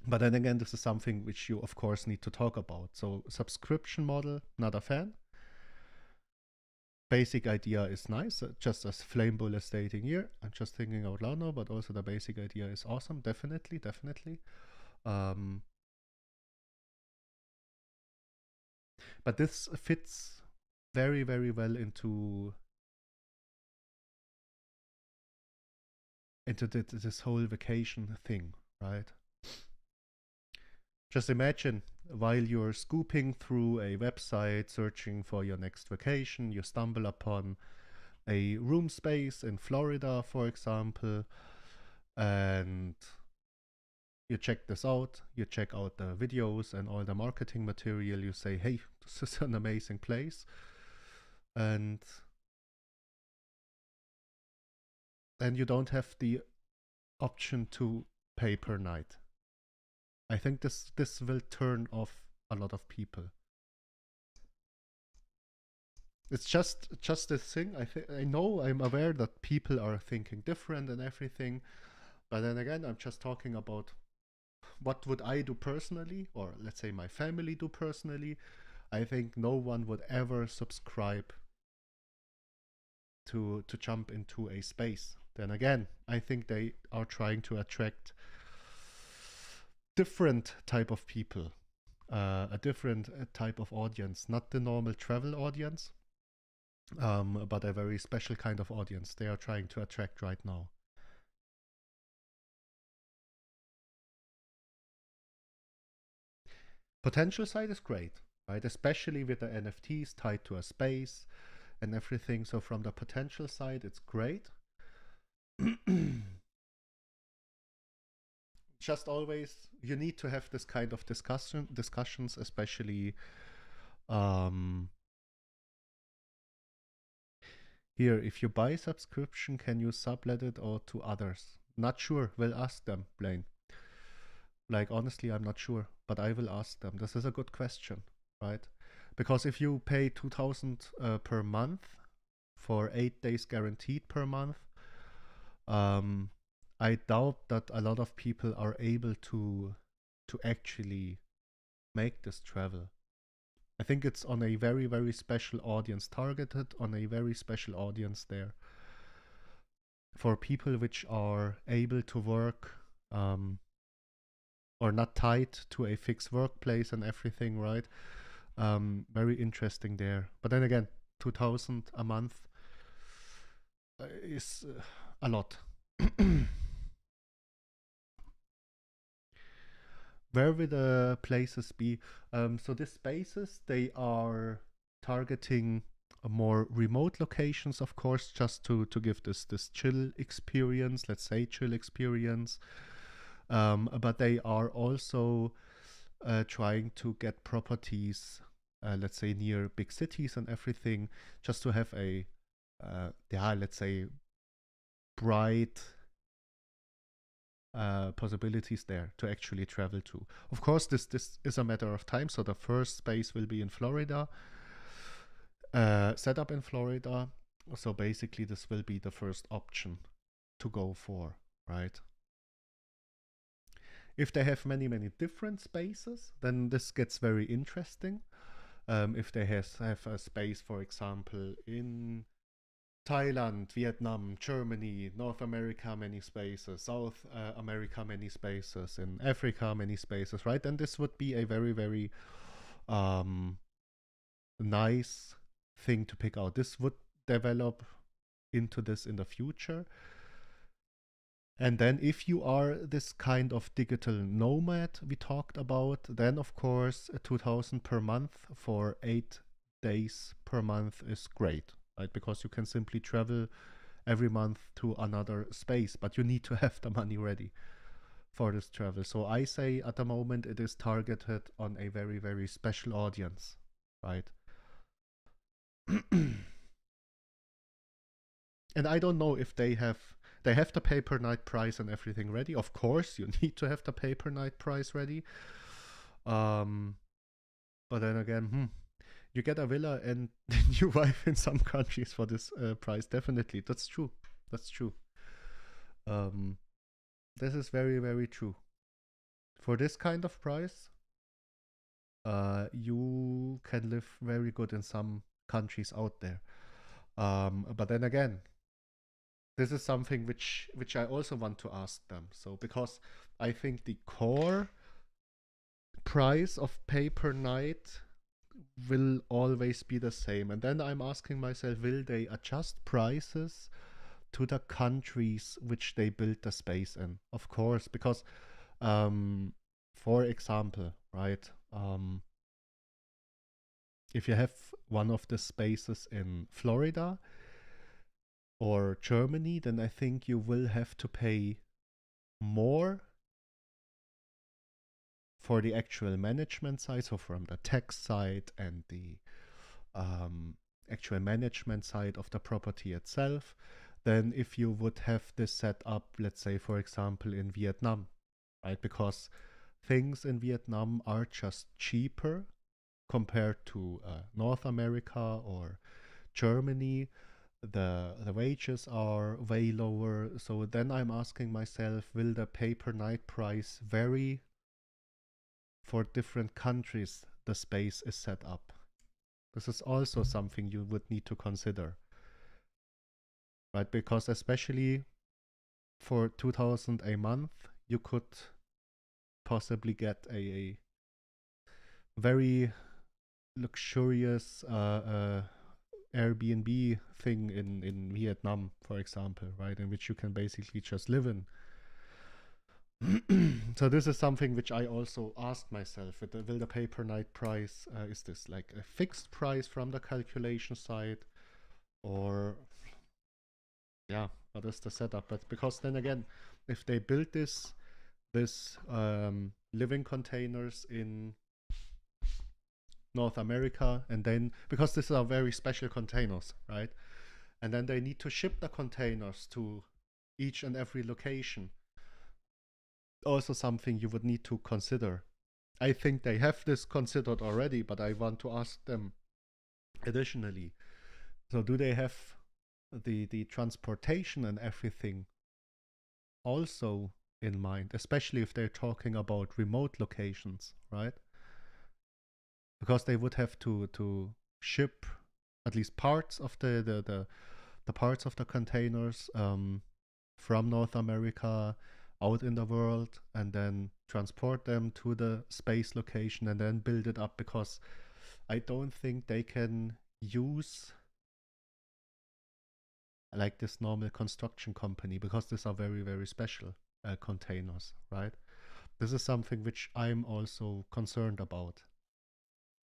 But then again, this is something which you, of course, need to talk about. So subscription model, not a fan. Basic idea is nice, just as Flamebull is stating here. I'm just thinking out loud now, but also the basic idea is awesome. Definitely, definitely. But this fits very, very well into this whole vacation thing, right? Just imagine while you're scooping through a website searching for your next vacation, you stumble upon a room space in Florida, for example, and you check this out, you check out the videos and all the marketing material, you say, hey, this is an amazing place. And then you don't have the option to pay per night. I think this will turn off a lot of people. It's just this thing. I know, I'm aware that people are thinking different and everything, but then again, I'm just talking about what would I do personally, or let's say my family do personally. I think no one would ever subscribe to jump into a space. Then again, I think they are trying to attract different type of people, a different type of audience, not the normal travel audience, but a very special kind of audience they are trying to attract right now. Potential side is great, right? Especially with the NFTs tied to a space and everything. So from the potential side, it's great. Just always, you need to have this kind of discussions, especially here, if you buy subscription, can you sublet it or to others? Not sure, we'll ask them, Blaine. Like, honestly, I'm not sure, but I will ask them. This is a good question, right? Because if you pay 2,000 per month for 8 days guaranteed per month, I doubt that a lot of people are able to actually make this travel. I think it's on a very, very special audience, targeted on a very special audience there. For people which are able to work or not tied to a fixed workplace and everything, right? Very interesting there. But then again, 2,000 a month is a lot. Where will the places be? So these spaces, they are targeting more remote locations, of course, just to give this chill experience, let's say chill experience. But they are also trying to get properties, let's say near big cities and everything, just to have a, let's say, bright possibilities there to actually travel to. Of course, this is a matter of time. So the first space will be in Florida, set up in Florida. So basically, this will be the first option to go for, right? If they have many different spaces, then this gets very interesting. If they have a space, for example, in Thailand, Vietnam, Germany, North America, many spaces, South America, many spaces, in Africa, many spaces, right? And this would be a very, very nice thing to pick out. This would develop into this in the future. And then if you are this kind of digital nomad we talked about, then of course 2,000 per month for 8 days per month is great, right? Because you can simply travel every month to another space, but you need to have the money ready for this travel. So I say at the moment it is targeted on a very, very special audience, right? And I don't know if they have the pay per night price and everything ready. Of course, you need to have the pay per night price ready. But then again, you get a villa and new wife in some countries for this price. Definitely, that's true. That's true. This is very, very true. For this kind of price, you can live very good in some countries out there. But then again, this is something which I also want to ask them. So because I think the core price of pay per night will always be the same. And then I'm asking myself, will they adjust prices to the countries which they built the space in, of course, because for example, right, if you have one of the spaces in Florida or Germany, then I think you will have to pay more for the actual management side, so from the tax side and the actual management side of the property itself, than if you would have this set up, let's say, for example, in Vietnam, right? Because things in Vietnam are just cheaper compared to North America or Germany. The wages are way lower. So then I'm asking myself, will the pay per night price vary for different countries the space is set up? This is also something you would need to consider, right? Because especially for 2000 a month, you could possibly get a very luxurious Airbnb thing in Vietnam, for example, right? In which you can basically just live in. So this is something which I also asked myself, will the pay per night price, is this like a fixed price from the calculation side, or yeah, what is the setup? But because then again, if they build this living containers in North America, and then because these are very special containers, right? And then they need to ship the containers to each and every location. Also something you would need to consider. I think they have this considered already, but I want to ask them additionally. So do they have the transportation and everything also in mind, especially if they're talking about remote locations, right? Because they would have to ship at least parts of the parts of the containers from North America out in the world, and then transport them to the space location and then build it up, because I don't think they can use like this normal construction company, because these are very, very special containers, right? This is something which I'm also concerned about.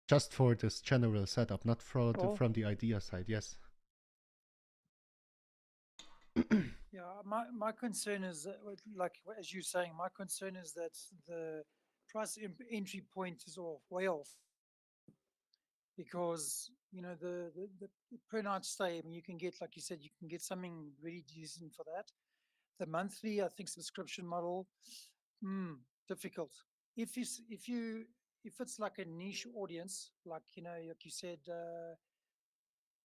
Just for this general setup, not from the idea side. Yes. Yeah, my concern is like as you're saying, my concern is that the price entry point is way off, because the per night stay. I mean, you can get, like you said, you can get something really decent for that. The monthly, I think, subscription model, difficult. If it's like a niche audience, like like you said,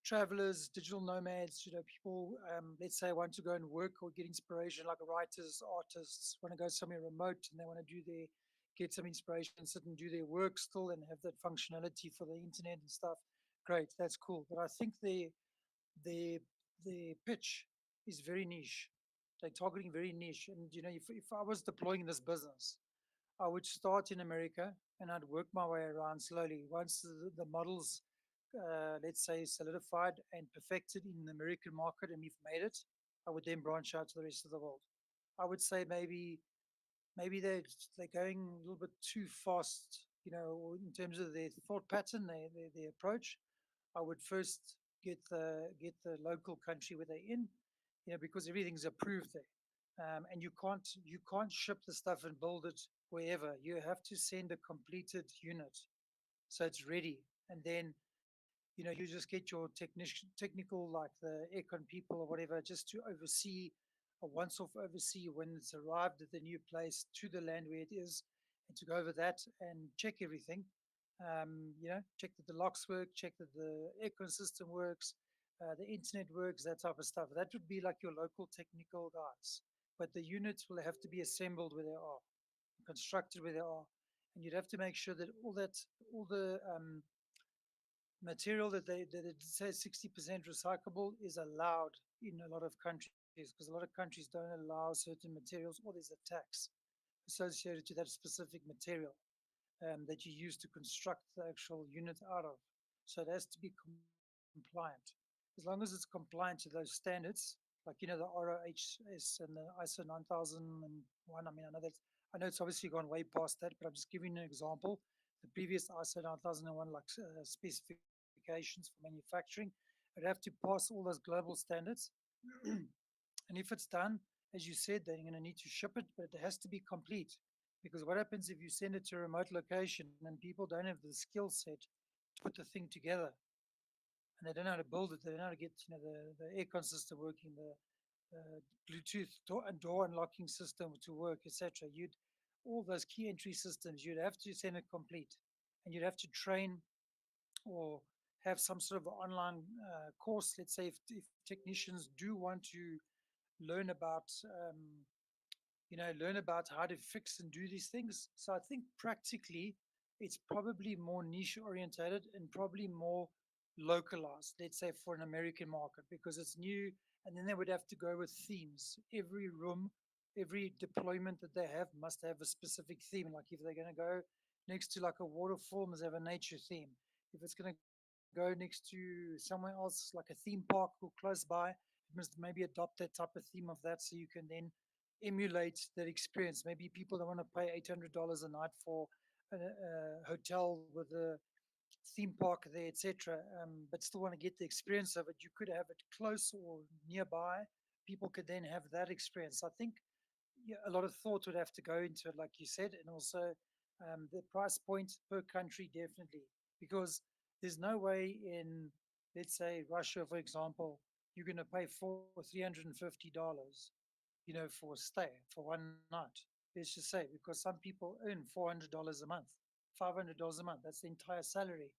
travelers, digital nomads, people, let's say, want to go and work or get inspiration, like writers, artists, want to go somewhere remote and they want to get some inspiration and sit and do their work still and have that functionality for the internet and stuff. Great, that's cool. But I think the pitch is very niche. They're targeting very niche. And if I was deploying this business, I would start in America and I'd work my way around slowly. Once the models, let's say, solidified and perfected in the American market and we've made it, I would then branch out to the rest of the world. I would say maybe they're going a little bit too fast, in terms of their thought pattern, their approach. I would first get the local country where they're in, because everything's approved there. And you can't ship the stuff and build it wherever. You have to send a completed unit, so it's ready, and then you just get your technical, like the aircon people or whatever, just to oversee, a once-off oversee when it's arrived at the new place to the land where it is, and to go over that and check everything. Check that the locks work, check that the aircon system works, the internet works, that type of stuff. That would be like your local technical guys. But the units will have to be assembled where they are, constructed where they are, and you'd have to make sure that all the material that it says 60% recyclable is allowed in a lot of countries, because a lot of countries don't allow certain materials, or there's a tax associated to that specific material that you use to construct the actual unit out of. So it has to be compliant. As long as it's compliant to those standards, like the ROHS and the ISO 9001. I mean, I know it's obviously gone way past that, but I'm just giving you an example. The previous ISO 9001 like specifications for manufacturing, it'd have to pass all those global standards. And if it's done, as you said, then you're going to need to ship it, but it has to be complete. Because what happens if you send it to a remote location and people don't have the skill set to put the thing together, and they don't know how to build it, they don't know how to get the aircon system working, the Bluetooth door unlocking system to work, etc. You'd all those key entry systems, you'd have to send it complete, and you'd have to train or have some sort of online course. Let's say if technicians do want to learn about learn about how to fix and do these things. So I think practically it's probably more niche orientated and probably more localized, let's say for an American market, because it's new. And then they would have to go with themes. Every room, every deployment that they have must have a specific theme. Like if they're going to go next to like a waterfall, must have a nature theme. If it's going to go next to somewhere else, like a theme park or close by, it must maybe adopt that type of theme of that, so you can then emulate that experience. Maybe people don't want to pay $800 a night for a hotel with a theme park there, etc., but still want to get the experience of it. You could have it close or nearby. People could then have that experience. I think a lot of thought would have to go into it, like you said, and also the price point per country, definitely, because there's no way in, let's say, Russia, for example, you're going to pay for $350, for a stay for one night. Let's just say, because some people earn $400 a month, $500 a month. That's the entire salary.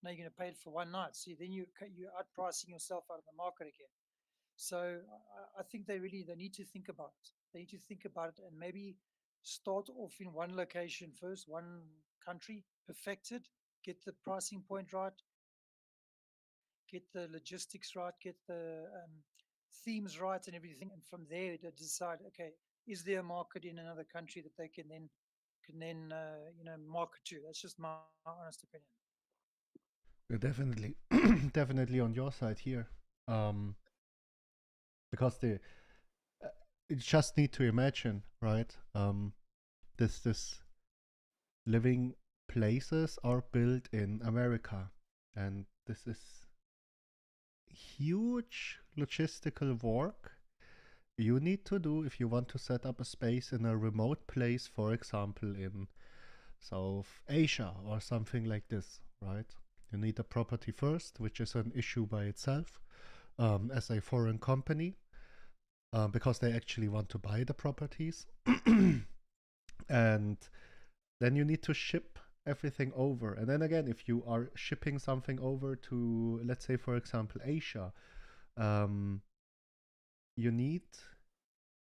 Now you're going to pay it for one night. See, then you're outpricing yourself out of the market again. So I think they need to think about it. They need to think about it and maybe start off in one location first, one country, perfect it, get the pricing point right, get the logistics right, get the themes right, and everything. And from there, they decide, okay, is there a market in another country that they can then market to? That's just my honest opinion. Definitely, definitely on your side here, um, because you just need to imagine, right? This living places are built in America, and this is huge logistical work you need to do if you want to set up a space in a remote place, for example, in South Asia or something like this, right? You need a property first, which is an issue by itself as a foreign company, because they actually want to buy the properties. And then you need to ship everything over. And then again, if you are shipping something over to, let's say, for example, Asia, you need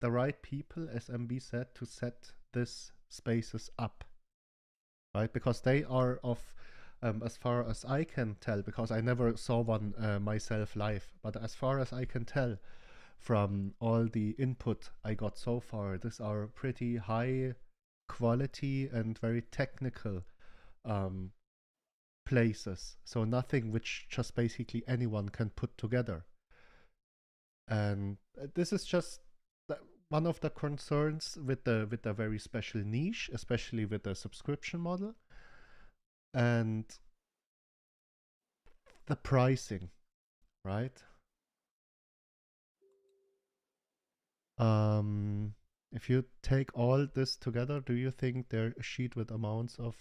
the right people, as MB said, to set these spaces up, right? Because they are of, as far as I can tell, because I never saw one myself live, but as far as I can tell from all the input I got so far, these are pretty high quality and very technical places. So nothing which just basically anyone can put together. And this is just one of the concerns with the very special niche, especially with the subscription model, and the pricing, right? If you take all this together, do you think their sheet with amounts of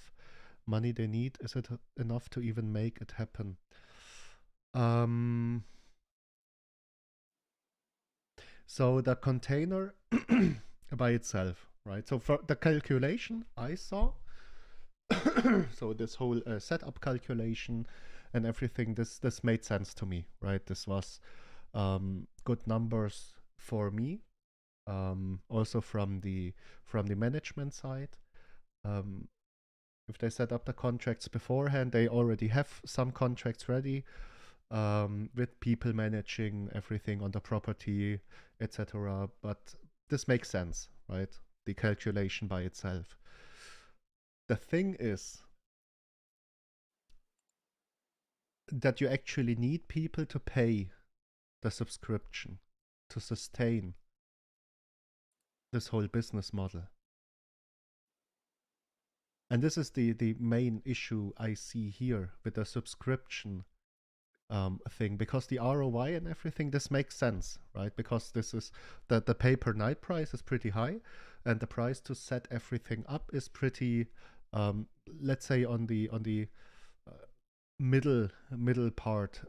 money they need, is it enough to even make it happen? So the container by itself, right? So for the calculation I saw, so this whole setup calculation and everything, this made sense to me, right? This was good numbers for me, also from the management side. If they set up the contracts beforehand, they already have some contracts ready, with people managing everything on the property, etc. But this makes sense, right? The calculation by itself. The thing is that you actually need people to pay the subscription. to sustain this whole business model. And this is the main issue I see here with the subscription thing, because the ROI and everything, this makes sense, right? Because this is the pay per night price is pretty high, and the price to set everything up is pretty, let's say on the middle part,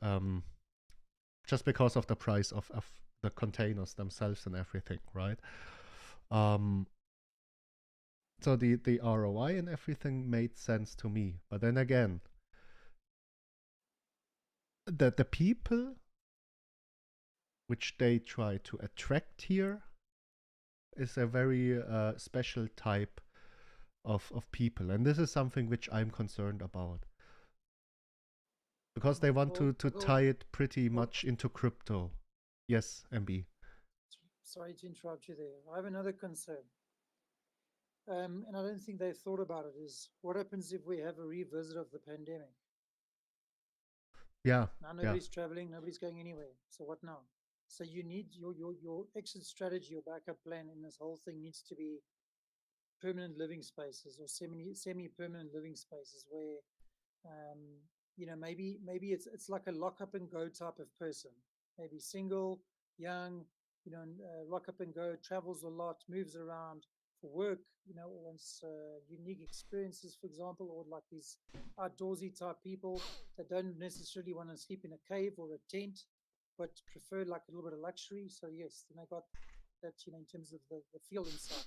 just because of the price of the containers themselves and everything, right? So the ROI and everything made sense to me. But then again, the people which they try to attract here is a very special type of people. And this is something which I'm concerned about. Because they want to tie it pretty much into crypto. Yes, MB. Sorry to interrupt you there. I have another concern. And I don't think they've thought about it, is what happens if we have a revisit of the pandemic? Yeah. Now nobody's traveling, nobody's going anywhere. So what now? So you need your exit strategy, your backup plan in this whole thing needs to be permanent living spaces or semi-permanent living spaces where, maybe it's like a lock up and go type of person, maybe single, young, lock up and go, travels a lot, moves around for work, wants unique experiences, for example, or like these outdoorsy type people that don't necessarily want to sleep in a cave or a tent, but prefer like a little bit of luxury. So yes, then I got that, in terms of the feel inside.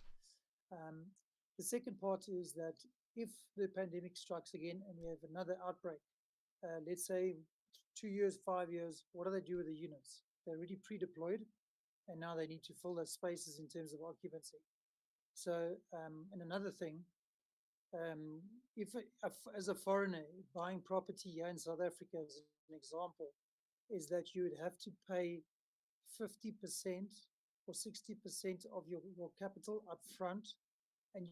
The second part is that if the pandemic strikes again and we have another outbreak, let's say 2 years, 5 years, what do they do with the units? They're already pre-deployed, and now they need to fill those spaces in terms of occupancy. So, and another thing, if as a foreigner buying property here in South Africa, as an example, is that you would have to pay 50% or 60% of your capital up front, and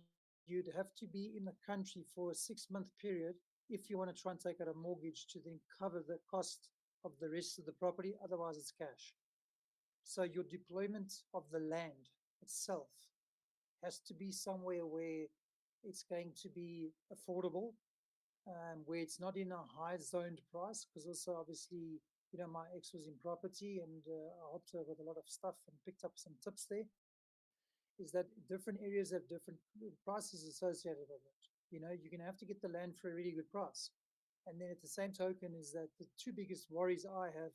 you'd have to be in the country for a 6-month period if you want to try and take out a mortgage to then cover the cost of the rest of the property. Otherwise, it's cash. So your deployment of the land itself has to be somewhere where it's going to be affordable, where it's not in a high zoned price, because also obviously, my ex was in property, and I helped her with a lot of stuff and picked up some tips there, is that different areas have different prices associated with it. You're going to have to get the land for a really good price. And then at the same token is that the two biggest worries I have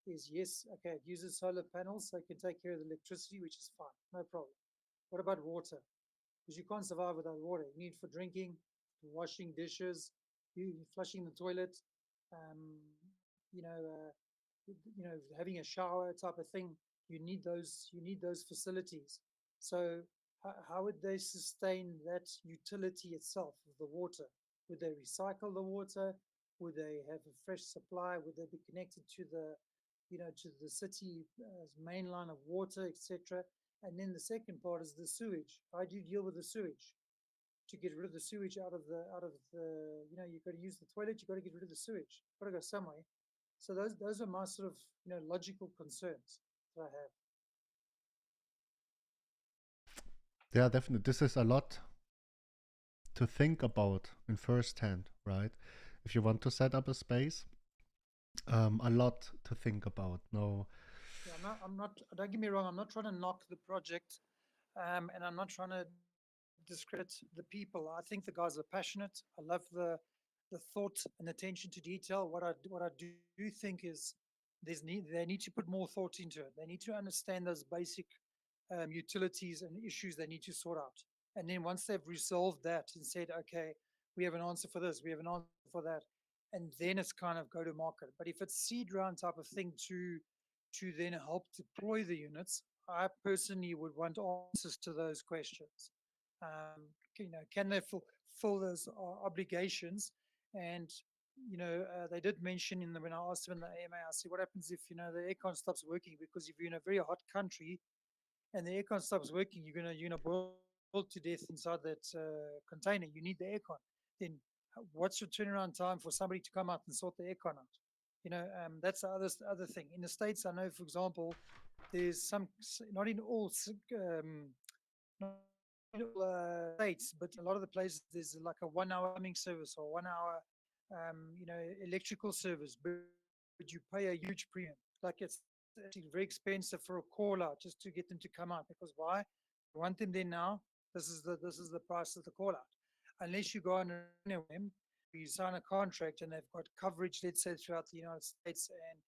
is, yes, okay, it uses solar panels, so it can take care of the electricity, which is fine, no problem. What about water? Because you can't survive without water. You need it for drinking, washing dishes, you flushing the toilet, having a shower type of thing. You need those facilities. So how would they sustain that utility itself of the water? Would they recycle the water? Would they have a fresh supply? Would they be connected to the city main line of water, etc.? And then the second part is the sewage. How do you deal with the sewage? To get rid of the sewage out of the, you've got to use the toilet, you've got to get rid of the sewage. Got to go somewhere. So those are my sort of, logical concerns that I have. Yeah, definitely. This is a lot to think about in first hand, right? If you want to set up a space, a lot to think about. No. Yeah, I'm not. Don't get me wrong. I'm not trying to knock the project, and I'm not trying to discredit the people. I think the guys are passionate. I love the thought and attention to detail. What I do think is they need to put more thought into it. They need to understand those basic utilities and issues they need to sort out. And then once they've resolved that and said, okay, we have an answer for this, we have an answer for that, and then it's kind of go to market. But if it's seed round type of thing to then help deploy the units, I personally would want answers to those questions. Can they fulfill those obligations? And they did mention when I asked them in the AMA, I said, what happens if the aircon stops working? Because if you're in a very hot country and the aircon stops working, you're gonna boil to death inside that container. You need the aircon. Then what's your turnaround time for somebody to come out and sort the aircon out? That's the other thing. In the States, I know, for example, there's some, not in all, not in all states, but a lot of the places there's like a 1 hour plumbing service or 1 hour, electrical service, but you pay a huge premium. Like it's actually very expensive for a call out just to get them to come out. Because why? You want them there now. This is the price of the call out. Unless you go on them, you sign a contract and they've got coverage, let's say throughout the United States, and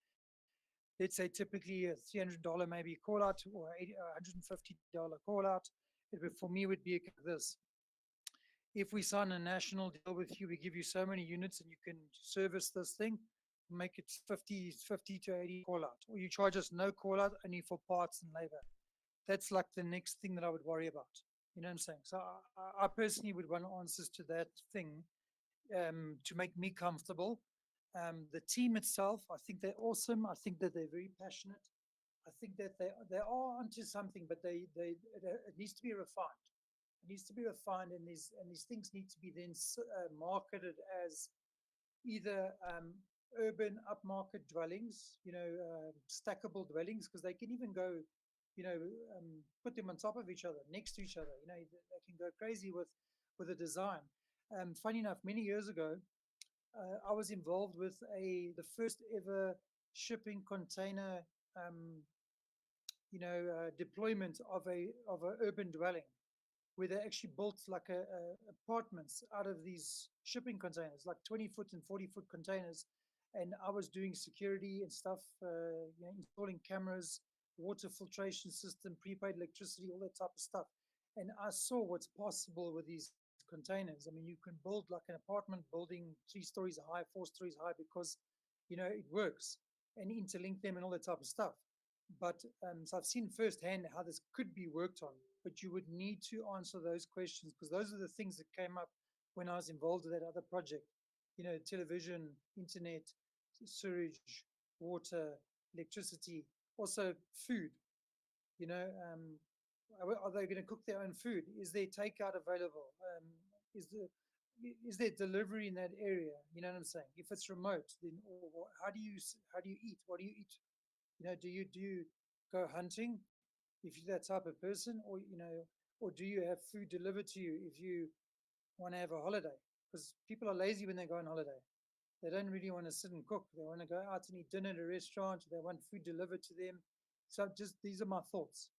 let's say typically a $300 maybe call out or $150 call out. For me would be this. If we sign a national deal with you, we give you so many units and you can service this thing, make it 50 to 80 call out, or you charge us no call out, only for parts and labor. That's like the next thing that I would worry about. You know what I'm saying? So I personally would want answers to that thing, to make me comfortable. The team itself, I think they're awesome. I think that they're very passionate. I think that they are onto something, but it needs to be refined. It needs to be refined, and these things need to be then marketed as either urban upmarket dwellings, stackable dwellings, because they can even go, put them on top of each other, next to each other. They can go crazy with the design. Funny enough, many years ago, I was involved with the first ever shipping container, deployment of a urban dwelling, where they actually built like apartments out of these shipping containers, like 20-foot and 40-foot containers. And I was doing security and stuff, installing cameras, water filtration system, prepaid electricity, all that type of stuff. And I saw what's possible with these containers. I mean, you can build like an apartment building 3 stories high, 4 stories high, because, it works, and interlink them and all that type of stuff. But so I've seen firsthand how this could be worked on, but you would need to answer those questions, because those are the things that came up when I was involved with that other project. Television, internet, sewage, water, electricity, also food. Are they going to cook their own food? Is there takeout available? Is there delivery in that area? You know what I'm saying? If it's remote, then how do you eat? What do you eat? Do you go hunting if you're that type of person, or do you have food delivered to you if you want to have a holiday? Because people are lazy when they go on holiday. They don't really want to sit and cook. They want to go out and eat dinner at a restaurant. They want food delivered to them. So these are my thoughts.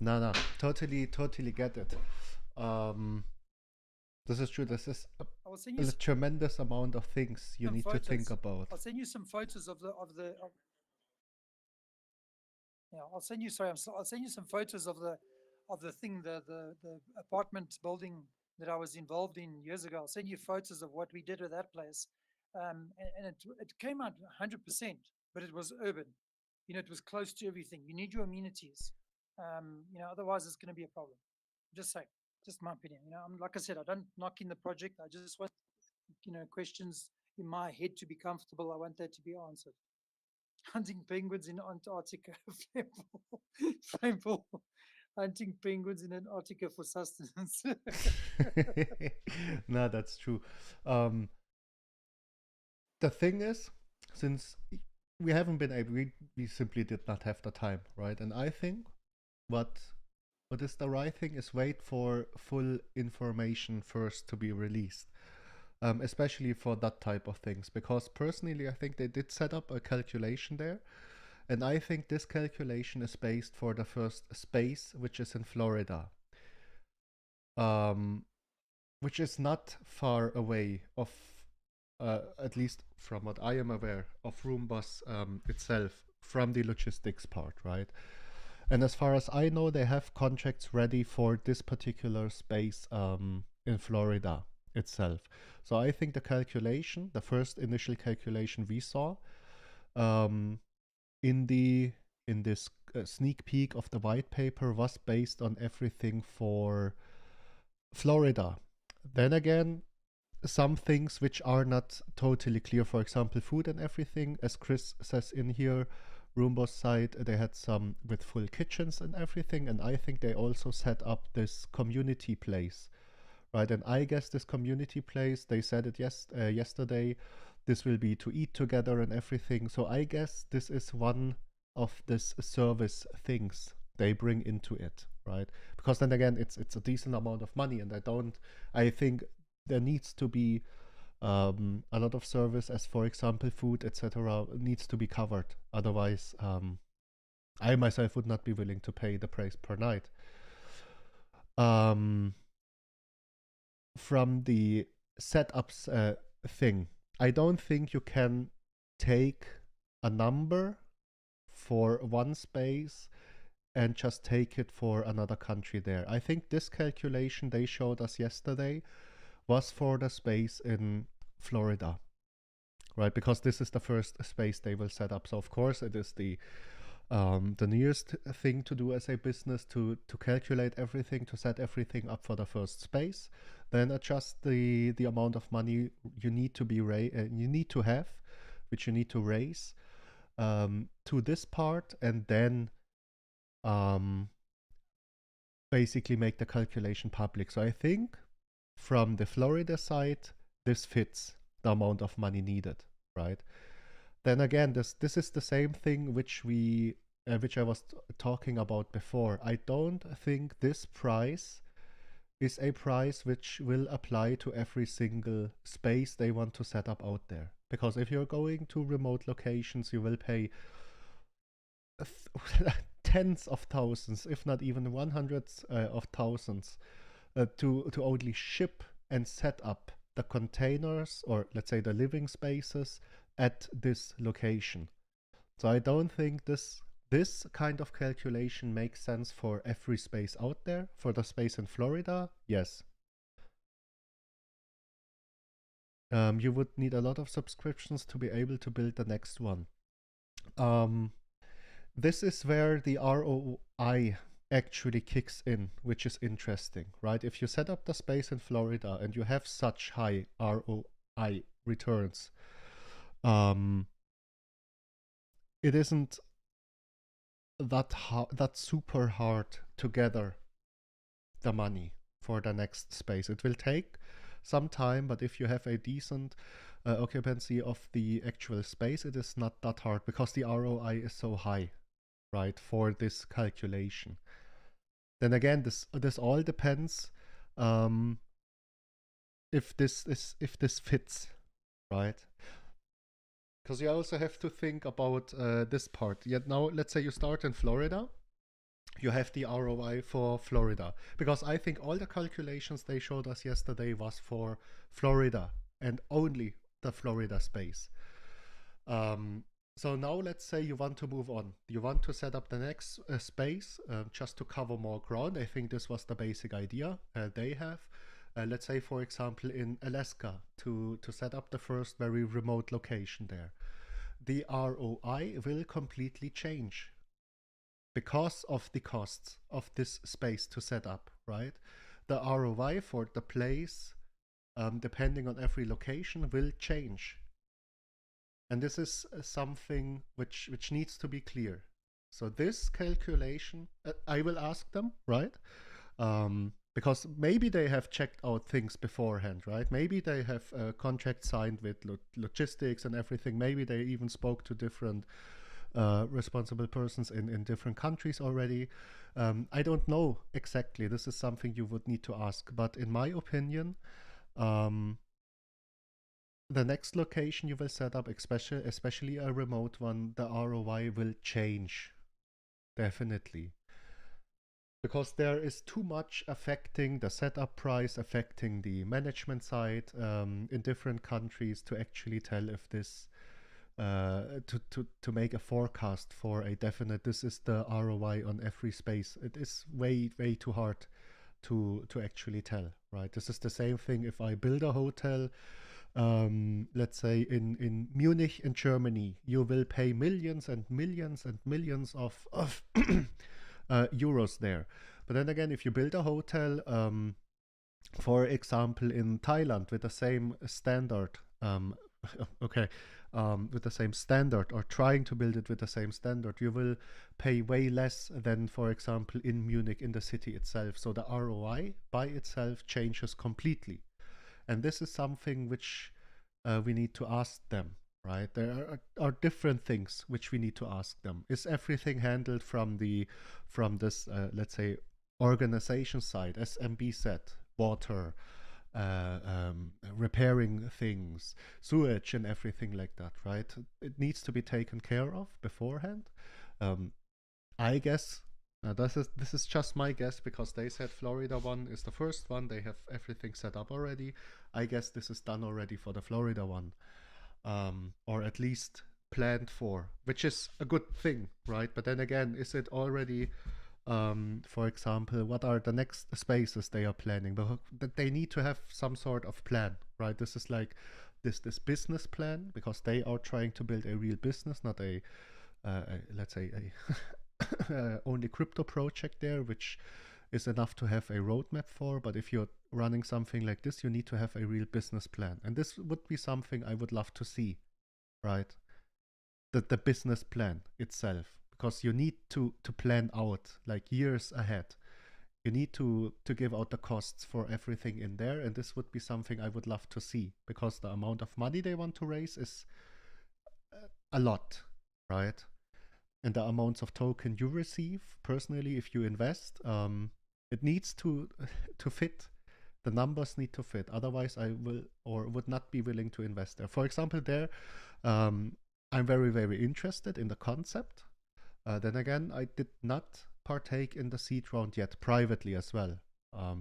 No, totally get it. This is true. This is a tremendous amount of things you need to think about. I'll send you some photos of the. Yeah, I'll send you. Sorry, I'll send you some photos of the thing, the apartment building that I was involved in years ago. I'll send you photos of what we did with that place, and it came out 100%, but it was urban. It was close to everything. You need your amenities. Otherwise it's going to be a problem. Just saying, just my opinion. Like I said, I don't knock in the project. I just want, questions in my head to be comfortable. I want that to be answered. Hunting penguins in Antarctica. Painful. Hunting penguins in Antarctica for sustenance. No, that's true. The thing is, since we haven't been able, we simply did not have the time, right? And I think what is the right thing is wait for full information first to be released, especially for that type of things, because personally I think they did set up a calculation there, and I think this calculation is based for the first space, which is in Florida, which is not far away of, at least from what I am aware of, Roomba's itself, from the logistics part, right? And as far as I know, they have contracts ready for this particular space in Florida itself. So I think the calculation, the first initial calculation we saw in this sneak peek of the white paper, was based on everything for Florida. Then again, some things which are not totally clear, for example, food and everything, as Chris says in here, Roomba's side, they had some with full kitchens and everything, and I think they also set up this community place, right? And I guess this community place, they said it yesterday, This will be to eat together and everything. So I guess this is one of this service things they bring into it, right? Because then again, it's a decent amount of money, and I think there needs to be a lot of service, as for example food, etc., needs to be covered. Otherwise, I myself would not be willing to pay the price per night. From the setups thing, I don't think you can take a number for one space and just take it for another country there. I think this calculation they showed us yesterday was for the space in Florida, right? Because this is the first space they will set up. So of course it is the nearest thing to do as a business to calculate everything, to set everything up for the first space, then adjust the amount of money you need to have, which you need to raise to this part, and then basically make the calculation public. So I think from the Florida side, this fits the amount of money needed, right? Then again, this is the same thing which I was talking about before. I don't think this price is a price which will apply to every single space they want to set up out there. Because if you're going to remote locations, you will pay tens of thousands, if not even hundreds of thousands, to only ship and set up the containers, or let's say the living spaces, at this location. So I don't think this kind of calculation makes sense for every space out there. For the space in Florida, yes. You would need a lot of subscriptions to be able to build the next one. This is where the ROI actually kicks in, which is interesting, right? If you set up the space in Florida and you have such high ROI returns, it isn't that super hard to gather the money for the next space. It will take some time, but if you have a decent occupancy of the actual space, it is not that hard, because the ROI is so high, right, for this calculation. Then again, this all depends if this fits, right? Because you also have to think about this part. Yet now, let's say you start in Florida, you have the ROI for Florida. Because I think all the calculations they showed us yesterday was for Florida and only the Florida space. So now let's say you want to move on. You want to set up the next space just to cover more ground. I think this was the basic idea they have. Let's say, for example, in Alaska, to set up the first very remote location there. The ROI will completely change because of the costs of this space to set up, right? The ROI for the place, depending on every location, will change. And this is something which needs to be clear. So this calculation, I will ask them, right? Because maybe they have checked out things beforehand, right? Maybe they have a contract signed with logistics and everything. Maybe they even spoke to different responsible persons in different countries already. I don't know exactly. This is something you would need to ask. But in my opinion, the next location you will set up, especially a remote one, the ROI will change. Definitely. Because there is too much affecting the setup price, affecting the management side in different countries to actually tell if this, to make a forecast for a definite, this is the ROI on every space. It is way too hard to actually tell, right? This is the same thing if I build a hotel, let's say in Munich in Germany, you will pay millions and millions and millions of euros there. But then again, if you build a hotel, for example, in Thailand with the same standard, with the same standard, or trying to build it with the same standard, you will pay way less than, for example, in Munich, in the city itself. So the ROI by itself changes completely. And this is something which we need to ask them, right? There are different things which we need to ask them. Is everything handled from this let's say organization side, as MB said, water, repairing things, sewage, and everything like that, right? It needs to be taken care of beforehand. I guess this is just my guess, because they said Florida one is the first one. They have everything set up already. I guess this is done already for the Florida one, or at least planned for, which is a good thing, right? But then again, is it already, for example, what are the next spaces they are planning? But they need to have some sort of plan, right? This is like this business plan, because they are trying to build a real business, not let's say a only crypto project there, which is enough to have a roadmap for. But if you're running something like this, you need to have a real business plan, and this would be something I would love to see, right? The business plan itself, because you need to plan out like years ahead. You need to give out the costs for everything in there, and this would be something I would love to see, because the amount of money they want to raise is a lot, right? And the amounts of token you receive personally if you invest, it needs to fit. The numbers need to fit, otherwise I will or would not be willing to invest there. For example, there I'm very, very interested in the concept. Then again, I did not partake in the seed round yet, privately as well,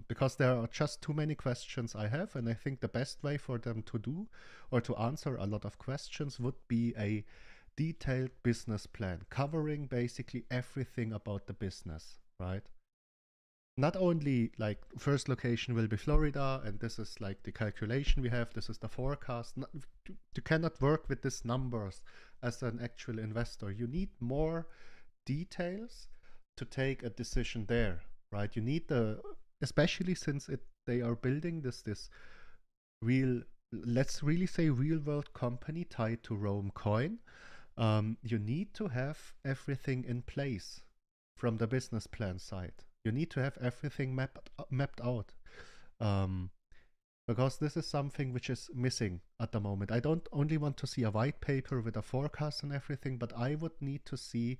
because there are just too many questions I have, and I think the best way for them to do or to answer a lot of questions would be a detailed business plan covering basically everything about the business, right? Not only like first location will be Florida, and this is like the calculation we have, this is the forecast. You cannot work with these numbers as an actual investor. You need more details to take a decision there, right? You need especially since they are building this real, let's really say real world company tied to Rome Coin. You need to have everything in place from the business plan side. You need to have everything mapped out, because this is something which is missing at the moment. I don't only want to see a white paper with a forecast and everything, but I would need to see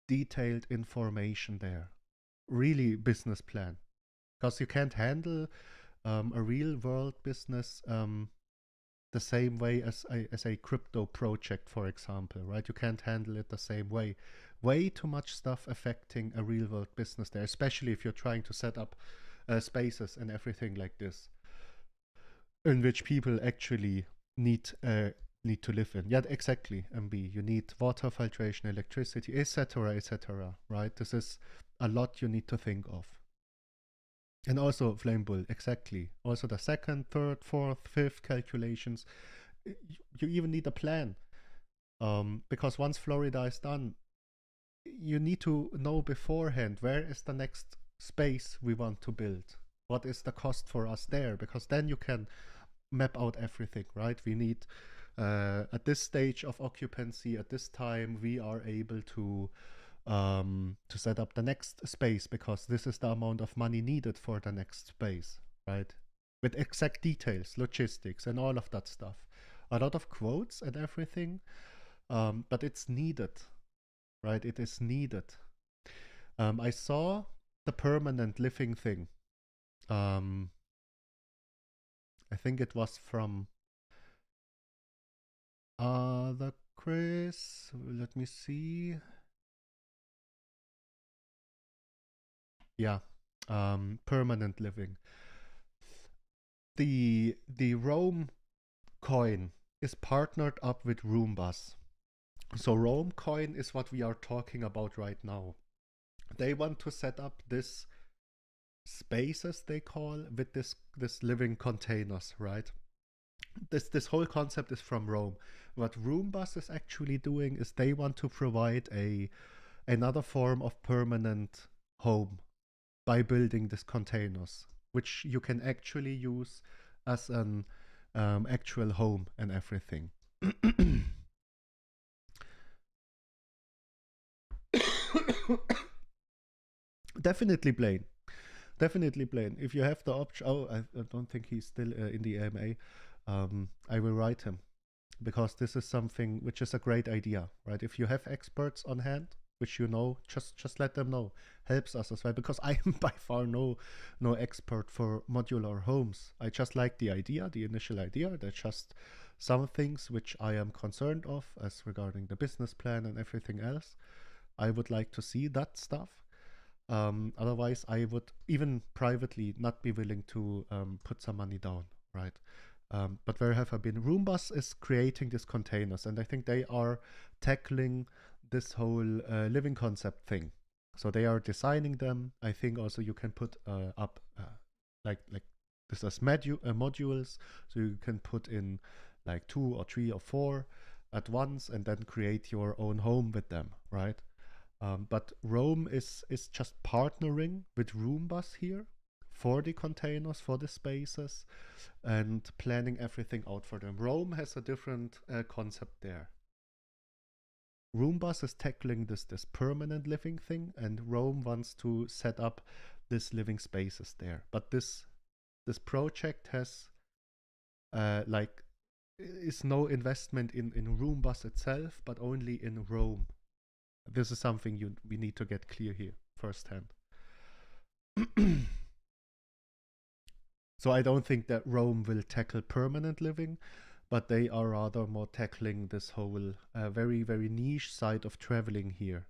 detailed information there, really business plan, because you can't handle a real world business the same way as a crypto project, for example, right? You can't handle it the same way. Way too much stuff affecting a real world business there, especially if you're trying to set up spaces and everything like this, in which people actually need to live in. Yeah, exactly, MB. You need water, filtration, electricity, etc., right? This is a lot you need to think of. And also Flame Bull, exactly. Also the second, third, fourth, fifth calculations. You even need a plan. Because once Florida is done, you need to know beforehand where is the next space we want to build. What is the cost for us there? Because then you can map out everything, right? We need, at this stage of occupancy, at this time, we are able to set up the next space, because this is the amount of money needed for the next space, right? With exact details, logistics, and all of that stuff. A lot of quotes and everything, but it's needed, right? It is needed. I saw the permanent living thing. I think it was from the Chris. Let me see. Yeah, permanent living. The Rome coin is partnered up with Roombus. So Rome coin is what we are talking about right now. They want to set up this spaces, they call, with this living containers, right? This whole concept is from Rome. What Roombus is actually doing is they want to provide another form of permanent home by building these containers, which you can actually use as an actual home and everything. Definitely Blaine. If you have the option, I don't think he's still in the AMA. I will write him, because this is something which is a great idea, right? If you have experts on hand, which you know, just let them know. Helps us as well, because I am by far no expert for modular homes. I just like the idea, the initial idea. There's just some things which I am concerned of as regarding the business plan and everything else. I would like to see that stuff. Otherwise, I would even privately not be willing to put some money down, right? But where have I been? Roombus is creating these containers, and I think they are tackling this whole living concept thing. So they are designing them. I think also you can put up like this as modules, so you can put in like 2 or 3 or 4 at once, and then create your own home with them, right? But Rome is just partnering with Roombus here for the containers, for the spaces, and planning everything out for them. Rome has a different concept there. Roombus is tackling this permanent living thing, and Rome wants to set up this living spaces there. But this project has is no investment in Roombus itself, but only in Rome. This is something we need to get clear here firsthand. So I don't think that Rome will tackle permanent living, but they are rather more tackling this whole very, very niche side of traveling here.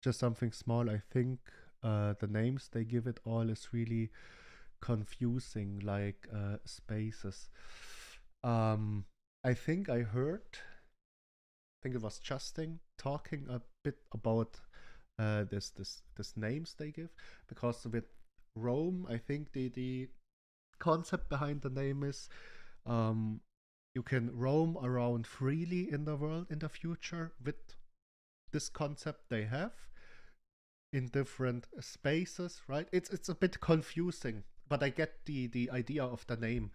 Just something small. I think the names they give it all is really confusing, like spaces. I think I heard, I think it was Justin talking a bit about this names they give, because with Rome, I think the concept behind the name is you can roam around freely in the world in the future with this concept they have in different spaces, right? It's a bit confusing, but I get the idea of the name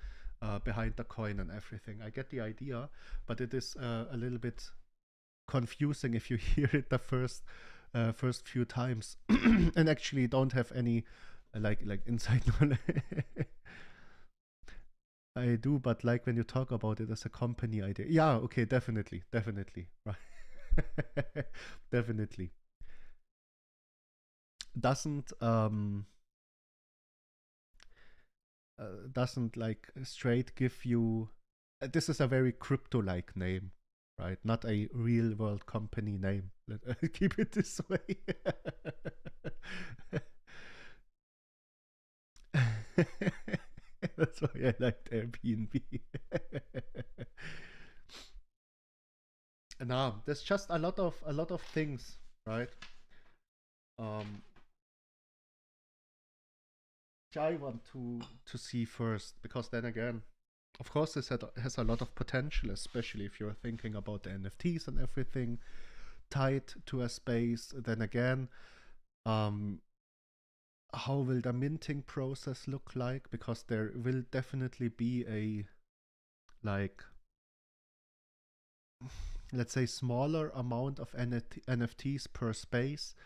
behind the coin and everything. I get the idea, but it is a little bit confusing if you hear it the first few times and actually don't have any like inside knowledge. I do, but like when you talk about it as a company idea. Yeah, okay, definitely, right. Definitely. Doesn't like straight give you this is a very crypto-like name, right? Not a real world company name. Keep it this way. That's why I liked Airbnb. No, there's just a lot of things, right? I want to see first, because then again, of course, this has a lot of potential, especially if you're thinking about the NFTs and everything tied to a space. Then again, how will the minting process look like? Because there will definitely be a, like, let's say, smaller amount of NFTs per space.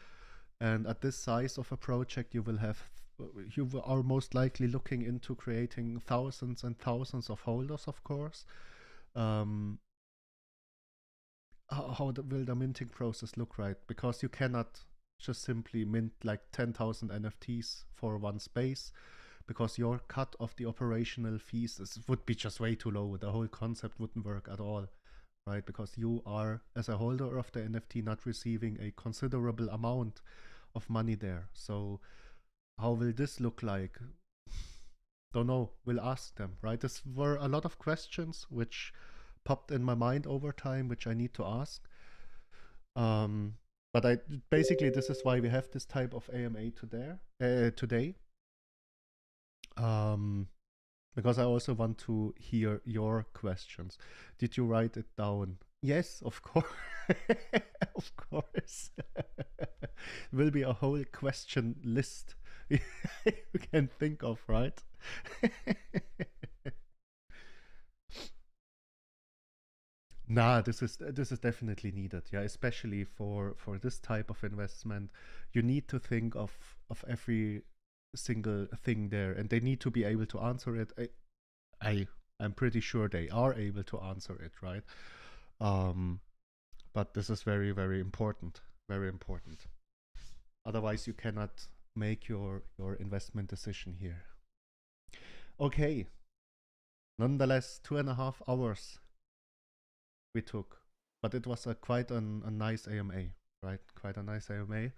And at this size of a project, you are most likely looking into creating thousands and thousands of holders, of course. How will the minting process look like? Because you cannot just simply mint like 10,000 NFTs for one space, because your cut of the operational fees would be just way too low. The whole concept wouldn't work at all, right? Because you are, as a holder of the NFT, not receiving a considerable amount of money there. So how will this look like? Don't know. We'll ask them, right? This were a lot of questions which popped in my mind over time, which I need to ask. But basically this is why we have this type of AMA today. Because I also want to hear your questions. Did you write it down? Yes, of course. Of course. Will be a whole question list you can think of, right? Nah, this is definitely needed. Yeah, especially for this type of investment, you need to think of every single thing there, and they need to be able to answer it. I I'm pretty sure they are able to answer it, right? Um, but this is very very important, very important. Otherwise, you cannot make your investment decision here. Okay. Nonetheless, 2.5 hours we took, but it was quite a nice AMA, right? Quite a nice AMA.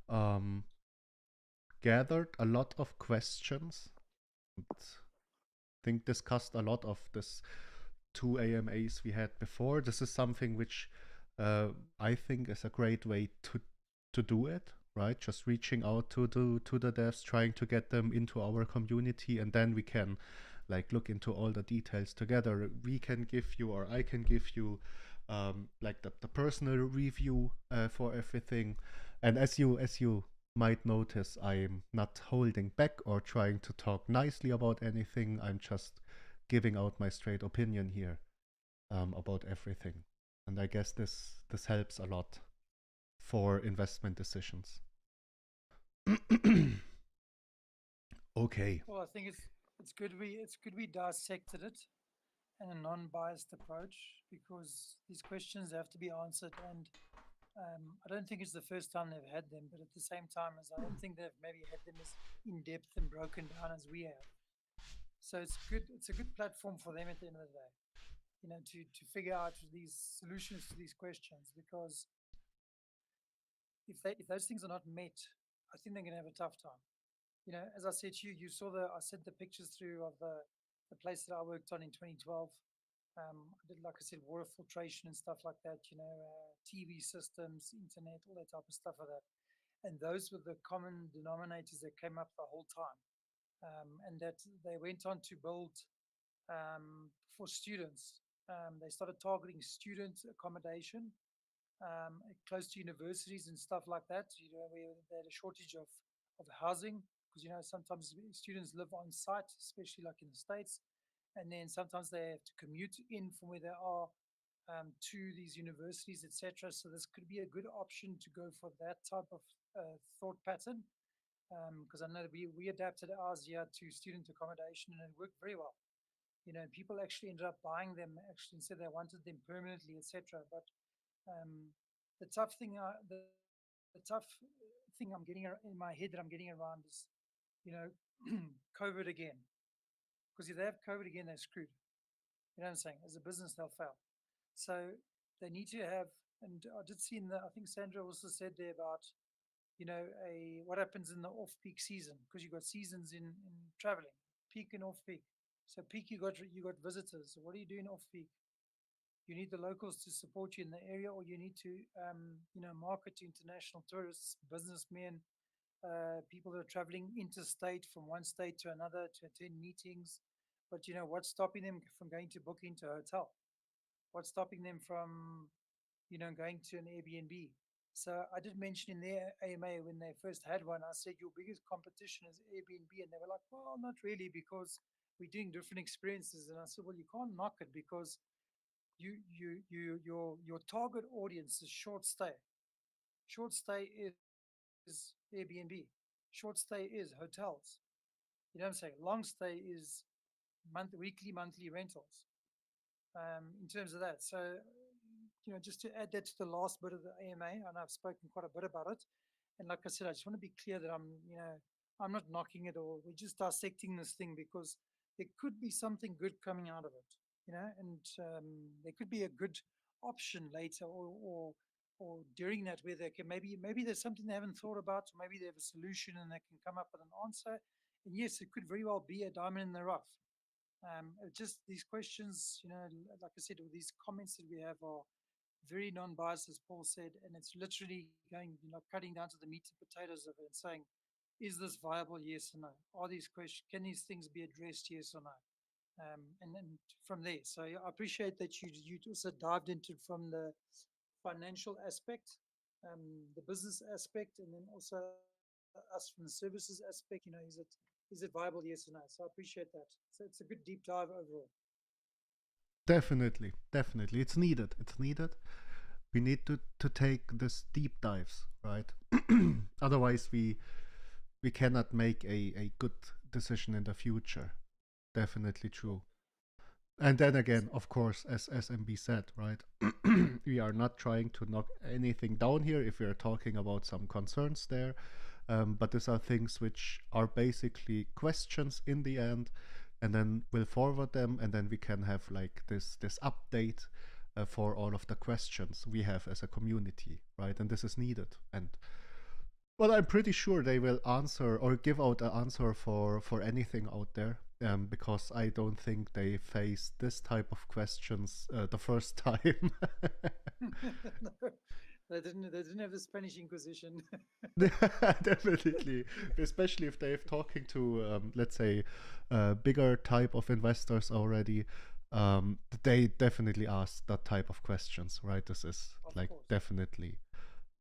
Um, gathered a lot of questions. And think discussed a lot of this 2 AMAs we had before. This is something which I think is a great way to do it, right? Just reaching out to the devs, trying to get them into our community, and then we can like look into all the details together. We can give you, or I can give you, like the personal review for everything. And as you might notice, I'm not holding back or trying to talk nicely about anything. I'm just giving out my straight opinion here about everything. And I guess this helps a lot for investment decisions. Okay. Well, I think it's good we dissected it in a non-biased approach, because these questions have to be answered. And I don't think it's the first time they've had them, but at the same time, as I don't think they've maybe had them as in depth and broken down as we have. So it's good. It's a good platform for them at the end of the day, to figure out these solutions to these questions. Because if those things are not met, I think they're going to have a tough time. As I said to you, you saw I sent the pictures through of the place that I worked on in 2012. I did, like I said, water filtration and stuff like that, TV systems, internet, all that type of stuff like that. And those were the common denominators that came up the whole time. And that they went on to build for students. They started targeting student accommodation close to universities and stuff like that. Where they had a shortage of housing, because sometimes students live on site, especially like in the States, and then sometimes they have to commute in from where they are to these universities, etc. So this could be a good option to go for that type of thought pattern, because I know that we adapted ours here to student accommodation, and it worked very well. People actually ended up buying them actually and said they wanted them permanently, etc. But um, the tough thing, the tough thing I'm getting in my head that I'm getting around is, you know, COVID again. Because if they have COVID again, they're screwed. You know what I'm saying? As a business, they'll fail. So they need to have, and I did see I think Sandra also said there about, what happens in the off-peak season, because you've got seasons in traveling, peak and off-peak. So peak, you got visitors. So what are you doing off-peak? You need the locals to support you in the area, or you need to, market to international tourists, businessmen, people that are traveling interstate from one state to another to attend meetings. But what's stopping them from going to book into a hotel? What's stopping them from, going to an Airbnb? So I did mention in their AMA when they first had one, I said your biggest competition is Airbnb, and they were like, well, not really, because we're doing different experiences. And I said, well, you can't knock it, because your target audience is short stay. Short stay is Airbnb. Short stay is hotels. You know what I'm saying? Long stay is weekly, monthly rentals. In terms of that, so just to add that to the last bit of the AMA, and I've spoken quite a bit about it. And like I said, I just want to be clear that I'm not knocking it, or we're just dissecting this thing, because there could be something good coming out of it, and there could be a good option later, or during that, where they can maybe there's something they haven't thought about, or maybe they have a solution and they can come up with an answer. And yes, it could very well be a diamond in the rough. Just these questions, like I said, or these comments that we have are very non-biased, as Paul said, and it's literally going, cutting down to the meat and potatoes of it and saying, is this viable? Yes or no? Are these questions, can these things be addressed? Yes or no? And then from there. So yeah, I appreciate that you also dived into it from the financial aspect, the business aspect, and then also us from the services aspect. Is it viable? Yes or no? So I appreciate that. So it's a good deep dive overall. Definitely, definitely. It's needed. It's needed. We need to take this deep dives, right? Otherwise, we cannot make a good decision in the future. Definitely true. And then again, of course, as MB said, right? We are not trying to knock anything down here if we are talking about some concerns there. But these are things which are basically questions in the end, and then we'll forward them, and then we can have like this update for all of the questions we have as a community, right? And this is needed. And well, I'm pretty sure they will answer or give out an answer for anything out there, because I don't think they faced this type of questions the first time. No, they didn't. They didn't have the Spanish Inquisition. Definitely, especially if they're talking to, let's say, bigger type of investors already. They definitely ask that type of questions, right? This is Of like course. definitely.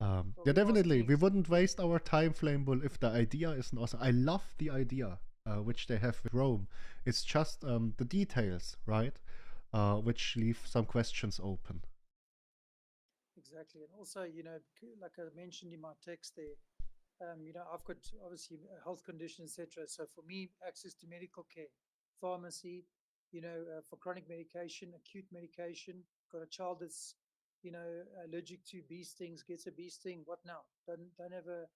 Well, Yeah, we asked definitely. We things. wouldn't waste our time, Flamebull, if the idea isn't awesome. I love the idea, which they have with Rome. It's just the details, right? Which leave some questions open. Exactly, and also, like I mentioned in my text there, I've got obviously a health condition, etc. So for me, access to medical care, pharmacy, for chronic medication, acute medication. Got a child that's, allergic to bee stings, gets a bee sting. What now? Don't have a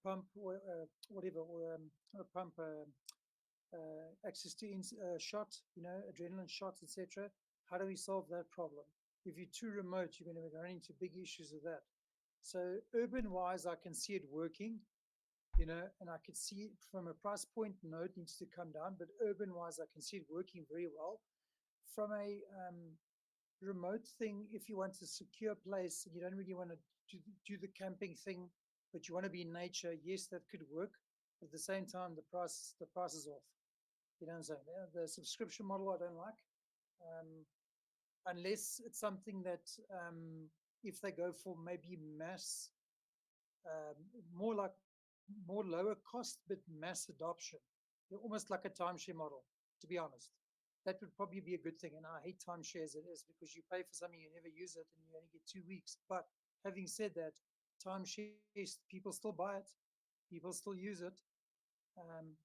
pump or whatever, or not a pump, access to shot, adrenaline shots, etc. How do we solve that problem? If you're too remote, you're going to run into big issues with that. So urban wise, I can see it working, and I could see it from a price point. No, it needs to come down, but urban wise, I can see it working very well. From a remote thing, if you want a secure place, you don't really want to do the camping thing, but you want to be in nature, yes, that could work. But at the same time, the price is off. You know what I'm saying? The subscription model I don't like, um, unless it's something that, if they go for maybe mass, um, more like more lower cost but mass adoption, almost like a timeshare model. To be honest, that would probably be a good thing. And I hate timeshares it is, because you pay for something, you never use it, and you only get 2 weeks. But having said that, timeshares, people still buy it, people still use it, um,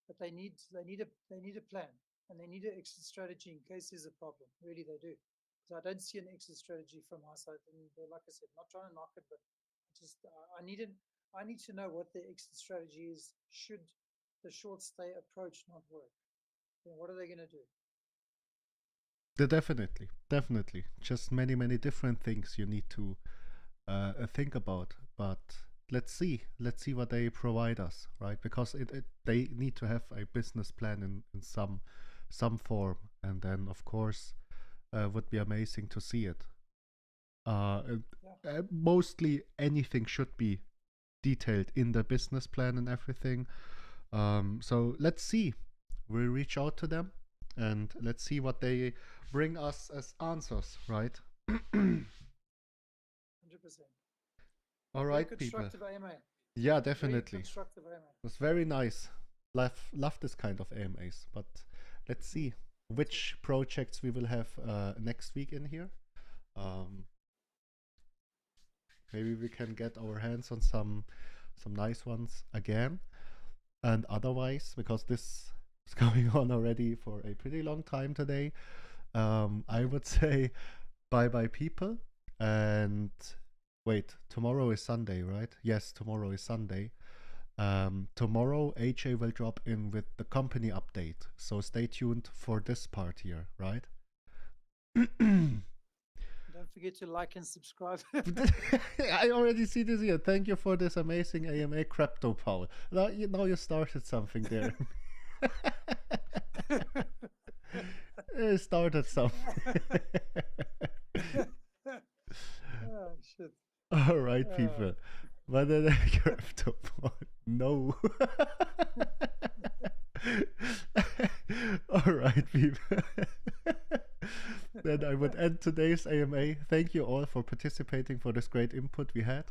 but they need a plan, and they need an exit strategy in case there's a problem. Really, they do. So I don't see an exit strategy from my side. And like I said, not trying to knock it, but just I need to know what the exit strategy is. Should the short stay approach not work, then what are they going to do? Definitely, definitely. Just many different things you need to think about. But let's see what they provide us, right? Because they need to have a business plan in some form, and then of course would be amazing to see it. Yeah, Mostly anything should be detailed in the business plan and everything. So let's see. We'll reach out to them and let's see what they bring us as answers, right? 100%. All Very right, people. constructive AMA. Yeah, Very definitely. It constructive AMA. was very nice. Love this kind of AMAs. But let's see which projects we will have next week in here. Um, Maybe we can get our hands on some nice ones again. And otherwise, because this is going on already for a pretty long time today, I would say bye bye, people. And wait, tomorrow is Sunday, right? Yes, tomorrow is Sunday. Tomorrow, AJ will drop in with the company update. So stay tuned for this part here, right? Don't forget to like and subscribe. I already see this here. Thank you for this amazing AMA crypto power. Now you started something there. You started something. Oh, shit. All right, people. But then crypto power. No. All right, people. Then I would end today's AMA. Thank you all for participating, for this great input we had.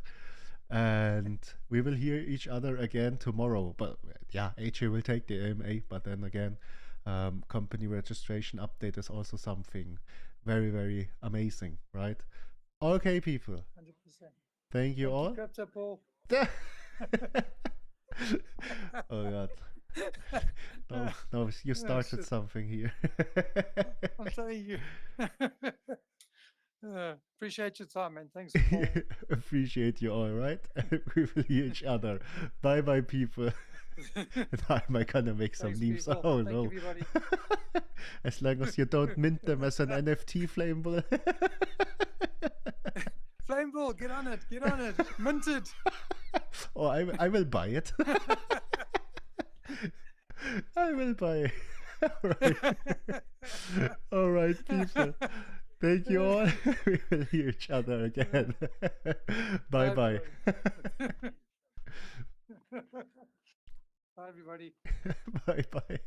And we will hear each other again tomorrow. But yeah, AJ will take the AMA. But then again, company registration update is also something very, very amazing, right? Okay, people. 100%. Thank you Thank all. you, Crypto Paul. Oh God. No, you started something here. I'm telling you. Appreciate your time, man. Thanks, Paul. Appreciate you all, right? We will hear each other. Bye bye, people. I'm gonna make some Thanks, memes. people. Oh Thank no. you, everybody. As long as you don't mint them as an NFT flammable. Flameball, get on it. Get on it. Mint it. Oh, I will buy it. I will buy it. All right, people. Thank you all. We will hear each other again. Bye bye. Bye, everybody. Bye bye.